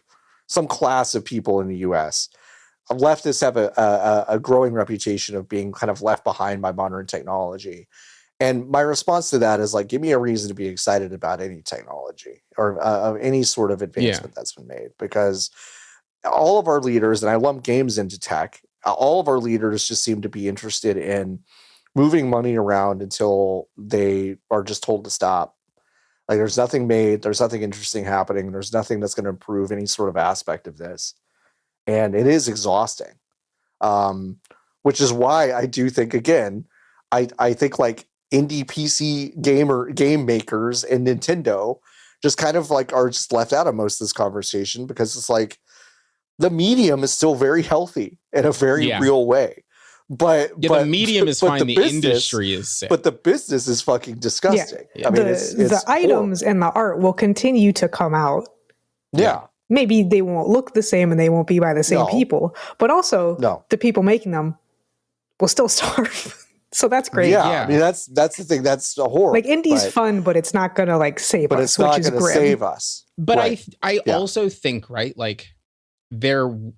some class of people in the U.S. Leftists have a growing reputation of being kind of left behind by modern technology. And my response to that is like, give me a reason to be excited about any technology or any sort of advancement that's been made, because all of our leaders, and I lump games into tech, all of our leaders just seem to be interested in moving money around until they are just told to stop. Like there's nothing made, there's nothing interesting happening, there's nothing that's going to improve any sort of aspect of this. And it is exhausting. Which is why I do think, again, I think like indie PC game makers and Nintendo just kind of like are just left out of most of this conversation, because it's like the medium is still very healthy in a very real way. But the medium is fine. The industry is sick. But the business is fucking disgusting. I mean, the items and the art will continue to come out. Yeah. Maybe they won't look the same and they won't be by the same No. people, but also the people making them will still starve. So that's great. Yeah. I mean, that's the thing. That's a horror. Like indie's fun, but it's not gonna like save us. But it's not gonna save us. But I also think, right, like will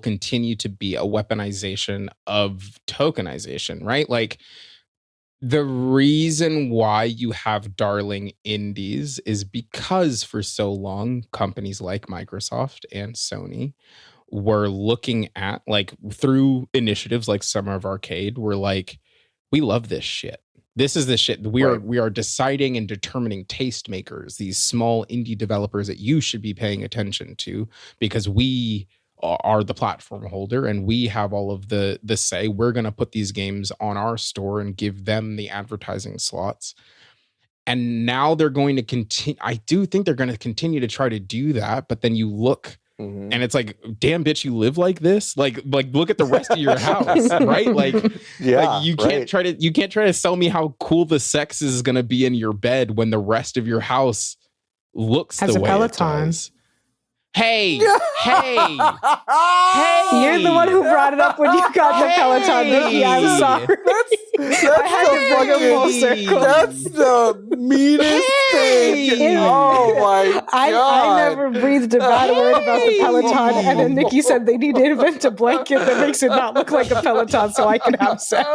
continue to be a weaponization of tokenization, right? Like the reason why you have darling indies is because for so long companies like Microsoft and Sony were looking at, like, through initiatives like Summer of Arcade, we're like, we love this shit. This is the shit. We are deciding and determining tastemakers, these small indie developers that you should be paying attention to, because we are the platform holder and we have all of the say. We're going to put these games on our store and give them the advertising slots. And now they're going to continue. I do think they're going to continue to try to do that. But then you look and it's like, damn, bitch, you live like this? Like look at the rest of your house, right? Like, you can't try to sell me how cool the sex is going to be in your bed when the rest of your house looks the way Peloton. It does. Hey, hey, You're the one who brought it up when you got the Peloton, Nikki. I'm sorry. That's the meanest thing. Oh my God. I never breathed a bad word about the Peloton. And then Nikki said they need to invent a blanket that makes it not look like a Peloton so I can have sex.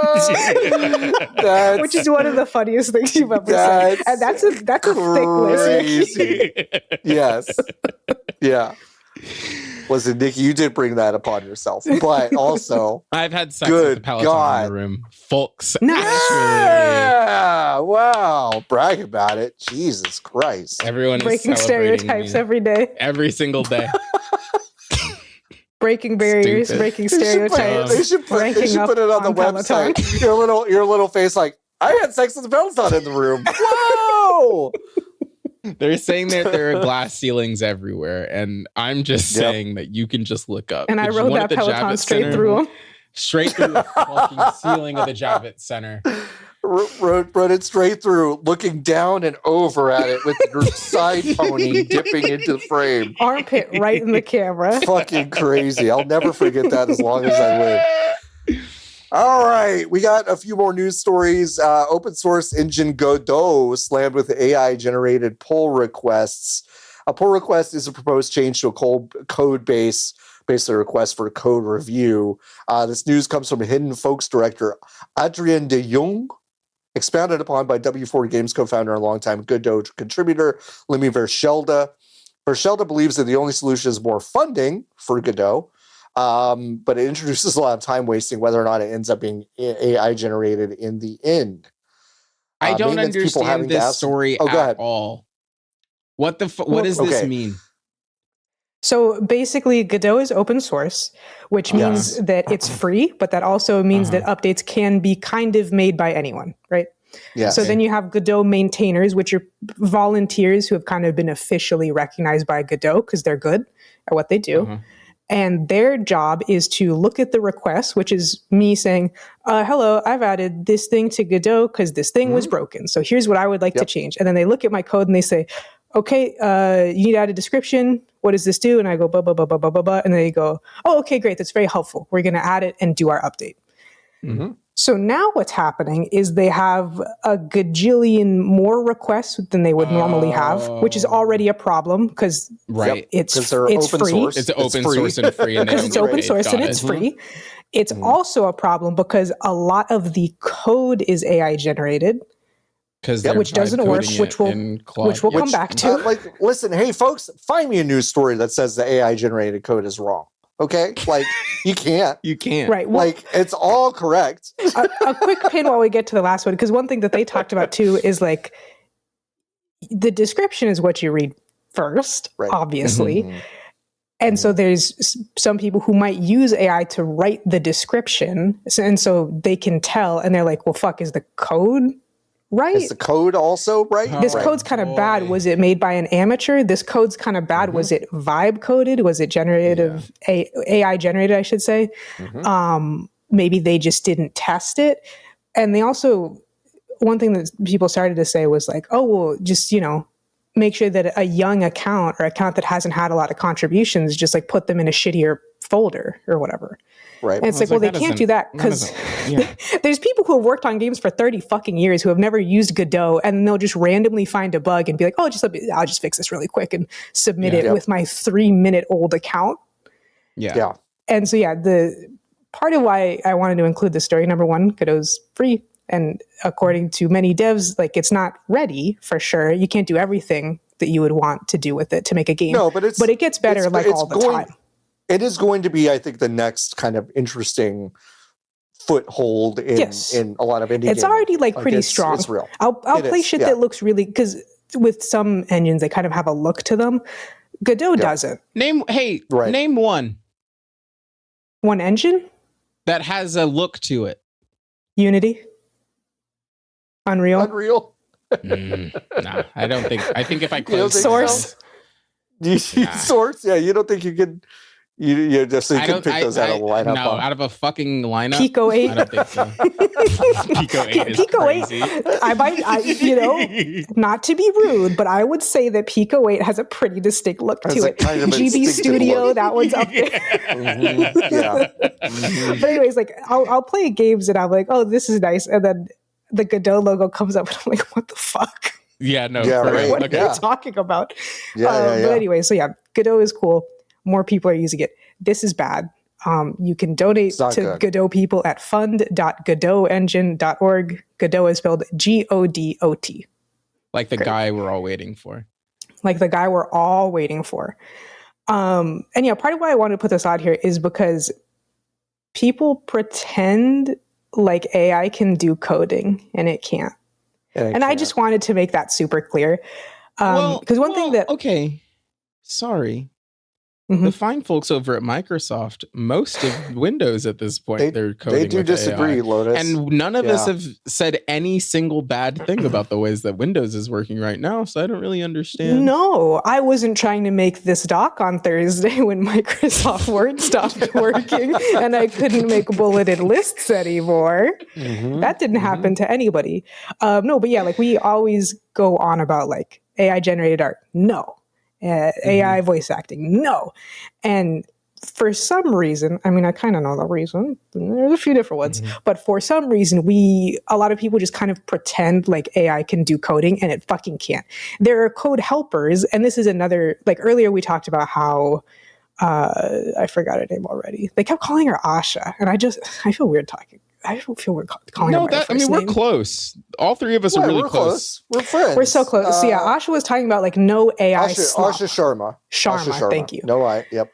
Which is one of the funniest things you've ever said. And that's a thick list, Nikki. Yes. Yeah. Listen, Nikki, you did bring that upon yourself, but also I've had sex with the Peloton in the room, folks. Yeah, wow, brag about it. Jesus Christ! Everyone breaking stereotypes every day, every single day. Breaking barriers, breaking stereotypes. They should put it on the website. Peloton. Your little face, like, I had sex with the Peloton in the room. Whoa! They're saying that there are glass ceilings everywhere, and I'm just saying that you can just look up. And I rode that Peloton straight through them. Straight through the fucking ceiling of the Javits Center. Rode it straight through, looking down and over at it with the side pony dipping into the frame. Armpit right in the camera. Fucking crazy. I'll never forget that as long as I live. All right, we got a few more news stories. Open source engine Godot slammed with AI-generated pull requests. A pull request is a proposed change to a code base, basically a request for a code review. This news comes from Hidden Folks director Adrien de Jong, expounded upon by W4 Games co-founder and longtime Godot contributor Lemmy Verschelde. Verschelde believes that the only solution is more funding for Godot. But it introduces a lot of time wasting whether or not it ends up being AI generated in the end. I don't understand this story at all. What does this mean? So basically, Godot is open source, which means that it's free, but that also means that updates can be kind of made by anyone, right? Yes. So then you have Godot maintainers, which are volunteers who have kind of been officially recognized by Godot because they're good at what they do. And their job is to look at the request, which is me saying, hello, I've added this thing to Godot because this thing was broken. So here's what I would like to change. And then they look at my code and they say, okay, you need to add a description. What does this do? And I go, blah, blah, blah, blah, blah, blah, blah. And they go, oh, okay, great. That's very helpful. We're going to add it and do our update. So now what's happening is they have a gajillion more requests than they would normally have, which is already a problem because it's free. Source. It's open source and free. Because it's open source and it's free. It's also a problem because a lot of the code is AI generated. Which doesn't work, which we'll come back to. Listen, hey folks, find me a news story that says the AI generated code is wrong. Okay, like you can't. Right. Well, like it's all correct. a quick pin while we get to the last one, because one thing that they talked about too is like the description is what you read first, obviously. And so there's some people who might use AI to write the description, and so they can tell, and they're like, "Well, fuck, is the code right? Is the code also right? This code's kind of bad. Was it made by an amateur? This code's kind of bad. Was it vibe coded? Was it generative AI generated, I should say? Maybe they just didn't test it. And they also, one thing that people started to say was like, oh, well, just, make sure that a young account or account that hasn't had a lot of contributions, just like put them in a shittier folder or whatever. Right. And it's like, well, they can't do that because there's people who have worked on games for 30 fucking years who have never used Godot, and they'll just randomly find a bug and be like, oh, I'll just fix this really quick and submit it with my 3-minute-old account. Yeah. And so, the part of why I wanted to include this story, number one, Godot's free. And according to many devs, like, it's not ready for sure. You can't do everything that you would want to do with it to make a game. No, but it gets better all the time. It is going to be, I think, the next kind of interesting foothold in a lot of indie games. It's already pretty strong. It's real. I'll play shit that looks really, because with some engines, they kind of have a look to them. Godot doesn't. Name one. One engine? That has a look to it. Unity? Unreal? Nah, I don't think. I think if I close Source? Source? Yeah, you don't think you could... You just so you can pick those out of the lineup. No, out of a fucking lineup. Pico 8. I don't think so. Pico 8 is Pico crazy. 8. Not to be rude, but I would say that Pico 8 has a pretty distinct look to it. Kind of GB Studio, look. that one's up there. But anyways, I'll play games and I'm like, oh, this is nice, and then the Godot logo comes up and I'm like, what the fuck? Yeah, no. Right. What are you talking about? But anyway, so Godot is cool. More people are using it. This is bad. You can donate to Godot people at fund.godotengine.org. Godot is spelled Godot. Like the guy we're all waiting for. And part of why I wanted to put this out here is because people pretend like AI can do coding and it can't. And I just wanted to make that super clear. Because one thing that... Okay. Sorry. The fine folks over at Microsoft, most of Windows at this point, they're coding. They do disagree, AI. Lotus. And none of us have said any single bad thing about the ways that Windows is working right now, so I don't really understand. No, I wasn't trying to make this doc on Thursday when Microsoft Word stopped working and I couldn't make bulleted lists anymore. That didn't happen to anybody. No, but we always go on about AI generated art. No. AI voice acting, no. And for some reason, I mean, I kind of know the reason. There's a few different ones, but for some reason, a lot of people just kind of pretend like AI can do coding, and it fucking can't. There are code helpers, and this is another, earlier we talked about how, I forgot her name already. They kept calling her Asha, and I feel weird talking. I don't feel we're calling her by her first name. We're close. All three of us are really close. We're friends. We're so close. So Asha was talking about no AI slop. Asha Sharma. Sharma, thank you. No, yep.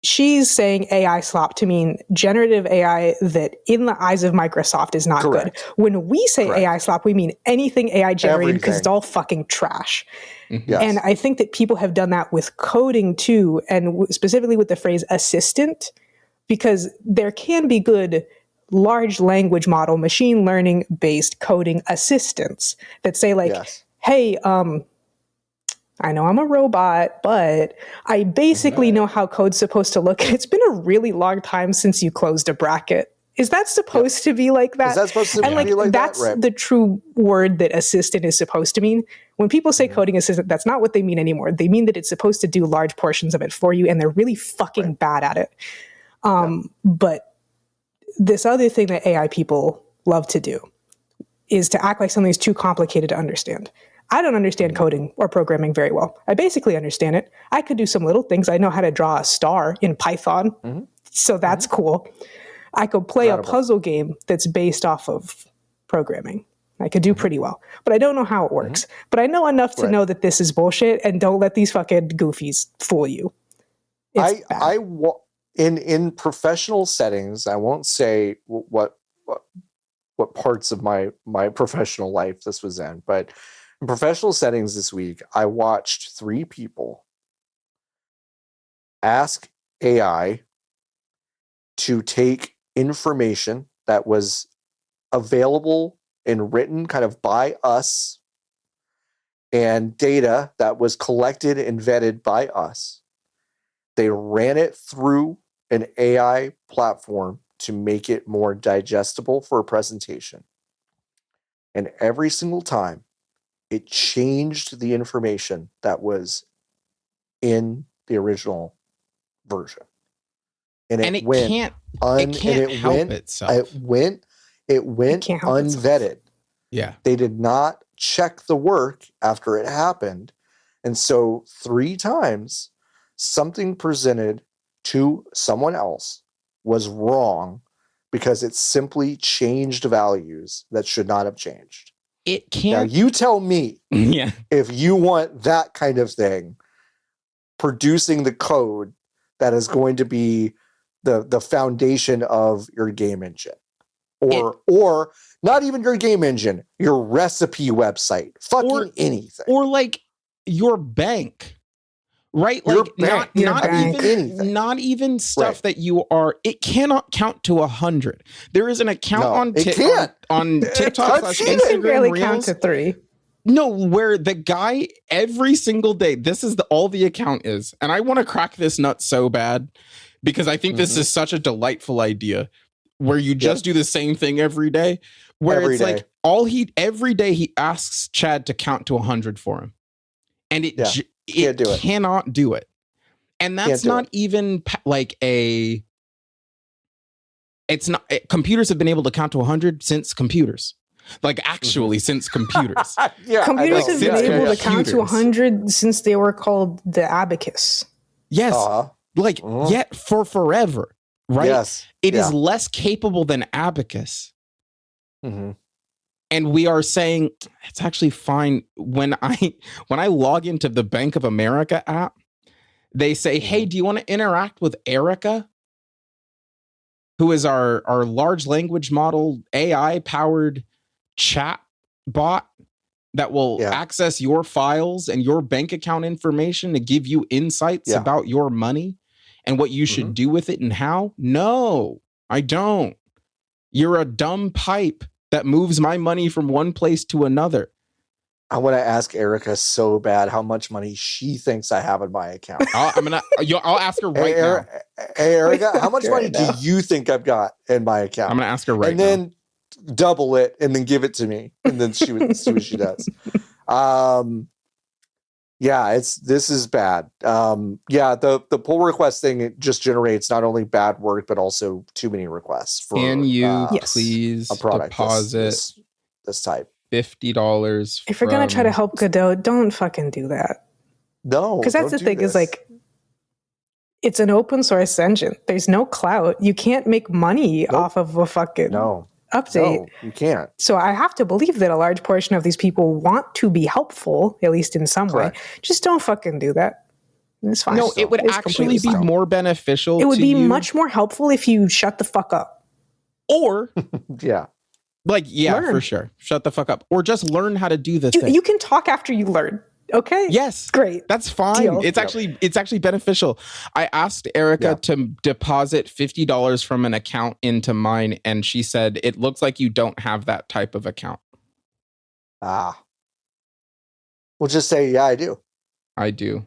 She's saying AI slop to mean generative AI that in the eyes of Microsoft is not good. When we say AI slop, we mean anything AI generated because it's all fucking trash. Yes. And I think that people have done that with coding too, and specifically with the phrase assistant, because there can be good large language model, machine learning based coding assistants that say hey, I know I'm a robot, but I basically know how code's supposed to look. It's been a really long time since you closed a bracket. Is that supposed to be like that? Is that supposed to be like that's that? Right. The true word that assistant is supposed to mean. When people say coding assistant, that's not what they mean anymore. They mean that it's supposed to do large portions of it for you, and they're really fucking bad at it. But this other thing that AI people love to do is to act like something's too complicated to understand. I don't understand coding or programming very well. I basically understand it. I could do some little things. I know how to draw a star in Python, so that's cool. I could play a puzzle game that's based off of programming. I could do pretty well, but I don't know how it works. But I know enough to know that this is bullshit, and don't let these fucking goofies fool you. It's bad. In professional settings, I won't say what parts of my professional life this was in, but in professional settings this week, I watched 3 people ask AI to take information that was available and written kind of by us and data that was collected and vetted by us. They ran it through an AI platform to make it more digestible for a presentation. And every single time, it changed the information that was in the original version. And it went can't help itself. It went can't help itself. unvetted. Yeah. They did not check the work after it happened. And so 3 times something presented to someone else was wrong because it simply changed values that should not have changed. It Now can't. you tell me Yeah. if you want that kind of thing producing the code that is going to be the foundation of your game engine. Or not even your game engine, your recipe website, fucking anything. Or like your bank. Right? Your Like bank. not even stuff that you are. It cannot count to 100. There is an account on it can't. on TikTok I've / seen it. It can barely Instagram count Reels. to 3. No, where the guy every single day, this is all the account is. And I want to crack this nut so bad because I think this is such a delightful idea where you just do the same thing every day. Where Every it's day. like every day he asks Chad to count to 100 for him. And it Can't do it. cannot do it. And that's not even like it's not, computers have been able to count to 100 since computers. Like actually since computers. Computers have been able to count to Computers. 100 since they were called the abacus. Yes. Yet for forever, right? Yes. It is less capable than abacus. Mm-hmm. And we are saying it's actually fine. When I log into the Bank of America app, they say, hey, do you want to interact with Erica? Who is our large language model AI powered chat bot that will access your files and your bank account information to give you insights about your money and what you should do with it and how? No, I don't. You're a dumb pipe that moves my money from one place to another. I want to ask Erica so bad how much money she thinks I have in my account. I'll ask her right now. Hey, Erica, how much money do you think I've got in my account? I'm going to ask her right now. And then double it and then give it to me. And then she would see what she does. This is bad. The pull request thing, it just generates not only bad work, but also too many requests for Can you please a product deposit this type. $50? If you're going to try to help Godot, don't fucking do that. No. Because that's the thing is like, it's an open source engine. There's no clout. You can't make money off of a fucking update. No, you can't. So I have to believe that a large portion of these people want to be helpful, at least in some way. Just don't fucking do that. It's fine. No, it would actually be more beneficial. It would be you. much more helpful if you shut the fuck up. Or learn. For sure. Shut the fuck up. Or just learn how to do the thing. You can talk after you learn. Okay. Yes. Great. That's fine. Deal. It's actually beneficial. I asked Erica to deposit $50 from an account into mine, and she said, it looks like you don't have that type of account. We'll just say, yeah, I do. I do.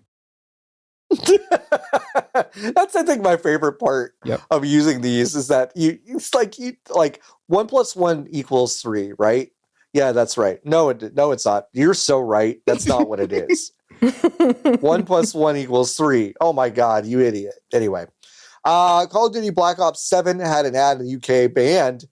That's, I think, my favorite part of using these is that it's like 1 + 1 = 3, right? Yeah, that's right. No, it's not. You're so right. That's not what it is. 1 + 1 = 3. Oh my God, you idiot. Anyway, Call of Duty Black Ops 7 had an ad in the UK banned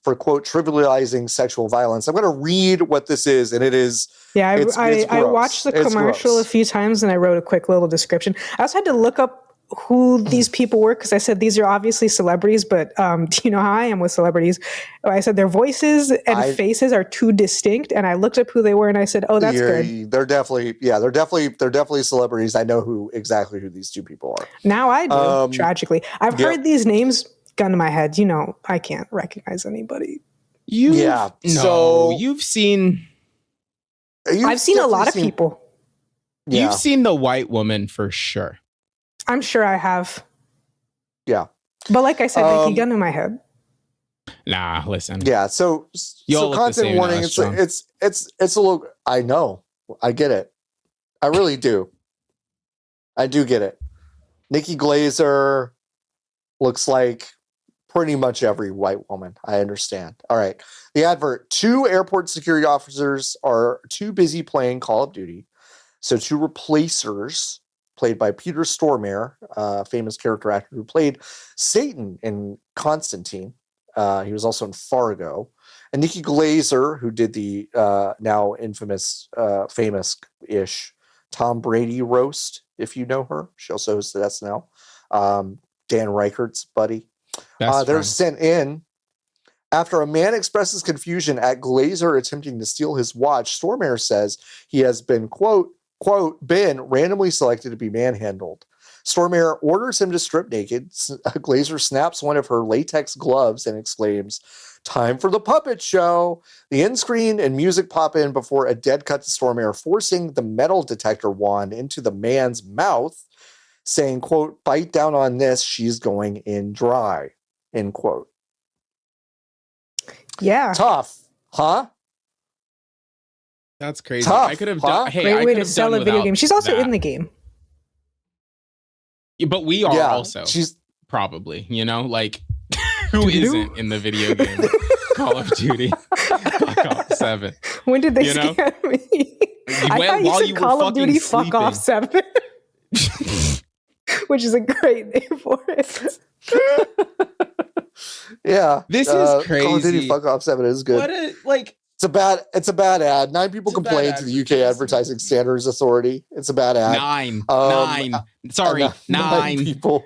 for, quote, trivializing sexual violence. I'm going to read what this is, and it is. Yeah, it's I watched the commercial a few times, and I wrote a quick little description. I also had to look up who these people were, because I said these are obviously celebrities, but do you know how I am with celebrities? I said their voices and faces are too distinct, and I looked up who they were, and I said, "Oh, that's good." They're definitely celebrities. I know exactly who these two people are. Now I do. Tragically, I've heard these names. Gun to my head, I can't recognize anybody. You've seen. I've seen a lot of people. Yeah. You've seen the white woman for sure. I'm sure I have. Yeah. But like I said, gun to my head. Nah, listen. Yeah. So content warning. It's a little. I know. I get it. I really do. I do get it. Nikki Glazer looks like pretty much every white woman. I understand. All right. The advert: 2 airport security officers are too busy playing Call of Duty. So 2 replacers, played by Peter Stormare, a famous character actor who played Satan in Constantine. He was also in Fargo. And Nikki Glazer, who did the now infamous, famous-ish Tom Brady roast, if you know her. She also hosted SNL. Dan Reichert's buddy. They're sent in after a man expresses confusion at Glazer attempting to steal his watch. Stormare says he has been, quote, been randomly selected to be manhandled. Stormare orders him to strip naked. Glazer snaps one of her latex gloves and exclaims, "Time for the puppet show." The end screen and music pop in before a dead cut to Stormare forcing the metal detector wand into the man's mouth, saying, quote, "Bite down on this, she's going in dry," end quote. Yeah. Tough, huh? That's crazy. Tough, I could have huh? done. Hey, Great I way could to have sell done a video without game. She's also that. in the game. Yeah, but we are also. She's probably, like who isn't in the video game Call of Duty Fuck Off 7? When did they scare me? I thought you said Call of Duty Fuck Off 7. Which is a great name for it. Yeah. This is crazy. Call of Duty Fuck Off 7 is good. It's a bad ad. 9 people complained to the UK Advertising Standards Authority. It's a bad ad. 9. Sorry, 9 people.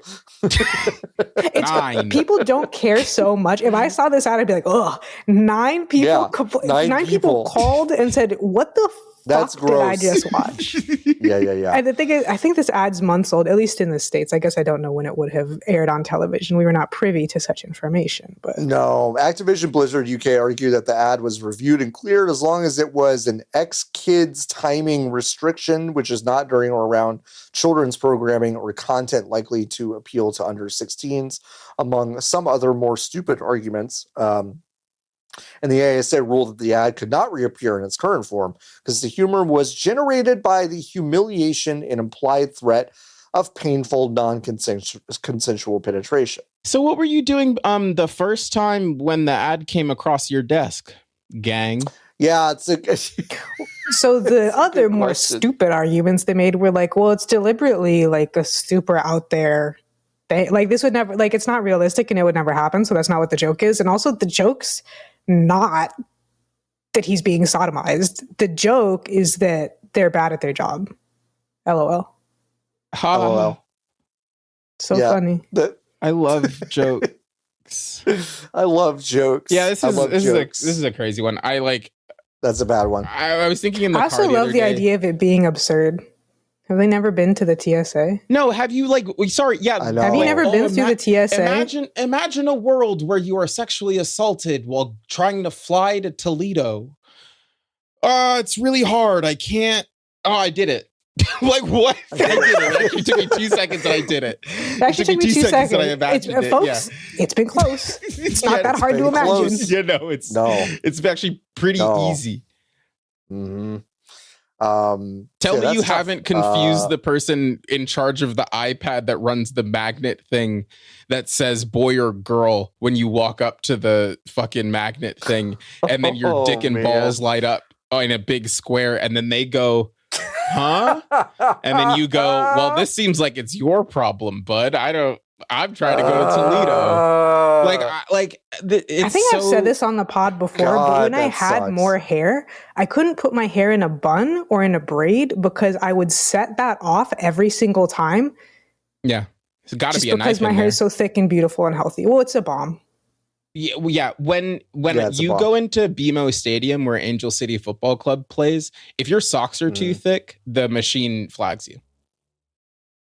People don't care so much. If I saw this ad, I'd be like, "Ugh." 9 people. Yeah, 9 people called and said, "What the That's fuck did I gross. just watch?" Yeah. And the thing is, I think this ad's months old, at least in the States. I guess I don't know when it would have aired on television. We were not privy to such information. But no, Activision Blizzard UK argued that the ad was reviewed and cleared as long as it was an X-Kids timing restriction, which is not during or around children's programming or content likely to appeal to under 16s, among some other more stupid arguments. And the ASA ruled that the ad could not reappear in its current form because the humor was generated by the humiliation and implied threat of painful, non-consensual penetration. So what were you doing the first time when the ad came across your desk, gang? Yeah, so the other more stupid arguments they made were like, well, it's deliberately like a super out there thing. Like this would never, like it's not realistic and it would never happen. So that's not what the joke is. And also the joke's not that he's being sodomized. The joke is that they're bad at their job. LOL. LOL. So funny. I love jokes. I love jokes. Yeah, this is a crazy one. That's a bad one. I was thinking in the I also love the idea of it being absurd. Have they never been to the TSA? No, have you sorry, yeah. Have you never been through the TSA? Imagine a world where you are sexually assaulted while trying to fly to Toledo. It's really hard. I can't. Oh, I did it. Like what? I did it. It actually took me 2 seconds and I did it. It actually took me 2 seconds. And I imagined folks, it's been close. It's not that hard to imagine. Close. Yeah, it's actually pretty easy. Mm-hmm. Tell me you haven't confused the person in charge of the iPad that runs the magnet thing that says boy or girl when you walk up to the fucking magnet thing and then your dick and balls light up in a big square and then they go, huh? And then you go, well, this seems like it's your problem, bud. I'm trying to go to Toledo. I think I've said this on the pod before, but when I had more hair, I couldn't put my hair in a bun or in a braid because I would set that off every single time. Yeah. It's got to be a knife because my hair is so thick and beautiful and healthy. Well, it's a bomb. Yeah. When you go into BMO Stadium where Angel City Football Club plays, if your socks are too thick, the machine flags you.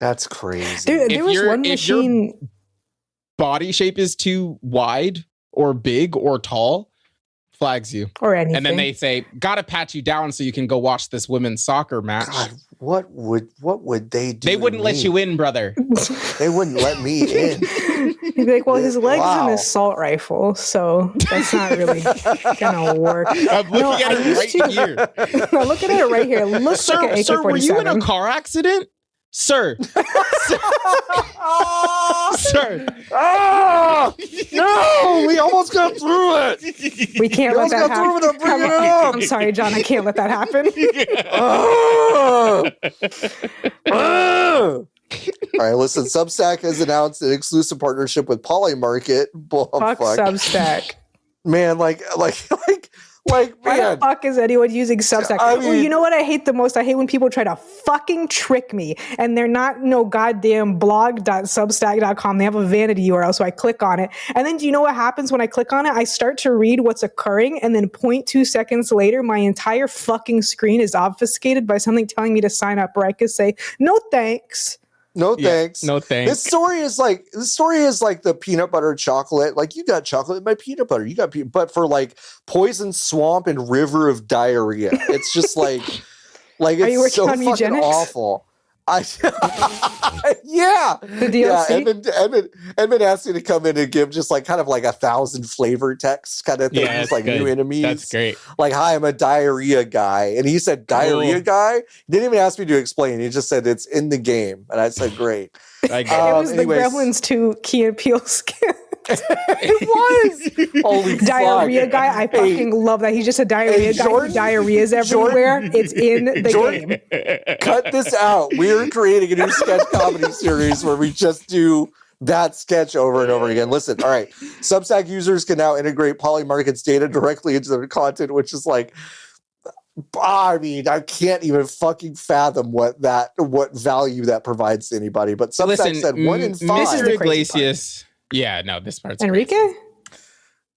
That's crazy. There was one machine. If your body shape is too wide or big or tall, flags you. Or anything. And then they say, gotta pat you down so you can go watch this women's soccer match. God, what would they do? They wouldn't let you in, brother. They wouldn't let me in. You'd be like, well, his leg's an assault rifle, so that's not really gonna work. I'm looking at it right here. I'm looking at it right here. Looks like an AK-47. Sir, were you in a car accident? Sir. Sir. Ah! No, we almost got through it. We can't We let almost that got through happen. without bringing it up. I'm sorry, John. I can't let that happen. Ah! Ah! All right, listen. Substack has announced an exclusive partnership with Polymarket. Fuck Substack. Man, like, Why man. the fuck is anyone using Substack? I mean, you know what I hate the most? I hate when people try to fucking trick me and they're not no goddamn blog.substack.com. They have a vanity URL, so I click on it. And then do you know what happens when I click on it? I start to read what's occurring, and then 0.2 seconds later, my entire fucking screen is obfuscated by something telling me to sign up, where I could say, no thanks. No thanks. No thanks. This story is like the peanut butter chocolate. Like, you got chocolate in my peanut butter. You got but for like poison swamp and river of diarrhea. It's just like Are you it's so working on fucking eugenics? awful. Yeah. The DLC? Yeah, Edmund asked me to come in and give just like kind of like 1,000 flavor text kind of things, that's like good. new enemies. That's great. Like, hi, I'm a diarrhea guy. And he said, diarrhea Cool. guy? He didn't even ask me to explain. He just said it's in the game. And I said, great. I It get was anyways. the Gremlins 2 Key and Peele skin. It was. Holy Diarrhea fuck. guy. I fucking love that. He's just a diarrhea guy. Jordan- Diarrhea's everywhere. It's in the Jordan- game. Cut this out. We're creating a new sketch comedy series where we just do that sketch over and over again. Listen, all right. Substack users can now integrate Polymarket's data directly into their content, which is like, I mean, I can't even fucking fathom what value that provides to anybody. But Substack said 1 in 5. This is Mr. the crazy Iglesias. Yeah, no, this part's Enrique? crazy.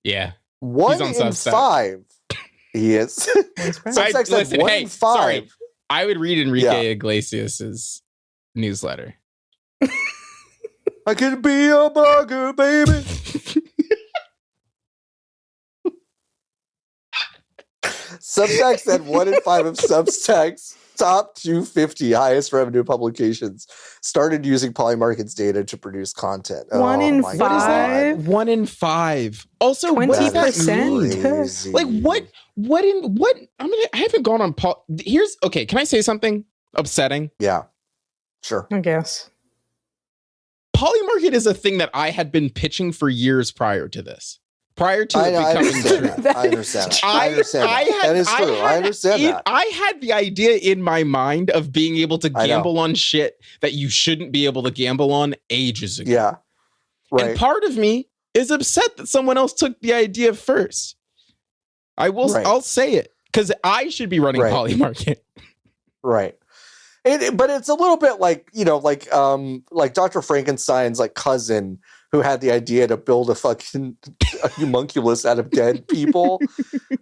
Yeah. 1 on in Substack. 5. He is. Substack said Listen, 1 hey, in 5. sorry. I would read Enrique Yeah. Iglesias's newsletter. I could be a blogger, baby. Substack said 1 in 5 of Substack's top 250 highest revenue publications started using Polymarket's data to produce content. 1 in my 5? God. 1 in 5. Also, what does that 20%? mean? Crazy. Like I haven't gone on okay, can I say something upsetting? Yeah, sure. I guess. Polymarket is a thing that I had been pitching for years prior to this. Prior to it I becoming understand true. that. I understand that. I understand that. That is true. I understand that. I had the idea in my mind of being able to I know. gamble on shit that you shouldn't be able to gamble on ages ago. Yeah, right. And part of me is upset that someone else took the idea first. Right. I'll say it, because I should be running Right. Polymarket. Right. But it's a little bit like, like Dr. Frankenstein's like cousin who had the idea to build a fucking homunculus out of dead people.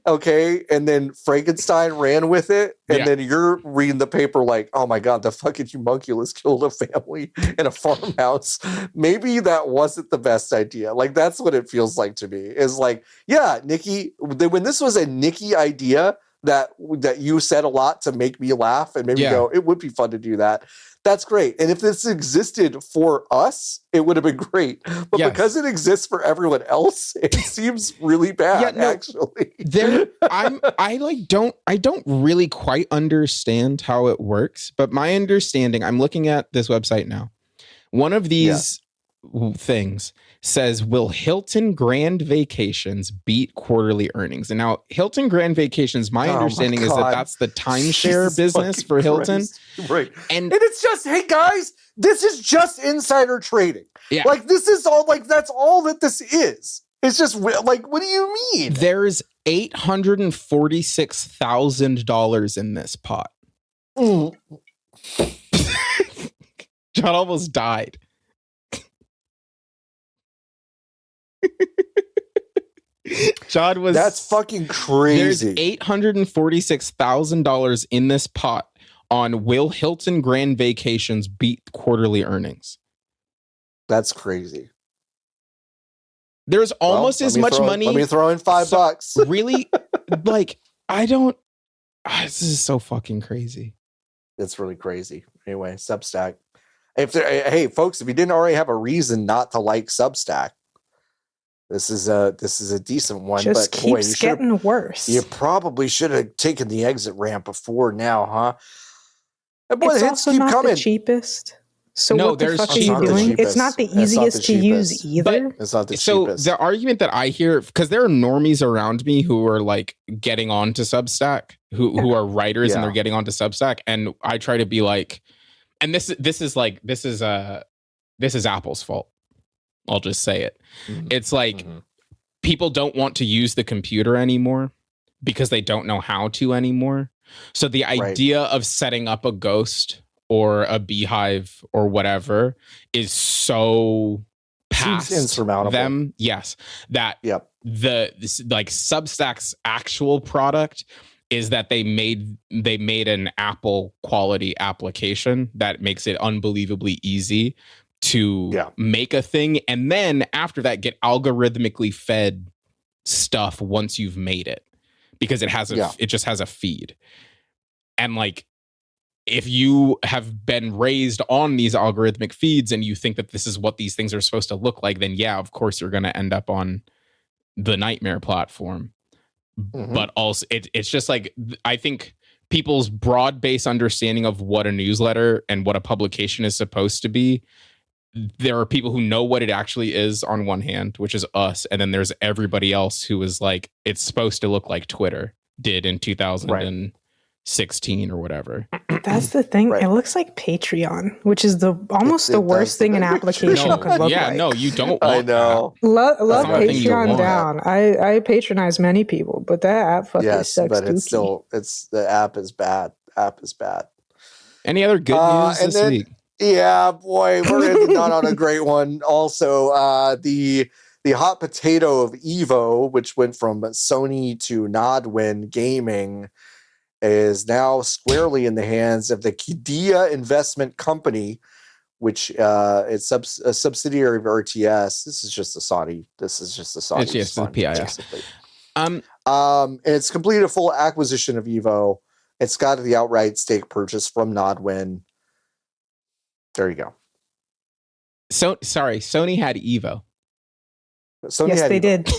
Okay. And then Frankenstein ran with it. And Yeah. then you're reading the paper like, oh my God, the fucking homunculus killed a family in a farmhouse. Maybe that wasn't the best idea. Like, that's what it feels like to me, is like, yeah, Nikki, when this was a Nikki idea that you said a lot to make me laugh and maybe go, it would be fun to do that. That's great. And if this existed for us, it would have been great. But Yes. because it exists for everyone else, it seems really bad, actually. I don't really quite understand how it works, but my understanding, I'm looking at this website now. One of these things says, will Hilton Grand Vacations beat quarterly earnings? And now Hilton Grand Vacations, my understanding is that that's the timeshare Jesus business fucking for Hilton. Christ. Right. And And it's just, hey guys, this is just insider trading. Yeah. Like, this is all, like, that's all that this is. It's just like, what do you mean? there's $846,000 in this pot. Mm. John almost died. John was That's fucking There's crazy. $846,000 in this pot on will Hilton Grand Vacations beat quarterly earnings. That's crazy. There's almost Well, as let me much throw- money. Let me throw in $5. Really, like, I don't. This is so fucking crazy. It's really crazy. Anyway, Substack. Hey, folks, if you didn't already have a reason not to like Substack, this is a decent one. Just but boy, keeps getting worse. you probably should have taken the exit ramp before now, huh? And boy, It's the hits also keep not coming. the cheapest. So No, what the there's fuck are It's you not the doing? cheapest. It's not the It's not the easiest to use cheapest. either. It's not the So cheapest. the argument that I hear, because there are normies around me who are like getting onto Substack, who are writers and they're getting onto Substack, and I try to be like, and this is Apple's fault. I'll just say it. It's like people don't want to use the computer anymore because they don't know how to anymore. So the idea of setting up a Ghost or a Beehive or whatever is so past insurmountable. them. Yes. That this, like Substack's actual product is that they made an Apple quality application that makes it unbelievably easy to make a thing, and then after that get algorithmically fed stuff once you've made it, because it has it just has a feed. And like, if you have been raised on these algorithmic feeds and you think that this is what these things are supposed to look like, then of course you're going to end up on the nightmare platform. But also it's just like, I think people's broad-based understanding of what a newsletter and what a publication is supposed to be, there are people who know what it actually is on one hand, which is us, and then there's everybody else who is like, it's supposed to look like Twitter did in 2016 or whatever. That's the thing. It looks like Patreon, which is almost the worst thing an application could look like. No, you don't want I know. Love Patreon down. I patronize many people, but that app fucking sucks. But it's the app is bad. Any other good news this week? Yeah, boy, we're ending on a great one. Also, the hot potato of Evo, which went from Sony to Nodwin Gaming, is now squarely in the hands of the Qiddiya Investment Company, which is a subsidiary of RTS. This is just a Saudi. It's just the PIS. Basically. And it's completed a full acquisition of Evo. It's got the outright stake purchase from Nodwin. There you go. So sorry, Sony had Evo. They did.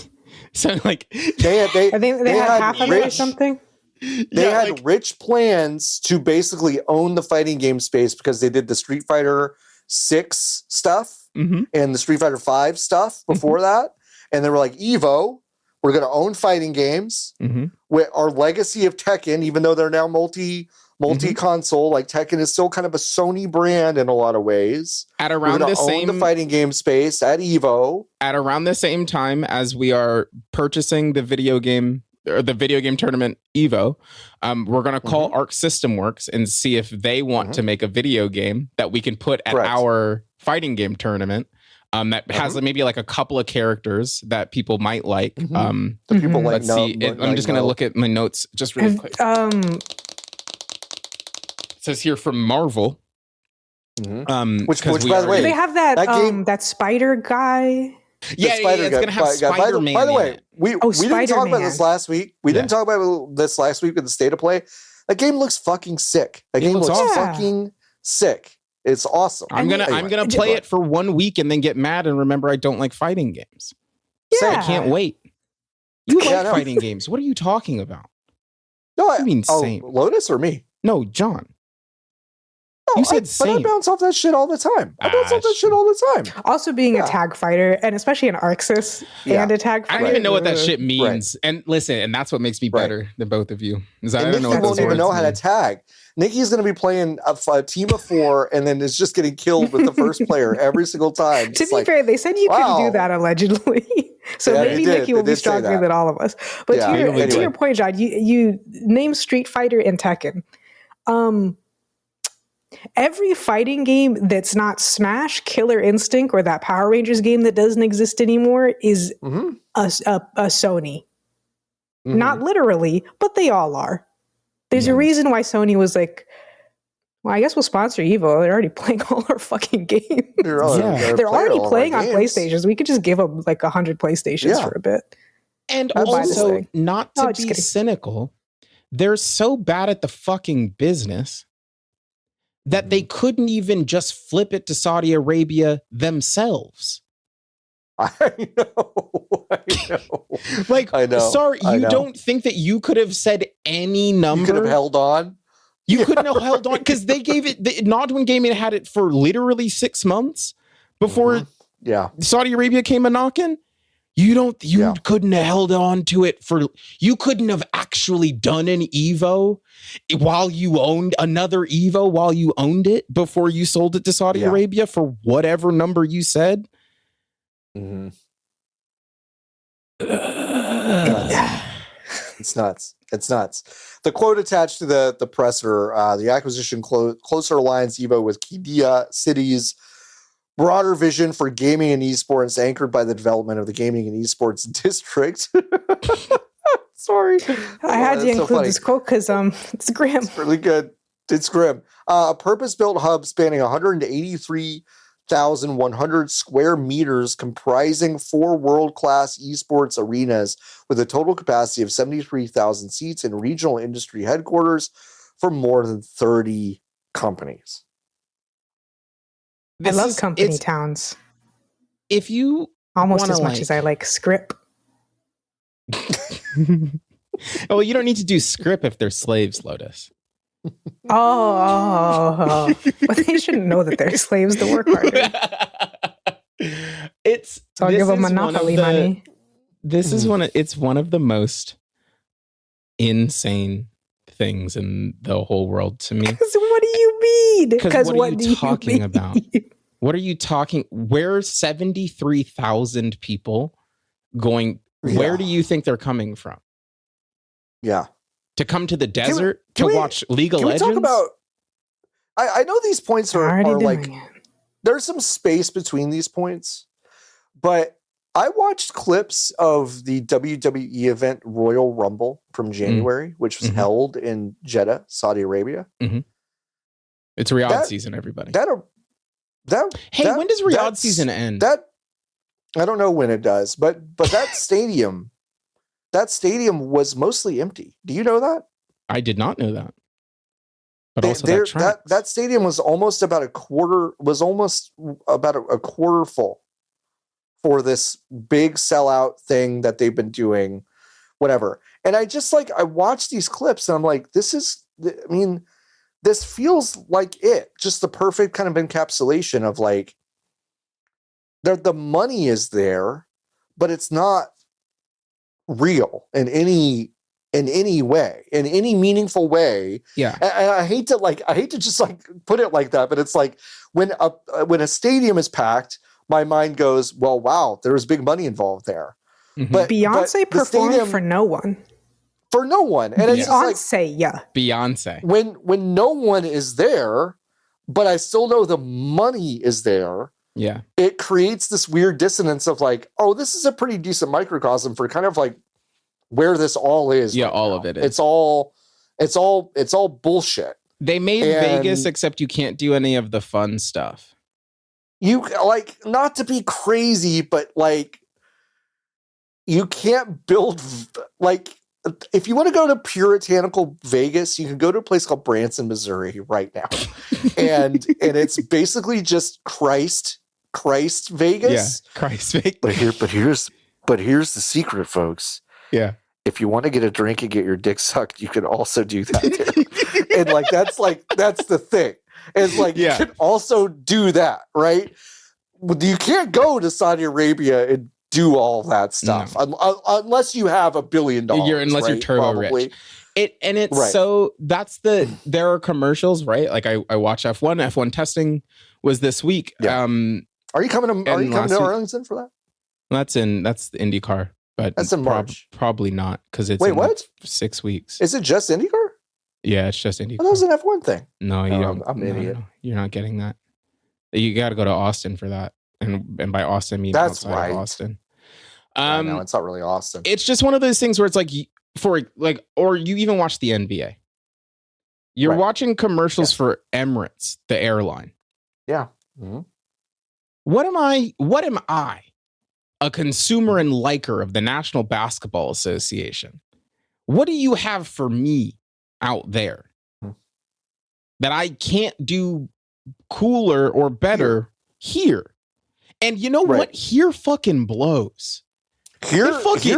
So like they had half of it or something. They had rich plans to basically own the fighting game space because they did the Street Fighter 6 stuff and the Street Fighter 5 stuff before that, and they were like, Evo, we're going to own fighting games with our legacy of Tekken, even though they're now multi-console, like Tekken is still kind of a Sony brand in a lot of ways. At around the same fighting game space at Evo. At around the same time as we are purchasing the video game tournament Evo, we're going to call Arc System Works and see if they want to make a video game that we can put at our fighting game tournament. That has maybe like a couple of characters that people might like. The people like. Let's see. I'm just going to look at my notes just really quick. It says here from Marvel. Which by the way, do they have that spider guy? It's going to have Spider-Man. By the way, we didn't talk about this last week. We didn't talk about this last week with the State of Play. That game looks fucking sick. That game looks fucking sick. It's awesome. I'm gonna play it for 1 week and then get mad and remember I don't like fighting games. So I can't wait. You like fighting games? What are you talking about? No, I mean, same. Lotus or me? No, John. No, you said same. But I bounce off that shit all the time. Also being a tag fighter, and especially an Arxis and a tag fighter. I don't even know what that shit means. And listen, and that's what makes me better than both of you. Is I don't know what won't even know how to tag. Nikki's going to be playing a team of 4 and then is just getting killed with the first player every single time. To be fair, they said you couldn't do that allegedly. So maybe Nikki will be stronger than all of us. But to your point, John, you name Street Fighter and Tekken. Every fighting game that's not Smash, Killer Instinct, or that Power Rangers game that doesn't exist anymore is a Sony. Not literally, but they all are. There's a reason why Sony was like, well, I guess we'll sponsor Evo. They're already playing all our fucking games. They're already playing on PlayStations. We could just give them like 100 PlayStations for a bit. And also, not to be cynical, they're so bad at the fucking business that they couldn't even just flip it to Saudi Arabia themselves. I know. Like, sorry, you don't think that you could have said any number? You could have held on. You couldn't have held on because they gave it. Nodwin Gaming had it for literally 6 months before Saudi Arabia came a knocking. You couldn't have held on to it you couldn't have actually done an Evo while you owned another Evo while you owned it before you sold it to Saudi Arabia for whatever number you said. Mm-hmm. It's nuts. It's nuts. The quote attached to the presser, the acquisition closer aligns Evo with Qiddiya City's broader vision for gaming and esports, anchored by the development of the gaming and esports district. Sorry. I had to include this quote because it's grim. It's really good. It's grim. A purpose-built hub spanning 183,100 square meters, comprising 4 world-class esports arenas with a total capacity of 73,000 seats and regional industry headquarters for more than 30 companies. I love company towns. If you almost as much as I like script. Well, you don't need to do script if they're slaves, Lotus. Well, they shouldn't know that they're slaves to work harder. So I'll give them monopoly money. This is it's one of the most insane things in the whole world to me. Because what do you mean? Because what are you talking about? What are you talking? Where's 73,000 people going? Where do you think they're coming from? Yeah. To come to the desert to watch League of Legends? Can we talk about... I know these points are like... There's some space between these points, but I watched clips of the WWE event Royal Rumble from January, which was held in Jeddah, Saudi Arabia. It's Riyadh season, everybody. When does Riyadh season end? I don't know when it does, but that stadium was mostly empty. Do you know that? I did not know that. But also that stadium was almost about a quarter full for this big sellout thing that they've been doing, whatever. And I just I watch these clips and I'm like, this feels like just the perfect kind of encapsulation of the money is there, but it's not real in any way, in any meaningful way. Yeah. And I hate to just put it like that, but it's like when a stadium is packed, my mind goes, well, wow, there's big money involved there. But Beyonce performed for no one. For no one. And it's Beyonce. When no one is there, but I still know the money is there. Yeah. It creates this weird dissonance of this is a pretty decent microcosm for kind of where this all is. Yeah, right all now. of it is. It's all bullshit. They made Vegas, except you can't do any of the fun stuff. You not to be crazy, but you can't build if you want to go to puritanical Vegas, you can go to a place called Branson, Missouri right now. and it's basically just Christ Vegas. Yeah, Christ Vegas. But here's the secret, folks. Yeah. If you want to get a drink and get your dick sucked, you can also do that there. And that's the thing. It's you can also do that, right? You can't go to Saudi Arabia and do all that stuff unless you have $1 billion. Unless you're turbo rich. So there are commercials, right? I watch F1 testing was this week. Yeah. Are you coming to Arlington for that? That's the IndyCar, but that's in March. Probably not because it's what? 6 weeks. Is it just IndyCar? Yeah, it's just IndyCar. That was an F1 thing. No, you don't. I'm an idiot. No, you're not getting that. You got to go to Austin for that, and by Austin I mean that's outside of Austin. No, it's not really Austin. It's just one of those things where it's or you even watch the NBA. You're watching commercials for Emirates, the airline. Yeah. Mm-hmm. What am I? A consumer and liker of the National Basketball Association. What do you have for me out there that I can't do cooler or better here? And you know what? Here fucking blows. Here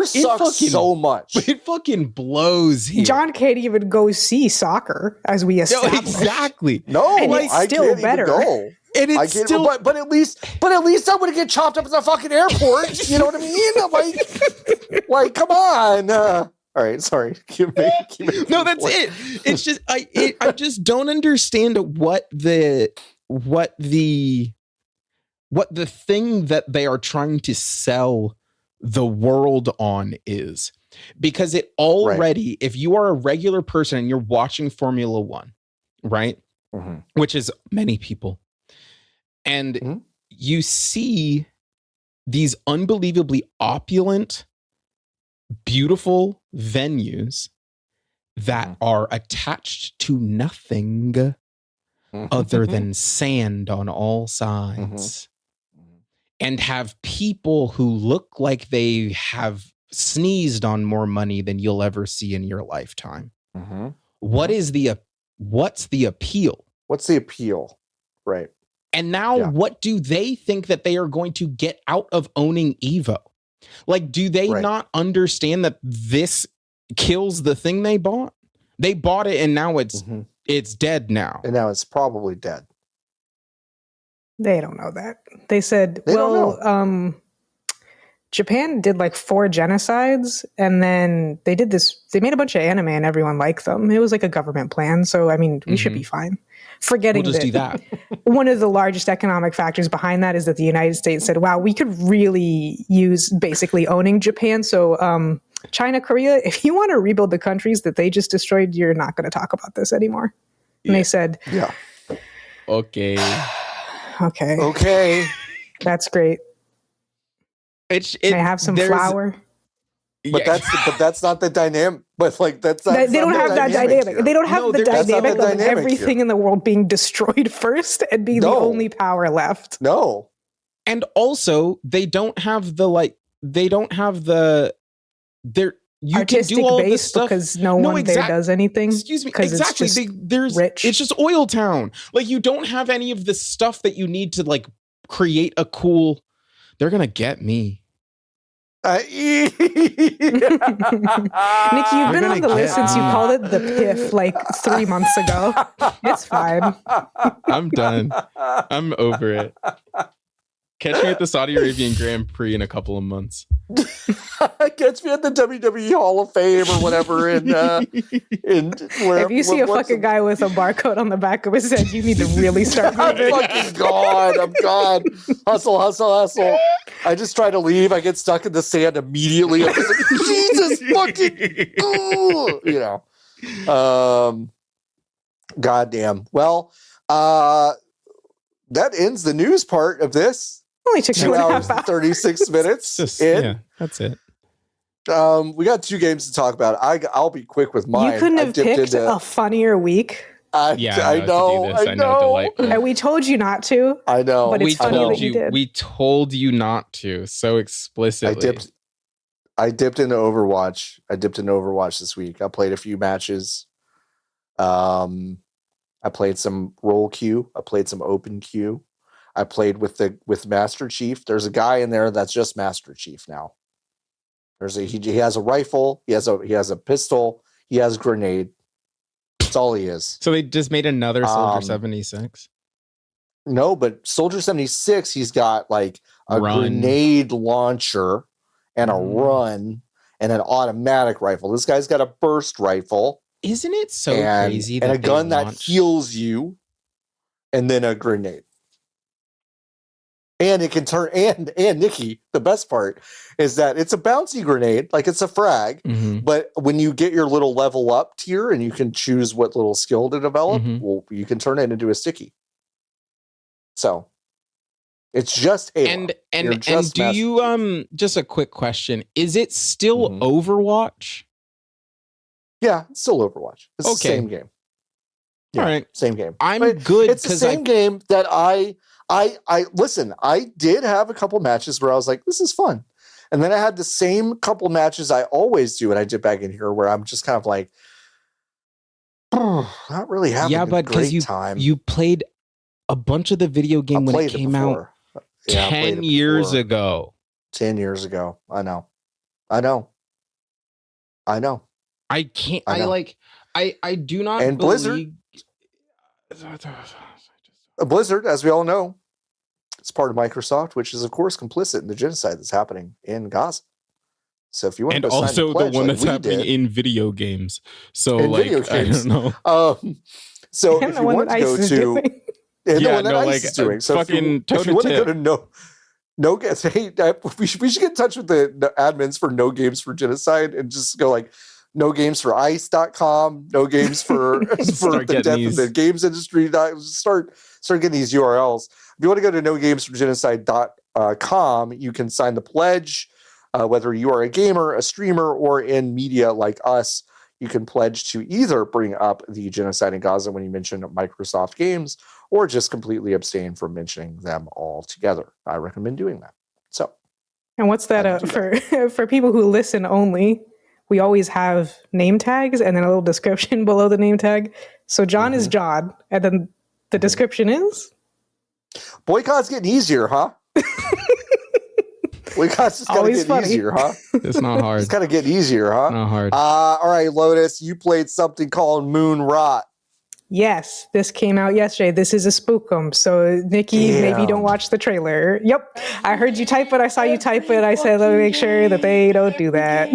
sucks so much. It fucking blows here. John can't even go see soccer, as we established. Exactly. No, And it's I still can't better. even go. And it's still, but at least I'm gonna get chopped up at the fucking airport. You know what I mean? Like, come on. All right, sorry. no, that's it. It's just I just don't understand what the thing that they are trying to sell the world on is, because it already, if you are a regular person and you're watching Formula One, right, which is many people, and you see these unbelievably opulent, beautiful venues that are attached to nothing other than sand on all sides, and have people who look like they have sneezed on more money than you'll ever see in your lifetime. What's the appeal? What's the appeal? Right. And now what do they think that they are going to get out of owning Evo? Like, do they not understand that this kills the thing they bought? They bought it and now it's dead now. And now it's probably dead. They don't know that. They said, Japan did like 4 genocides, and then they made a bunch of anime and everyone liked them. It was like a government plan. So, I mean, we should be fine. Forgetting we'll just do that. One of the largest economic factors behind that is that the United States said, wow, we could really use basically owning Japan. So China, Korea, if you want to rebuild the countries that they just destroyed, you're not going to talk about this anymore. And they said, okay. Okay. That's great. May I have some flour? But that's not the dynamic. But like they don't have that dynamic. They don't have the dynamic of everything in the world being destroyed first and being the only power left. No. And also, they don't have the you artistic can do all base this stuff because no one there does anything. Excuse me. Exactly. There's rich. It's just Oil Town. Like, you don't have any of the stuff that you need to like create a cool. They're gonna get me. Nick, you've been on the list since you called it the PIF like 3 months ago. It's fine. I'm done. I'm over it. Catch me at the Saudi Arabian Grand Prix in a couple of months. Catch me at the WWE Hall of Fame or whatever. If you see a fucking guy with a barcode on the back of his head, you need to really start moving. I'm gone. Hustle. I just try to leave. I get stuck in the sand immediately. I'm just like, Jesus fucking, ooh, goddamn. Well, that ends the news part of this. Only took 2 hours and 36 minutes. Yeah, that's it. We got 2 games to talk about. I'll be quick with mine. You couldn't have picked a funnier week. I know. And we told you not to. I know. But it's funny that you did. We told you not to so explicitly. I dipped into Overwatch this week. I played a few matches. I played some role queue. I played some open queue. I played with Master Chief. There's a guy in there that's just Master Chief now. He has a rifle. He has a pistol. He has a grenade. That's all he is. So they just made another Soldier 76? No, but Soldier 76, he's got like a grenade launcher and a run and an automatic rifle. This guy's got a burst rifle. Isn't it so crazy? And a gun that heals you, and then a grenade. And it can turn, and Nikki, the best part is that it's a bouncy grenade, like it's a frag, but when you get your little level up tier and you can choose what little skill to develop, well, you can turn it into a sticky. So it's just Halo. And do you just a quick question, is it still Overwatch? Yeah, it's still Overwatch. It's the same game. Yeah, all right, same game. But good. It's the same game that I listen. I did have a couple matches where I was like, "This is fun," and then I had the same couple matches I always do, and I dip back in here where I'm just kind of like, not really having a great time. You played a bunch of the video game when it came out 10 years ago. 10 years ago, I know. I know. I can't. I know. I do not And believe. Blizzard, as we all know, is part of Microsoft, which is of course complicit in the genocide that's happening in Gaza. So if you want And to go sign also the the pledge, one like that's we happening did, in video games. So in like, video I games. don't know. So And if the you one want that to go ICE is to, doing. and the Yeah, one that no, ICE like, is doing. So fucking toe if you to want to go tip. to no games, hey, we should get in touch with the admins for No Games for Genocide and just go like no games for ice.com, no games for Start the getting death of the these. games industry. Start getting these URLs. If you want to go to no games for genocide.com, you can sign the pledge. Whether you are a gamer, a streamer, or in media like us, you can pledge to either bring up the genocide in Gaza when you mention Microsoft games, or just completely abstain from mentioning them altogether. I recommend doing that. So, And what's that for people who listen only? We always have name tags and then a little description below the name tag. So John is John, and then the description is boycott's getting easier, huh? Boycott's just gotta get easier, huh? It's not hard. It's gotta get easier, huh? Not hard. All right, Lotus, you played something called Moonrot. Yes, this came out yesterday. This is a spookum. So Nikki, maybe don't watch the trailer. Yep, I heard you type it. I saw you type it. I said, let me make sure that they don't do that.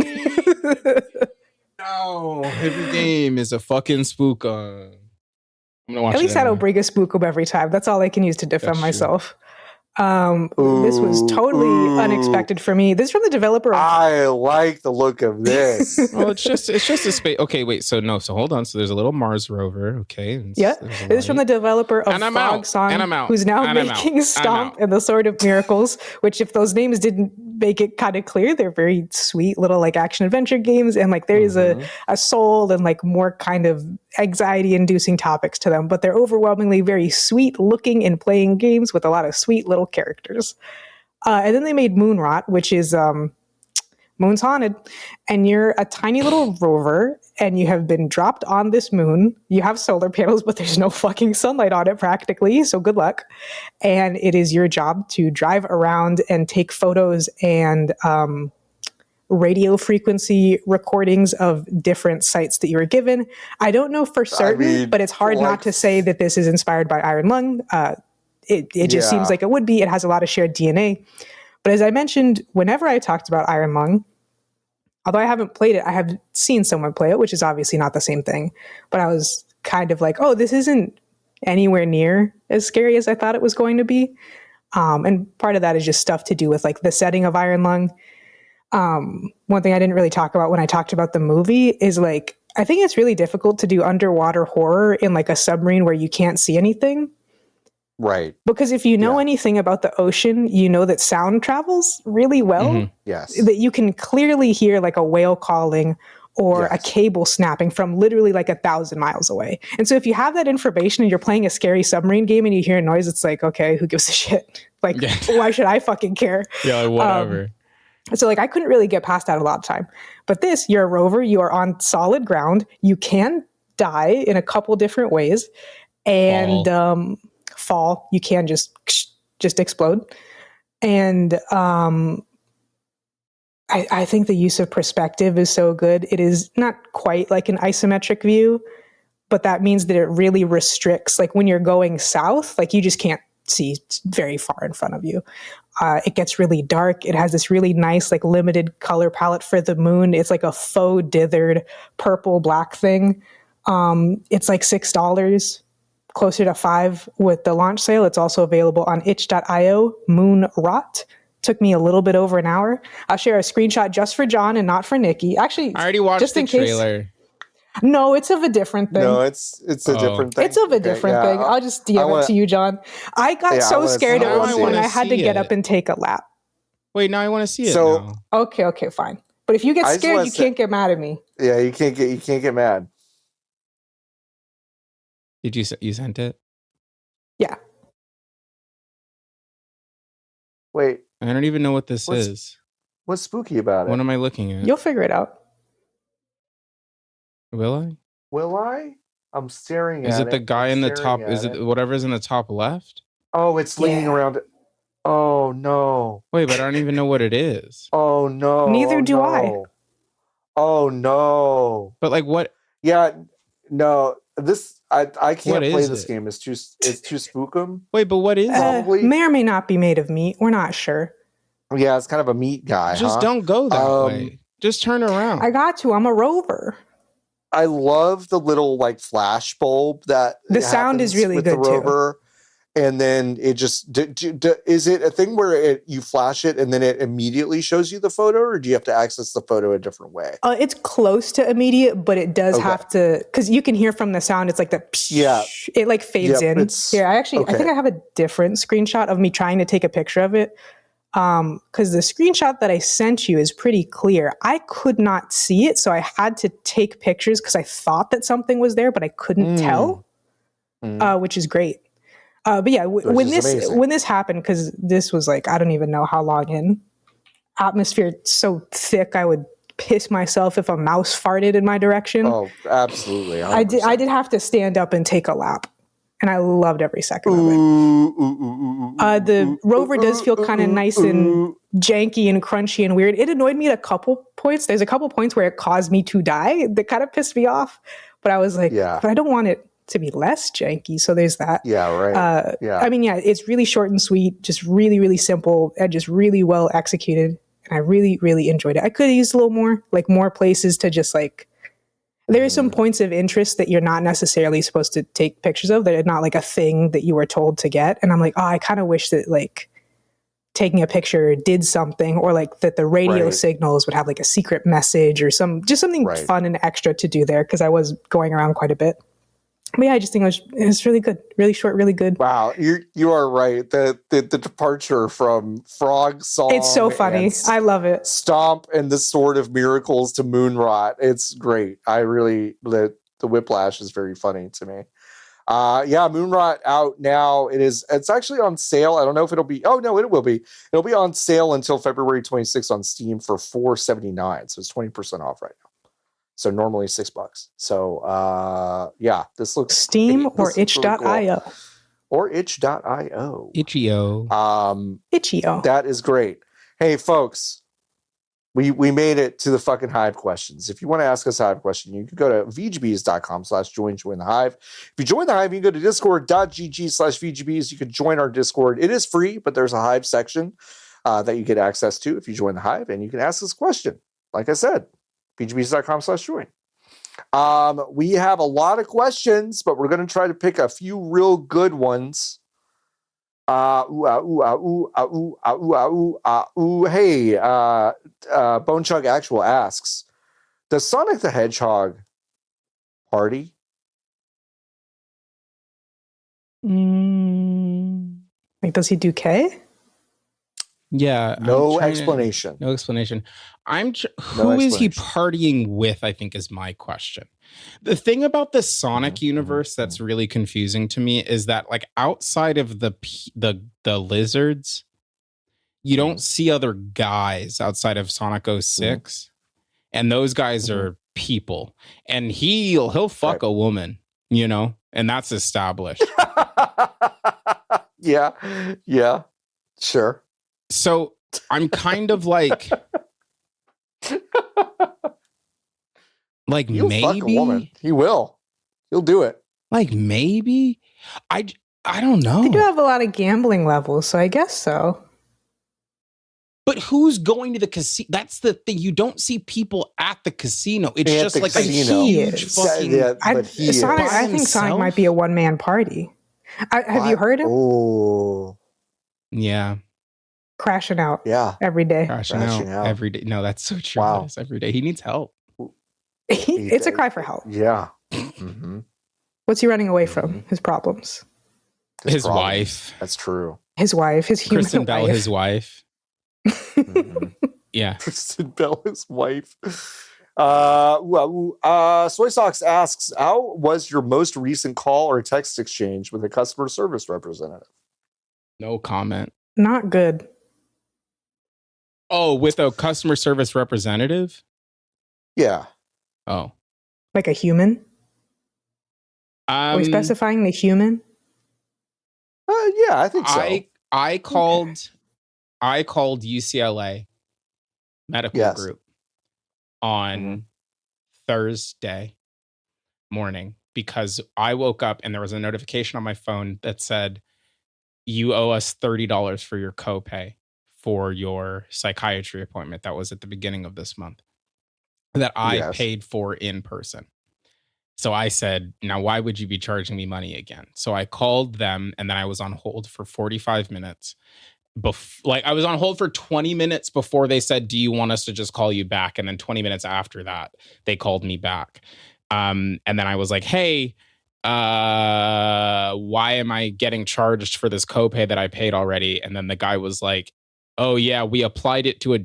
No, every game is a fucking spook. I'm gonna watch At least it I don't bring a spookum every time. That's all I can use to defend myself. This was totally unexpected for me. This is from the developer of... I like the look of this. Well, it's just a space. Okay, wait. So hold on. So there's a little Mars rover. Okay. Yeah. This is from the developer of Fog Song, who's now making Stomp and the Sword of Miracles, which if those names didn't make it kind of clear, they're very sweet little like action adventure games. And like there is a soul and like more kind of anxiety inducing topics to them, but they're overwhelmingly very sweet looking and playing games with a lot of sweet little characters. And then they made Moonrot, which is Moon's haunted, and you're a tiny little rover and you have been dropped on this moon. You have solar panels, but there's no fucking sunlight on it practically, so good luck. And it is your job to drive around and take photos and radio frequency recordings of different sites that you were given. I don't know for certain, but it's hard not to say that this is inspired by Iron Lung. It just seems like it would be. It has a lot of shared DNA. But as I mentioned, whenever I talked about Iron Lung, although I haven't played it, I have seen someone play it, which is obviously not the same thing. But I was kind of like, oh, this isn't anywhere near as scary as I thought it was going to be. And part of that is just stuff to do with like the setting of Iron Lung. One thing I didn't really talk about when I talked about the movie is like, I think it's really difficult to do underwater horror in like a submarine where you can't see anything. Right. Because if you know anything about the ocean, you know that sound travels really well. Yes. That you can clearly hear like a whale calling or a cable snapping from literally like 1,000 miles away. And so if you have that information and you're playing a scary submarine game and you hear a noise, it's like, okay, who gives a shit? Like, why should I fucking care? Yeah, whatever. So like I couldn't really get past that a lot of time. But this, you're a rover, you are on solid ground. You can die in a couple different ways. And fall, you can just explode. And I think the use of perspective is so good. It is not quite like an isometric view, but that means that it really restricts, like when you're going south, like you just can't see very far in front of you. It gets really dark. It has this really nice, like limited color palette for the moon. It's like a faux dithered purple black thing. It's like $6, closer to $5 with the launch sale. It's also available on itch.io. Moonrot. Took me a little bit over an hour. I'll share a screenshot just for John and not for Nikki. Actually, I already watched the trailer. No, it's of a different thing. No, it's a different thing. It's of a different thing. I'll just DM it to you, John. I got so scared at one point I had to get up and take a lap. Wait, now I want to see it. Now. Okay, fine. But if you get scared, you can't get mad at me. Yeah, you can't get mad. Did you sent it? Yeah. Wait. I don't even know what this is. What's spooky about it? What am I looking at? You'll figure it out. Will I? Will I? I'm staring at it. Is it the guy in the top? Is it whatever's in the top left? Oh, it's leaning around. Oh no. Wait, but I don't even know what it is. Oh no. Neither do I. Oh no. But like what? Yeah, no. This I can't What play is this it? game. It's too spookum. Wait, but what is it? Probably. May or may not be made of meat. We're not sure. Yeah, it's kind of a meat guy. Just don't go that way. Just turn around. I got to. I'm a rover. I love the little like flash bulb that The sound is really with good the rover. And then it just is it a thing where you flash it and then it immediately shows you the photo, or do you have to access the photo a different way? It's close to immediate, but it does have to, because you can hear from the sound. It's like the psh, it like fades in. Here, I think I have a different screenshot of me trying to take a picture of it. Because the screenshot that I sent you is pretty clear. I could not see it, so I had to take pictures because I thought that something was there, but I couldn't tell, which is great. But yeah, when this happened, because this was like, I don't even know how long in, atmosphere so thick I would piss myself if a mouse farted in my direction. Oh, absolutely. 100%. I did have to stand up and take a lap, and I loved every second of it. The rover does feel kind of nice and janky and crunchy and weird. It annoyed me at a couple points. There's a couple points where it caused me to die. That kind of pissed me off, but I was like, but I don't want it to be less janky. So there's that. Yeah, right. I mean, it's really short and sweet, just really, really simple and just really well executed. And I really, really enjoyed it. I could have used a little more, like more places to just like, there are some points of interest that you're not necessarily supposed to take pictures of. That are not like a thing that you were told to get. And I'm like, I kind of wish that like taking a picture did something, or like that the radio signals would have like a secret message or something fun and extra to do there. Cause I was going around quite a bit. But yeah, I just think it was really good, really short, really good. Wow, you are right. The departure from Frog Song, it's so funny. I love it. Stomp and the Sword of Miracles to Moonrot. It's great. The whiplash is very funny to me. Moonrot out now. It's actually on sale. I don't know if it'll be. Oh no, it will be. It'll be on sale until February 26th on Steam for $4.79. So it's 20% off right now. So normally $6. So this looks Steam or itch.io. Really cool. Or itch.io. Itch.io. Itch.io. That is great. Hey folks, we made it to the fucking Hive questions. If you want to ask us a Hive question, you can go to vgbs.com/join the Hive. If you join the Hive, you can go to discord.gg/vgbs. You can join our Discord. It is free, but there's a Hive section that you get access to if you join the Hive, and you can ask us a question. Like I said, vgbs.com/join. We have a lot of questions, but we're going to try to pick a few real good ones. Hey, Bone Chug Actual asks, does Sonic the Hedgehog party? Like, does he do K? Yeah. No explanation. No explanation. Who is he partying with, I think, is my question. The thing about the Sonic universe that's really confusing to me is that, like, outside of the lizards, you don't see other guys outside of Sonic 06. And those guys are people. And he'll fuck a woman, and that's established. Yeah. Sure. So I'm kind of like He'll maybe fuck a woman. He will. He'll do it. Like maybe. I don't know. They do have a lot of gambling levels, so I guess so. But who's going to the casino? That's the thing. You don't see people at the casino. It's just like casino. A huge fucking. I think Sonic might be a one-man party. Have you heard him? Oh, yeah. Crashing out. Yeah. Every day. Crashing out every day. No, that's so true. Wow. Yes, every day. He needs help. It's a cry for help. Yeah. Mm-hmm. What's he running away from? His problems. His wife. That's true. His wife. His human Kristen Bell, wife. his wife. Yeah. Kristen Bell, his wife. Soy Socks asks, how was your most recent call or text exchange with a customer service representative? No comment. Not good. Oh, with a customer service representative? Yeah. Oh. Like a human? Are we specifying the human? Yeah, I think so. I called I called UCLA Medical Group on Thursday morning because I woke up and there was a notification on my phone that said, you owe us $30 for your copay for your psychiatry appointment that was at the beginning of this month that I paid for in person. So I said, now why would you be charging me money again? So I called them and then I was on hold for 45 minutes. I was on hold for 20 minutes before they said, do you want us to just call you back? And then 20 minutes after that, they called me back. And then I was like, hey, why am I getting charged for this copay that I paid already? And then the guy was like, oh yeah, we applied it to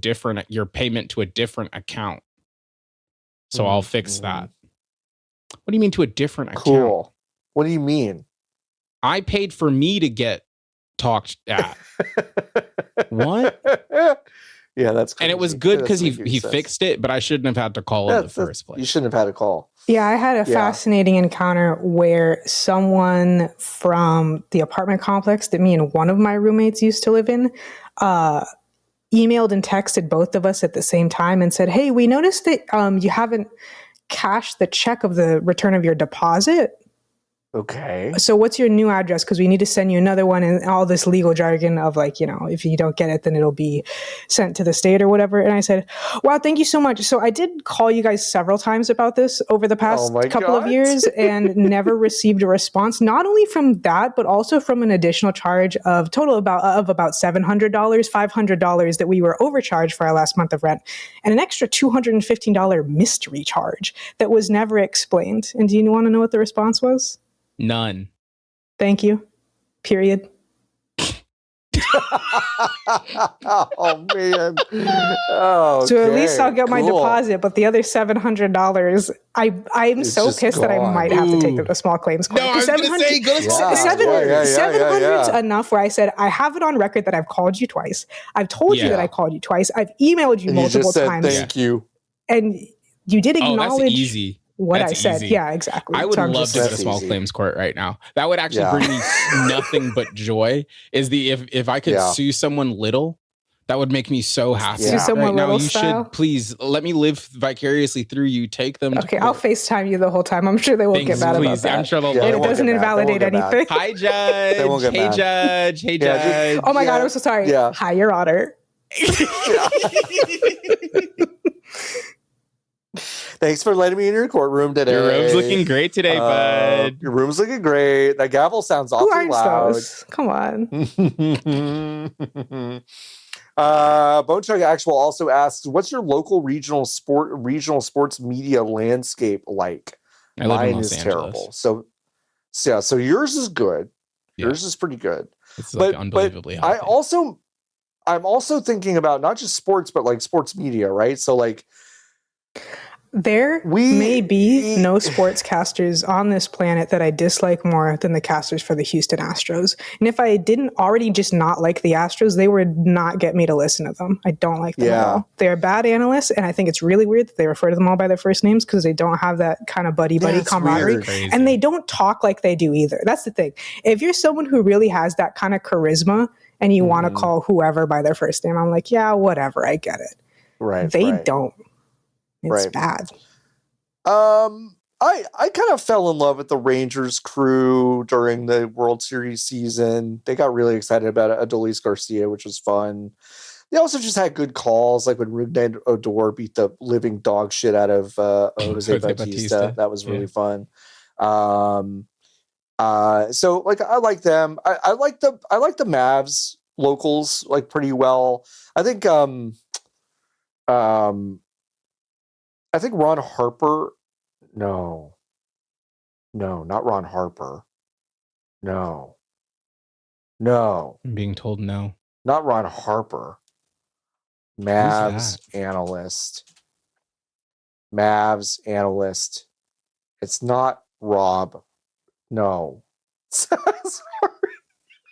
your payment to a different account. So I'll fix that. What do you mean to a different account? Cool. What do you mean? I paid for me to get talked at. What? Yeah, that's crazy. And it was good because he fixed it, but I shouldn't have had to call in the first place. You shouldn't have had to call. Yeah, I had a fascinating encounter where someone from the apartment complex that me and one of my roommates used to live in emailed and texted both of us at the same time and said, hey, we noticed that you haven't cashed the check of the return of your deposit. Okay. So what's your new address? Because we need to send you another one, and all this legal jargon of like, if you don't get it, then it'll be sent to the state or whatever. And I said, wow, thank you so much. So I did call you guys several times about this over the past couple of years and never received a response, not only from that, but also from an additional charge of total about $700, $500 that we were overcharged for our last month of rent, and an extra $215 mystery charge that was never explained. And do you want to know what the response was? None. Thank you. Period. Oh man. Oh. So at least I'll get my deposit, but the other $700, I'm so pissed that I might have to take it to small claims court. No, I was going to say, go to small claims court. 700's enough where I said, I have it on record that I've called you twice. I've told you that I called you twice. I've emailed you multiple times. Thank you. And you did acknowledge. Oh, that's easy. What I said. Easy. Yeah, exactly. I would love to go to small claims court right now. That would actually bring me nothing but joy. If I could sue someone little, that would make me so happy. Sue someone right little now, you should please let me live vicariously through you. Take them. Okay, I'll FaceTime you the whole time. I'm sure they won't get mad about that. I'm sure they'll it doesn't invalidate anything. Hi, Judge. Hey, Judge. Hey, Judge. Oh my God, I'm so sorry. Hi, Your Honor. Thanks for letting me in your courtroom today. Your room's looking great today, bud. Your room's looking great. That gavel sounds awfully loud. Those? Come on. Bone Chug Actual also asks, what's your local regional sports media landscape like? I live Mine in Los is Angeles. terrible. So yours is good. Yeah. Yours is pretty good. It's like unbelievably healthy. I'm also thinking about not just sports, but like sports media, right? So like, there may be no sportscasters on this planet that I dislike more than the casters for the Houston Astros. And if I didn't already just not like the Astros, they would not get me to listen to them. I don't like them at all. They're bad analysts, and I think it's really weird that they refer to them all by their first names because they don't have that kind of buddy-buddy camaraderie. And they don't talk like they do either. That's the thing. If you're someone who really has that kind of charisma and you want to call whoever by their first name, I'm like, yeah, whatever, I get it. Right. They don't. It's bad. I kind of fell in love with the Rangers crew during the World Series season. They got really excited about Adolis Garcia, which was fun. They also just had good calls, like when Rougned Odor beat the living dog shit out of Jose Bautista. That was really fun. So like I like them. I like the Mavs locals like pretty well. I think Ron Harper. No, not Ron Harper. No. I'm being told no. Not Ron Harper. Mavs analyst. It's not Rob. No. Sorry.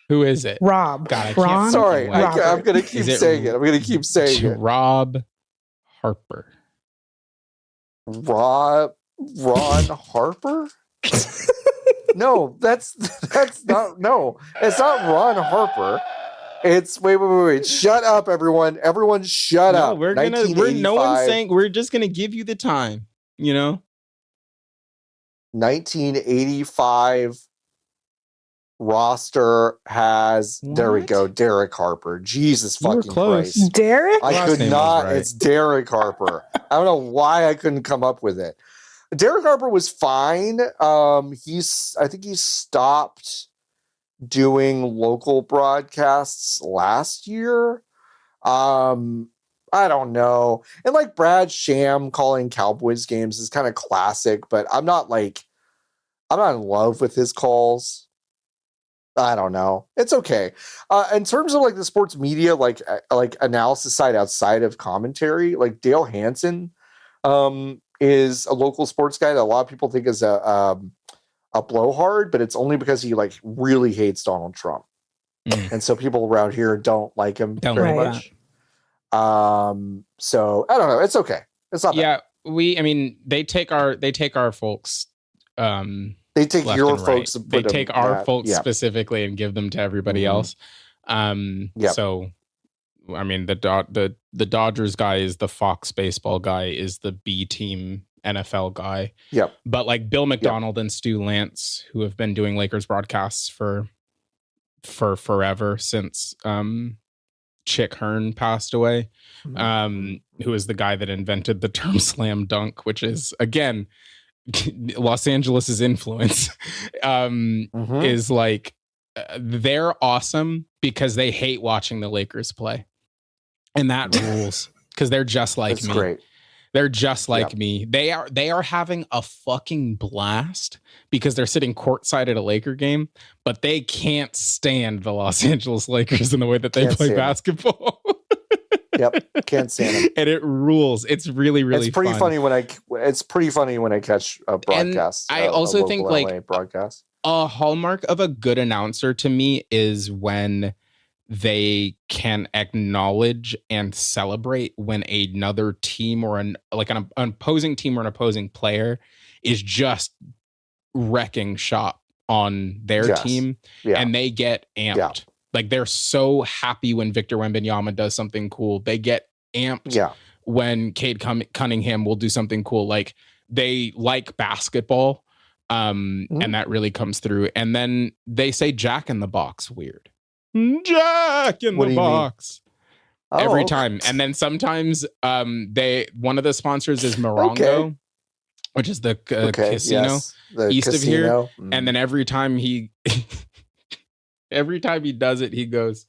Who is it? Rob. God, I Ron? can't. Sorry, I'm going to keep saying it. I'm going to keep saying it. Rob Harper. Ron Harper? No, that's not. No, it's not Ron Harper. It's wait. Shut up, everyone. Everyone shut up. No one's saying, we're just gonna give you the time, 1985 roster has there we go, Derek Harper. Jesus fucking Christ. Derek? I could not. Right. It's Derek Harper. I don't know why I couldn't come up with it. Derek Harper was fine. I think he stopped doing local broadcasts last year. I don't know. And like Brad Sham calling Cowboys games is kind of classic, but I'm not in love with his calls. I don't know. It's okay. In terms of like the sports media, like analysis side outside of commentary, like Dale Hansen is a local sports guy that a lot of people think is a blowhard, but it's only because he like really hates Donald Trump. And so people around here don't like him very much. So I don't know. It's okay. It's not bad. They take our folks. They take your folks. They take our folks specifically and give them to everybody else. So, I mean, the Dodgers guy is the Fox baseball guy, is the B team NFL guy. Yep. But like Bill McDonald and Stu Lance, who have been doing Lakers broadcasts for forever since Chick Hearn passed away, who is the guy that invented the term slam dunk, which is, again, Los Angeles's influence, is like, they're awesome because they hate watching the Lakers play. And that rules because they're just like That's me. Great. They're just like me. They are having a fucking blast because they're sitting courtside at a Laker game, but they can't stand the Los Angeles Lakers in the way that they play basketball. Yep, can't stand them. And it rules. It's really, really it's pretty fun. It's pretty funny when I catch a broadcast. And I also think LA like broadcast. A hallmark of a good announcer to me is when they can acknowledge and celebrate when another team or an opposing team or an opposing player is just wrecking shop on their team, and they get amped. Yeah. Like they're so happy when Victor Wembanyama does something cool. They get amped when Cade Cunningham will do something cool. Like they like basketball, and that really comes through. And then they say Jack in the Box weird. Jack in the Box. Every time. And then sometimes one of the sponsors is Morongo, which is the casino east of here. And then every time he does it, he does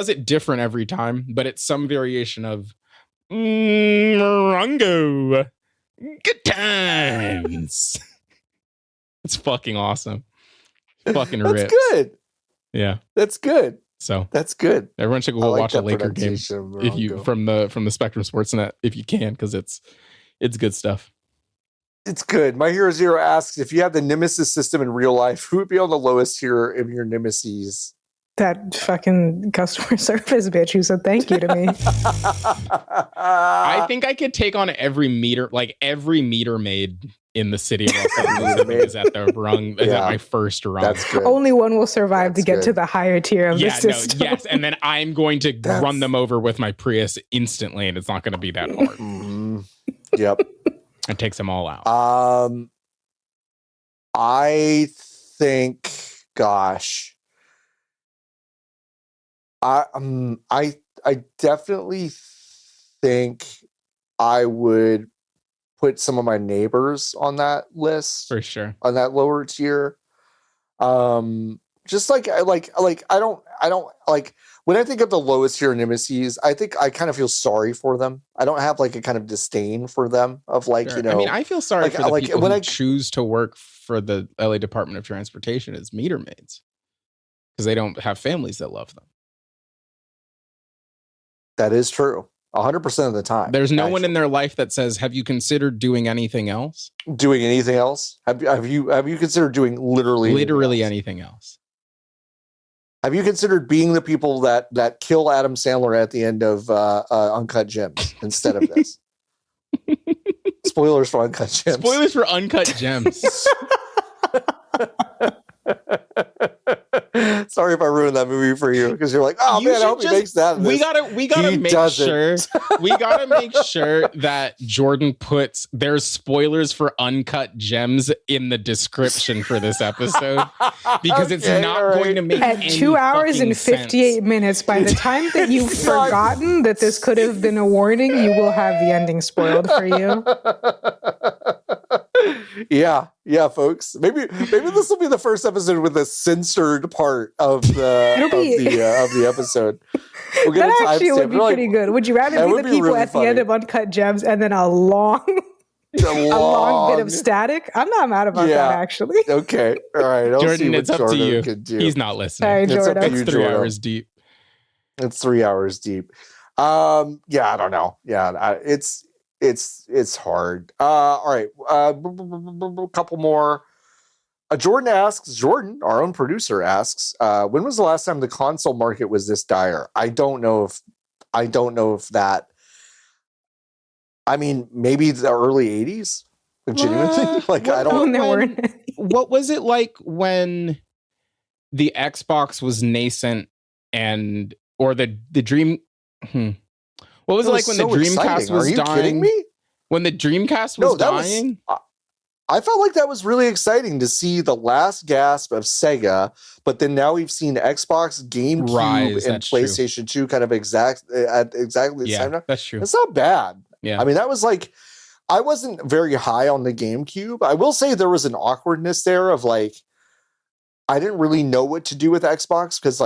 it different every time, but it's some variation of Morongo. Good times. It's fucking awesome. Fucking rips. That's good. Yeah, that's good. So that's good. Everyone should go watch a Laker game if you from the Spectrum Sportsnet if you can, because it's good stuff. It's good. My Hero Zero asks, if you have the Nemesis system in real life, who would be on the lowest tier of your nemesis? That fucking customer service bitch who said thank you to me. I think I could take on every meter maid in the city of Los Angeles is at the rung, is at my first rung. That's good. Only one will survive to get to the higher tier of the system. Yes, and then I'm going to run them over with my Prius instantly, and it's not going to be that hard. Yep. It takes them all out. I think, gosh, I definitely think I would put some of my neighbors on that list for sure, on that lower tier. Just like I don't like when I think of the lowest tier nemesis, I think I kind of feel sorry for them. I don't have like a kind of disdain for them of like, I mean, I feel sorry for the people who choose to work for the LA Department of Transportation as meter maids because they don't have families that love them. That is true. 100% of the time. There's no one in their life that says, have you considered doing anything else? Doing anything else? Have you considered doing literally anything else? Have you considered being the people that kill Adam Sandler at the end of Uncut Gems instead of this? Spoilers for Uncut Gems. Spoilers for Uncut Gems. Sorry if I ruined that movie for you because you're like, oh man, I hope he makes that. We gotta make sure. We gotta make sure that Jordan puts there's spoilers for Uncut Gems in the description for this episode because it's not going to make at 2 hours and 58 minutes. By the time that you've forgotten that this could have been a warning, you will have the ending spoiled for you. Yeah, folks. Maybe this will be the first episode with a censored part of the episode. We'll get that actually would be pretty good. Would you rather be the people really at the end of Uncut Gems and then a long bit of static? I'm not mad about that, actually. Okay, all right. Jordan, it's up to you. He's not listening. Sorry, Jordan. It's 3 hours deep. It's 3 hours deep. I don't know. Yeah, it's hard. All right. A couple more. Jordan, our own producer asks, when was the last time the console market was this dire? I don't know if that, I mean, maybe the early 80s. Legitimately. What was it like when the Xbox was nascent or the dream? What was it like when the Dreamcast was dying? Are you kidding me? When the Dreamcast was dying? I felt like that was really exciting to see the last gasp of Sega, but then now we've seen Xbox, GameCube, and PlayStation 2 kind of at exactly the same time. That's true. It's not bad. Yeah. I mean, that was like, I wasn't very high on the GameCube. I will say there was an awkwardness there of like, I didn't really know what to do with Xbox because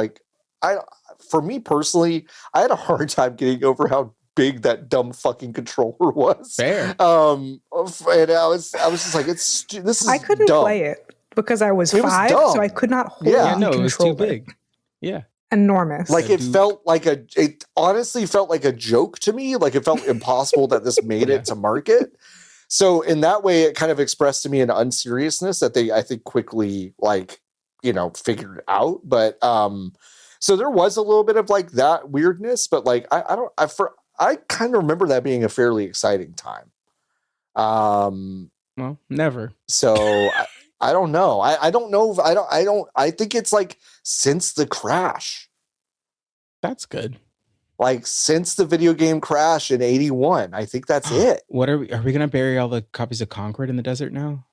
for me personally, I had a hard time getting over how big that dumb fucking controller was. Fair. And I was just like, this is I couldn't dumb. play it because I was 5, so I could not hold the controller. It was too big. Yeah. Enormous. Like it honestly felt like a joke to me. Like it felt impossible that this made it to market. So in that way, it kind of expressed to me an unseriousness that they, I think, quickly figured out. But so there was a little bit of like that weirdness, but like I kind of remember that being a fairly exciting time. Well, never. So I don't know. I don't know. I think it's like since the crash. That's good. Like since the video game crash in 81. I think that's it. What are we going to bury all the copies of Concord in the desert now?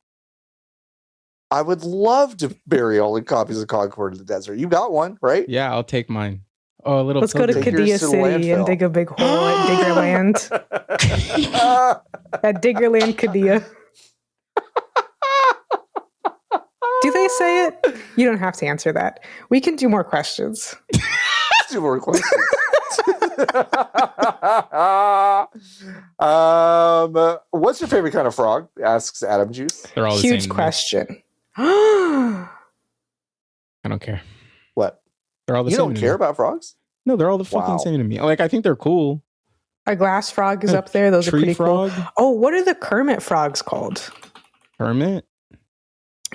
I would love to bury all the copies of Concord in the desert. You got one, right? Yeah, I'll take mine. Oh, let's go to Kadia City and dig a big hole at Diggerland. At Diggerland, Kadia. Do they say it? You don't have to answer that. We can do more questions. Let's do more questions. What's your favorite kind of frog? Asks Adam Juice. They're all the huge same question. I don't care. What? They're all the same. You don't care me. about frogs? No, they're all the fucking same to me. Like I think they're cool. A glass frog is up there. Those are pretty frog? Cool. Oh, what are the Kermit frogs called? Kermit?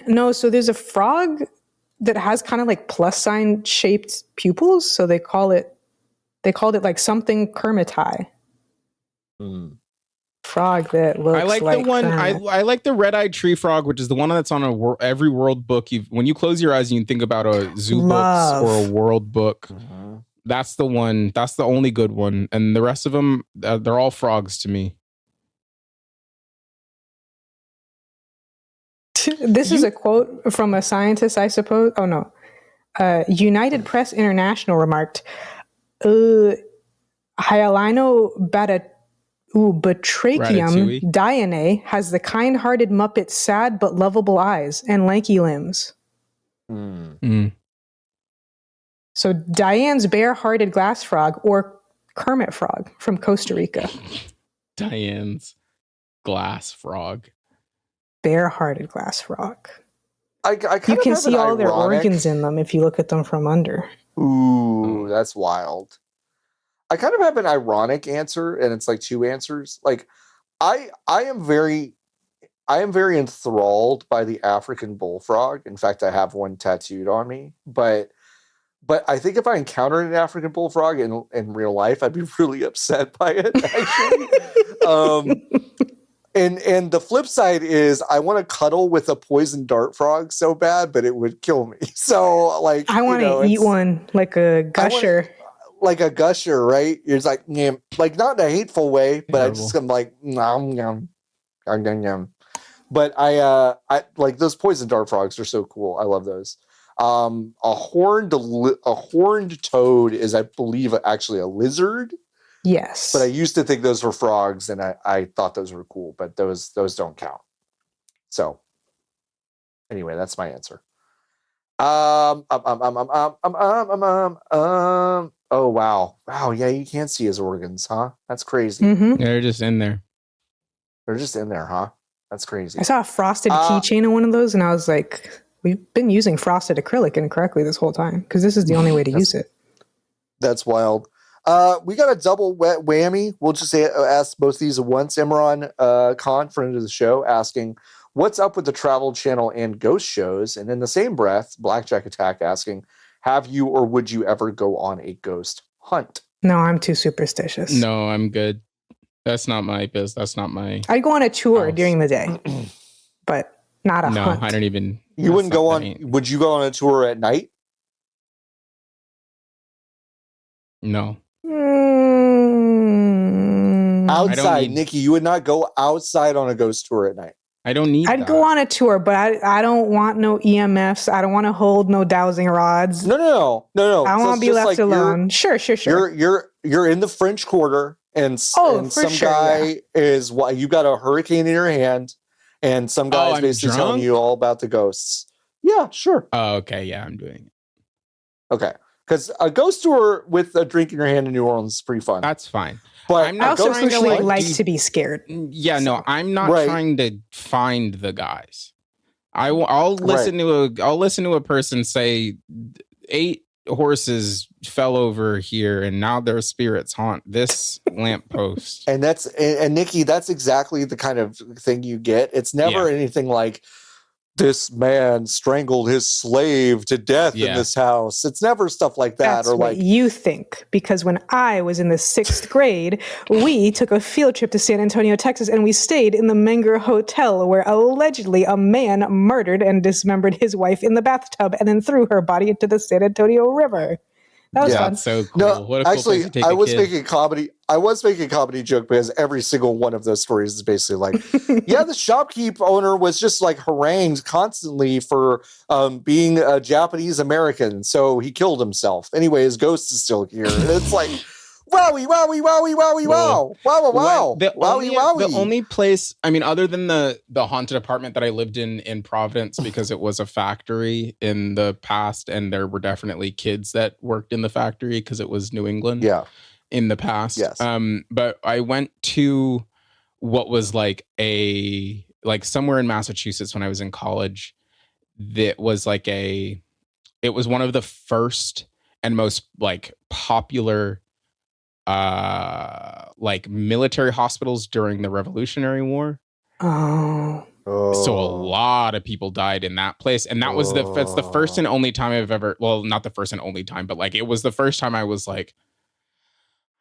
No, so there's a frog that has kind of like plus sign shaped pupils. So they called it like something Kermiti. Frog that looks like the one. I like the red-eyed tree frog, which is the one that's on every world book. When you close your eyes and you think about a zoo books or a world book, that's the one. That's the only good one, and the rest of them, they're all frogs to me. This is a quote from a scientist, I suppose. Oh no, United Press International remarked, Batrachium dianae has the kind-hearted Muppet's sad but lovable eyes and lanky limbs. So Diane's bare-hearted glass frog or Kermit frog from Costa Rica. Diane's glass frog. Bare-hearted glass frog. You can see all their organs in them if you look at them from under. Ooh, that's wild. I kind of have an ironic answer, and it's like two answers. Like, I am very enthralled by the African bullfrog. In fact, I have one tattooed on me. But I think if I encountered an African bullfrog in real life, I'd be really upset by it. Actually, And the flip side is I want to cuddle with a poison dart frog so bad, but it would kill me. So like I want to eat one like a gusher. Like a gusher, right? It's like, like not in a hateful way, but Terrible. I just am like, nom, nom, nom, nom, nom. But I like those poison dart frogs are so cool. I love those. A horned toad is, I believe, actually a lizard. Yes. But I used to think those were frogs, and I thought those were cool, but those don't count. So anyway, that's my answer. Oh wow, yeah, you can't see his organs, huh? That's crazy. Mm-hmm. They're just in there. They're just in there, huh? That's crazy. I saw a frosted keychain in one of those, and I was like, we've been using frosted acrylic incorrectly this whole time because this is the only way to use it. That's wild. We got a double whammy. We'll just ask both these at once. Imran Khan, friend of the show, asking, what's up with the Travel Channel and ghost shows? And in the same breath, Blackjack Attack asking, have you or would you ever go on a ghost hunt? No, I'm too superstitious. No, I'm good. That's not my biz. That's not my... I'd go on a tour during the day, but not a hunt. No, I don't even... You wouldn't go on... Would you go on a tour at night? No. Outside, Nikki, you would not go outside on a ghost tour at night. I don't need I'd go on a tour, but I don't want no EMFs. I don't want to hold no dowsing rods. No. I want to be left alone. Sure. You're in the French Quarter, and some guy is... You got a hurricane in your hand, and some guy is basically telling you all about the ghosts. Yeah, sure. Oh, okay. Yeah, I'm doing it. Okay. Because a ghost tour with a drink in your hand in New Orleans is pretty fun. That's fine. But I'm not also like to be scared. Yeah, no, I'm not trying to find the guys. I'll listen to a person say 8 horses fell over here and now their spirits haunt this lamppost. And Nikki, that's exactly the kind of thing you get. It's never anything like, this man strangled his slave to death in this house. It's never stuff like that. That's what you think. Because when I was in the 6th grade, we took a field trip to San Antonio, Texas, and we stayed in the Menger Hotel, where allegedly a man murdered and dismembered his wife in the bathtub and then threw her body into the San Antonio River. That was fun. That's so cool. No, what a cool actually, place to take I a was kid. making comedy. I was making a comedy joke because every single one of those stories is basically like, yeah, the shopkeep owner was just like harangued constantly for being a Japanese American, so he killed himself. Anyway, his ghost is still here. And it's like, wowie, wowie, wowie, wowie, wow, wow, wow, wowie. The only place, I mean, other than the haunted apartment that I lived in Providence, because it was a factory in the past, and there were definitely kids that worked in the factory because it was New England. Yeah. In the past. Yes. But I went to what was like somewhere in Massachusetts when I was in college. That was it was one of the first and most like popular military hospitals during the Revolutionary War. Oh. So a lot of people died in that place. And that was that's the first and only time I've ever, well, not the first and only time, but like it was the first time I was like,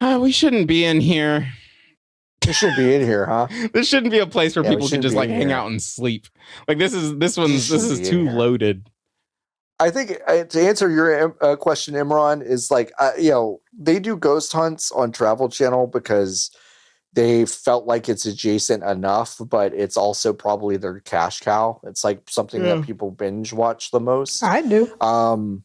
we shouldn't be in here. You shouldn't be in here, huh? This shouldn't be a place where people can just like hang out and sleep. Like this is too loaded. I think to answer your question, Imran, is like they do ghost hunts on Travel Channel because they felt like it's adjacent enough, but it's also probably their cash cow. It's like something that people binge watch the most. I do.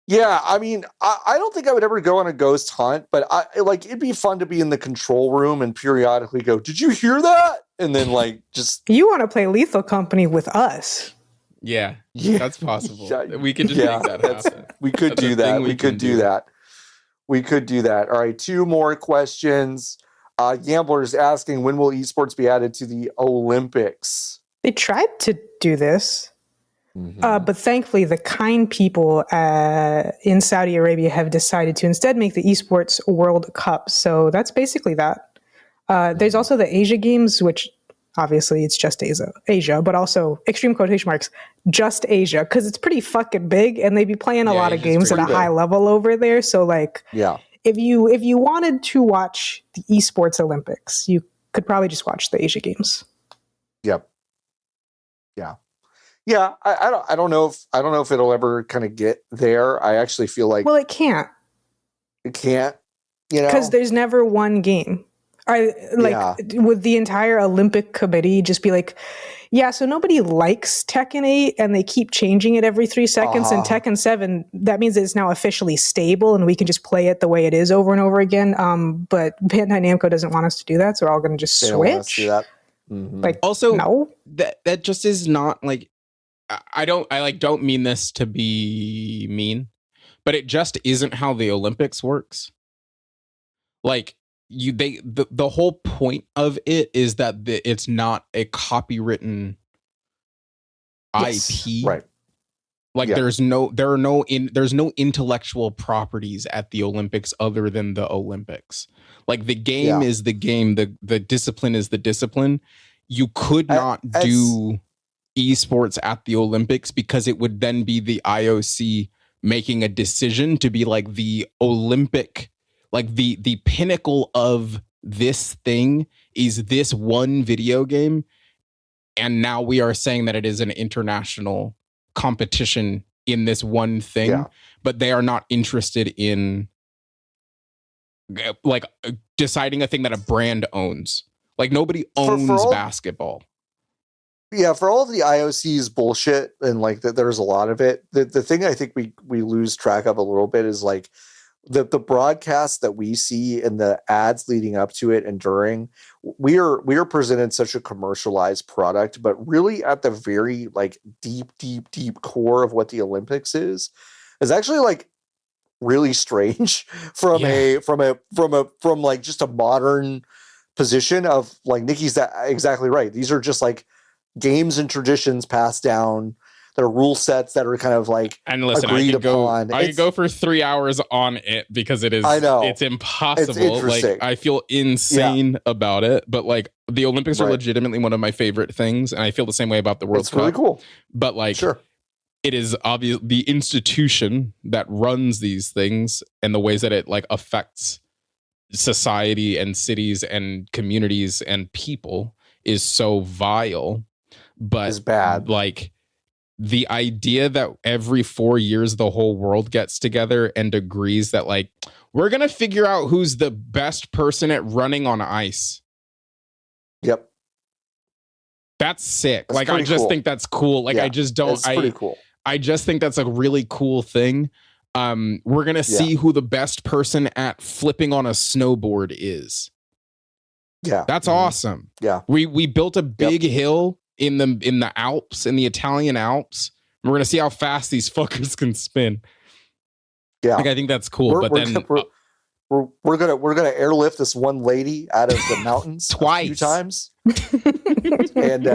Yeah, I mean, I don't think I would ever go on a ghost hunt, but it'd be fun to be in the control room and periodically go, "Did you hear that?" And then just you want to play Lethal Company with us? Yeah, that's possible. We could just make that happen. We could do that. We could do that. We could do that. All right, 2 more questions. Gamblers asking, when will esports be added to the Olympics? They tried to do this. But thankfully, the kind people in Saudi Arabia have decided to instead make the Esports World Cup. So that's basically that. There's also the Asia Games, which obviously it's just Asia, but also extreme quotation marks, just Asia, because it's pretty fucking big and they be playing a lot of games at a high level over there. So if you wanted to watch the Esports Olympics, you could probably just watch the Asia Games. Yep. Yeah. I don't know if it'll ever kind of get there. I actually feel like Well, it can't. it can't. You know, Because there's never one game. Would the entire Olympic committee just be like, yeah, so nobody likes Tekken 8 and they keep changing it every 3 seconds, and Tekken 7, that means it's now officially stable and we can just play it the way it is over and over again. But Bandai Namco doesn't want us to do that, so we're all going to just switch. Do that. Mm-hmm. Like, Also, no, that just is not like, I don't mean this to be mean, but it just isn't how the Olympics works. Like, the whole point of it is that it's not a copywritten IP, right? Like, there's no intellectual properties at the Olympics other than the Olympics. Like, the game is the game, the discipline is the discipline. You could not do esports at the Olympics because it would then be the IOC making a decision to be like the Olympic. Like, the pinnacle of this thing is this one video game. And now we are saying that it is an international competition in this one thing, but they are not interested in like deciding a thing that a brand owns. Like, nobody owns basketball. Yeah, for all of the IOC's bullshit, and like there's a lot of it. The thing I think we lose track of a little bit is like the broadcasts that we see and the ads leading up to it and during. We are presented such a commercialized product, but really at the very like deep core of what the Olympics is actually like really strange from like just a modern position of like Nikki's exactly right. These are just like games and traditions passed down. There are rule sets that are kind of like and listen, agreed upon. I could go for 3 hours on it because it is. I know it's impossible. It's like, I feel insane about it, but like the Olympics are legitimately one of my favorite things, and I feel the same way about the World Cup. It's really cool. But like, it is obvious the institution that runs these things and the ways that it like affects society and cities and communities and people is so vile. But is bad. Like, the idea that every 4 years the whole world gets together and agrees that like we're gonna figure out who's the best person at running on ice. Yep, that's sick. That's like, I just think that's cool. Like, I just don't. It's pretty cool. I just think that's a really cool thing. We're gonna see who the best person at flipping on a snowboard is. Yeah, that's awesome. Yeah, we built a big hill in the Alps, in the Italian Alps. We're gonna see how fast these fuckers can spin. Yeah, like, I think that's cool. But then we're gonna airlift this one lady out of the mountains twice, a few times, and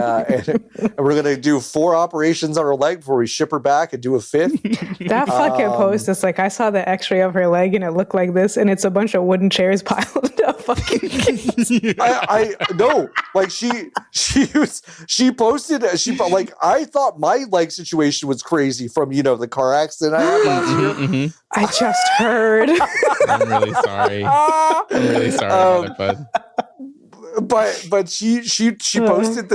we're gonna do 4 operations on her leg before we ship her back and do a 5th. That fucking post is like, I saw the X-ray of her leg and it looked like this, and it's a bunch of wooden chairs piled up. Fucking I know, like she posted like, I thought my leg situation was crazy from the car accident I had last year. Mm-hmm. I just heard. I'm really sorry. I'm really sorry about it, but she posted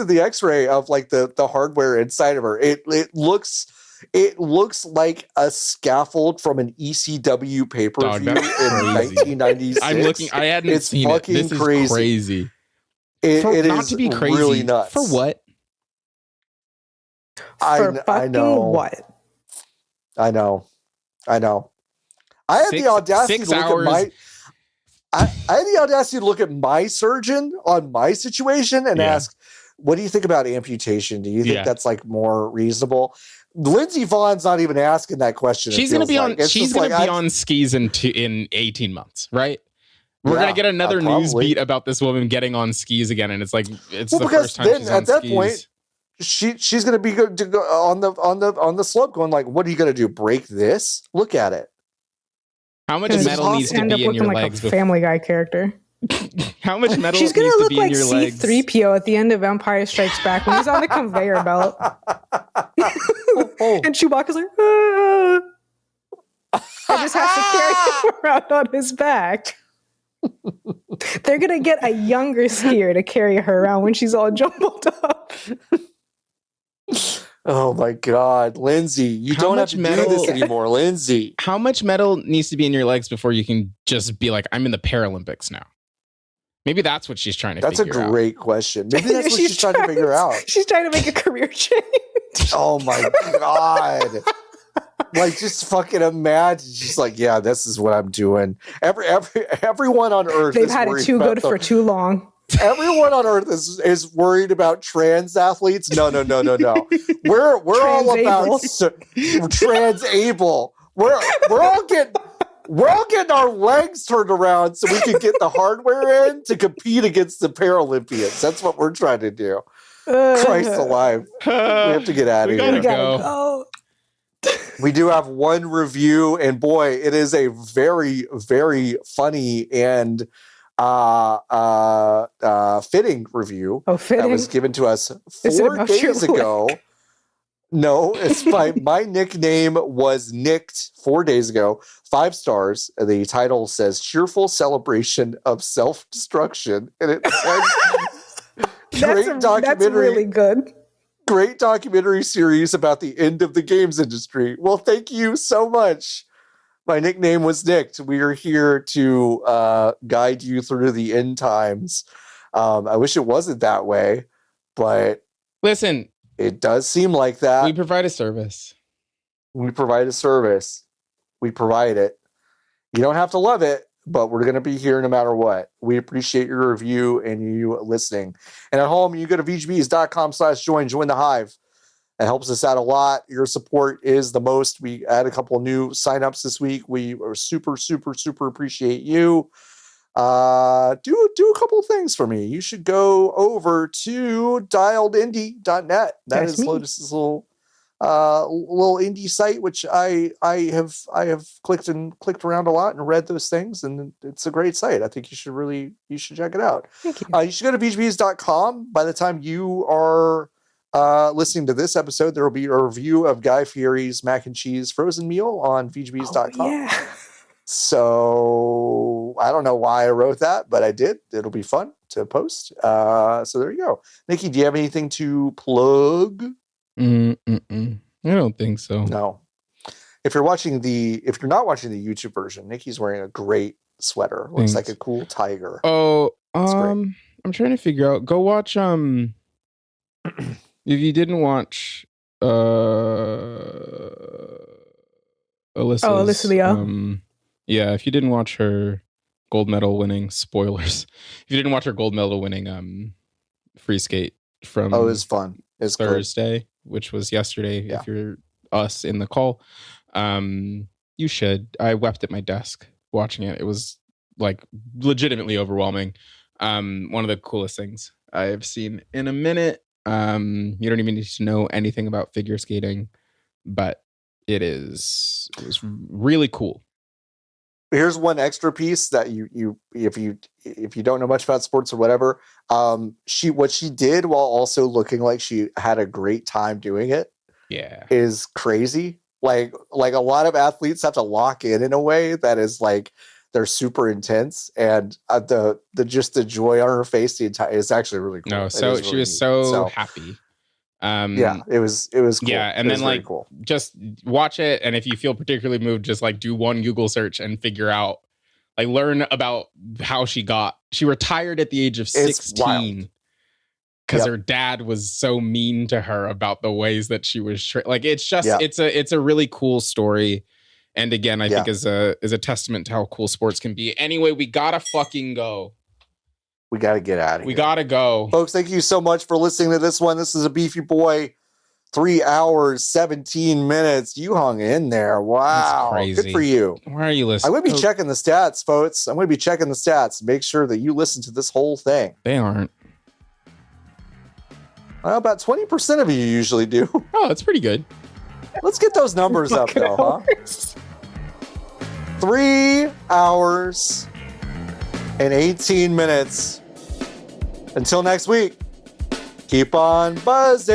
the X-ray of like the hardware inside of her. It looks like a scaffold from an ECW pay-per-view in 1996. I'm looking. I hadn't seen it. This is crazy. It not is to be crazy. Really nuts. For what? I know what? I know. I had the audacity to look at I had the audacity to look at my surgeon on my situation and ask, what do you think about amputation? Do you think that's like more reasonable? Lindsey Vaughn's not even asking that question. She's going to be on. She's going to be on skis in 18 months, right? We're going to get another news beat about this woman getting on skis again, and it's like the first time she's on skis. At that point, she's going to be to go on the slope, going like, "What are you going to do? Break this? Look at it." How much metal needs to be in your legs? Like a Family Guy character. How much metal She's gonna needs look to be like in your legs? C-3PO at the end of Empire Strikes Back when he's on the conveyor belt. And Chewbacca's like, ah. I just have to carry him around on his back. They're going to get a younger skier to carry her around when she's all jumbled up. Oh my God, Lindsay, you How don't have much to metal- do this anymore, Lindsay. How much metal needs to be in your legs before you can just be like, I'm in the Paralympics now? Maybe that's what she's trying to That's a figure out. great question. Maybe that's what she's trying to figure out. She's trying to make a career change. Oh my God. Like, just fucking imagine. She's like, yeah, this is what I'm doing. Everyone on Earth They've is had it worried too about good for too long. Everyone on Earth is worried about trans athletes. No. We're all about trans-able. We're all getting our legs turned around so we can get the hardware in to compete against the Paralympians. That's what we're trying to do. Christ alive. We have to get out of here. We gotta go. We do have one review, and boy, it is a very, very funny and fitting review that was given to us 4 days ago. No, it's my nickname was nicked 4 days ago. 5 stars. The title says "Cheerful Celebration of Self-Destruction," and it says, That's really good. Great documentary series about the end of the games industry. Well, thank you so much. My nickname was nicked. We are here to guide you through the end times. I wish it wasn't that way, but listen, it does seem like that. We provide a service. We provide a service. We provide it. You don't have to love it, but we're going to be here no matter what. We appreciate your review and you listening. And at home, you go to vgbs.com/join, join the hive. It helps us out a lot. Your support is the most. We had a couple new signups this week. We are super, super, super appreciate you. Do a couple of things for me. You should go over to dialedindie.net. That's me. Lotus's little indie site, which I have clicked around a lot and read those things, and it's a great site. I think you should check it out. Thank you. You should go to vgbs.com. By the time you are listening to this episode, there will be a review of Guy Fieri's mac and cheese frozen meal on vgbs.com. Oh, yeah. So I don't know why I wrote that, but I did. It'll be fun to post. So there you go. Nikki, do you have anything to plug? I don't think so. No. If you're not watching the YouTube version, Nikki's wearing a great sweater. Looks like a cool tiger. Oh, I'm trying to figure out. Go watch if you didn't watch Alyssa's, Alyssa. Yeah, if you didn't watch her gold medal winning, spoilers. If you didn't watch her gold medal winning free skate from it was fun. It's Thursday, good. Which was yesterday. Yeah. If you're us in the call, you should. I wept at my desk watching it. It was like legitimately overwhelming. One of the coolest things I've seen in a minute. You don't even need to know anything about figure skating, but it was really cool. Here's one extra piece that if you don't know much about sports or whatever, what she did while also looking like she had a great time doing it, is crazy. Like a lot of athletes have to lock in a way that is like they're super intense, and the joy on her face is actually really cool. No, so she was so happy. It was cool. Yeah, and then like cool. Just watch it, and if you feel particularly moved, just like do one Google search and figure out, like learn about how she retired at the age of 16 because her dad was so mean to her about the ways that she was it's a really cool story, and again I think is a testament to how cool sports can be. Anyway, we gotta fucking go. We got to get out of here. We got to go. Folks, thank you so much for listening to this one. This is a Beefy Boy, 3 hours, 17 minutes. You hung in there. Wow. That's crazy. Good for you. Why are you listening? I'm going to be checking the stats, folks. I'm going to be checking the stats. Make sure that you listen to this whole thing. They aren't. Well, about 20% of you usually do. Oh, that's pretty good. Let's get those numbers up, though, huh? 3 hours and 18 minutes. Until next week, keep on buzzing.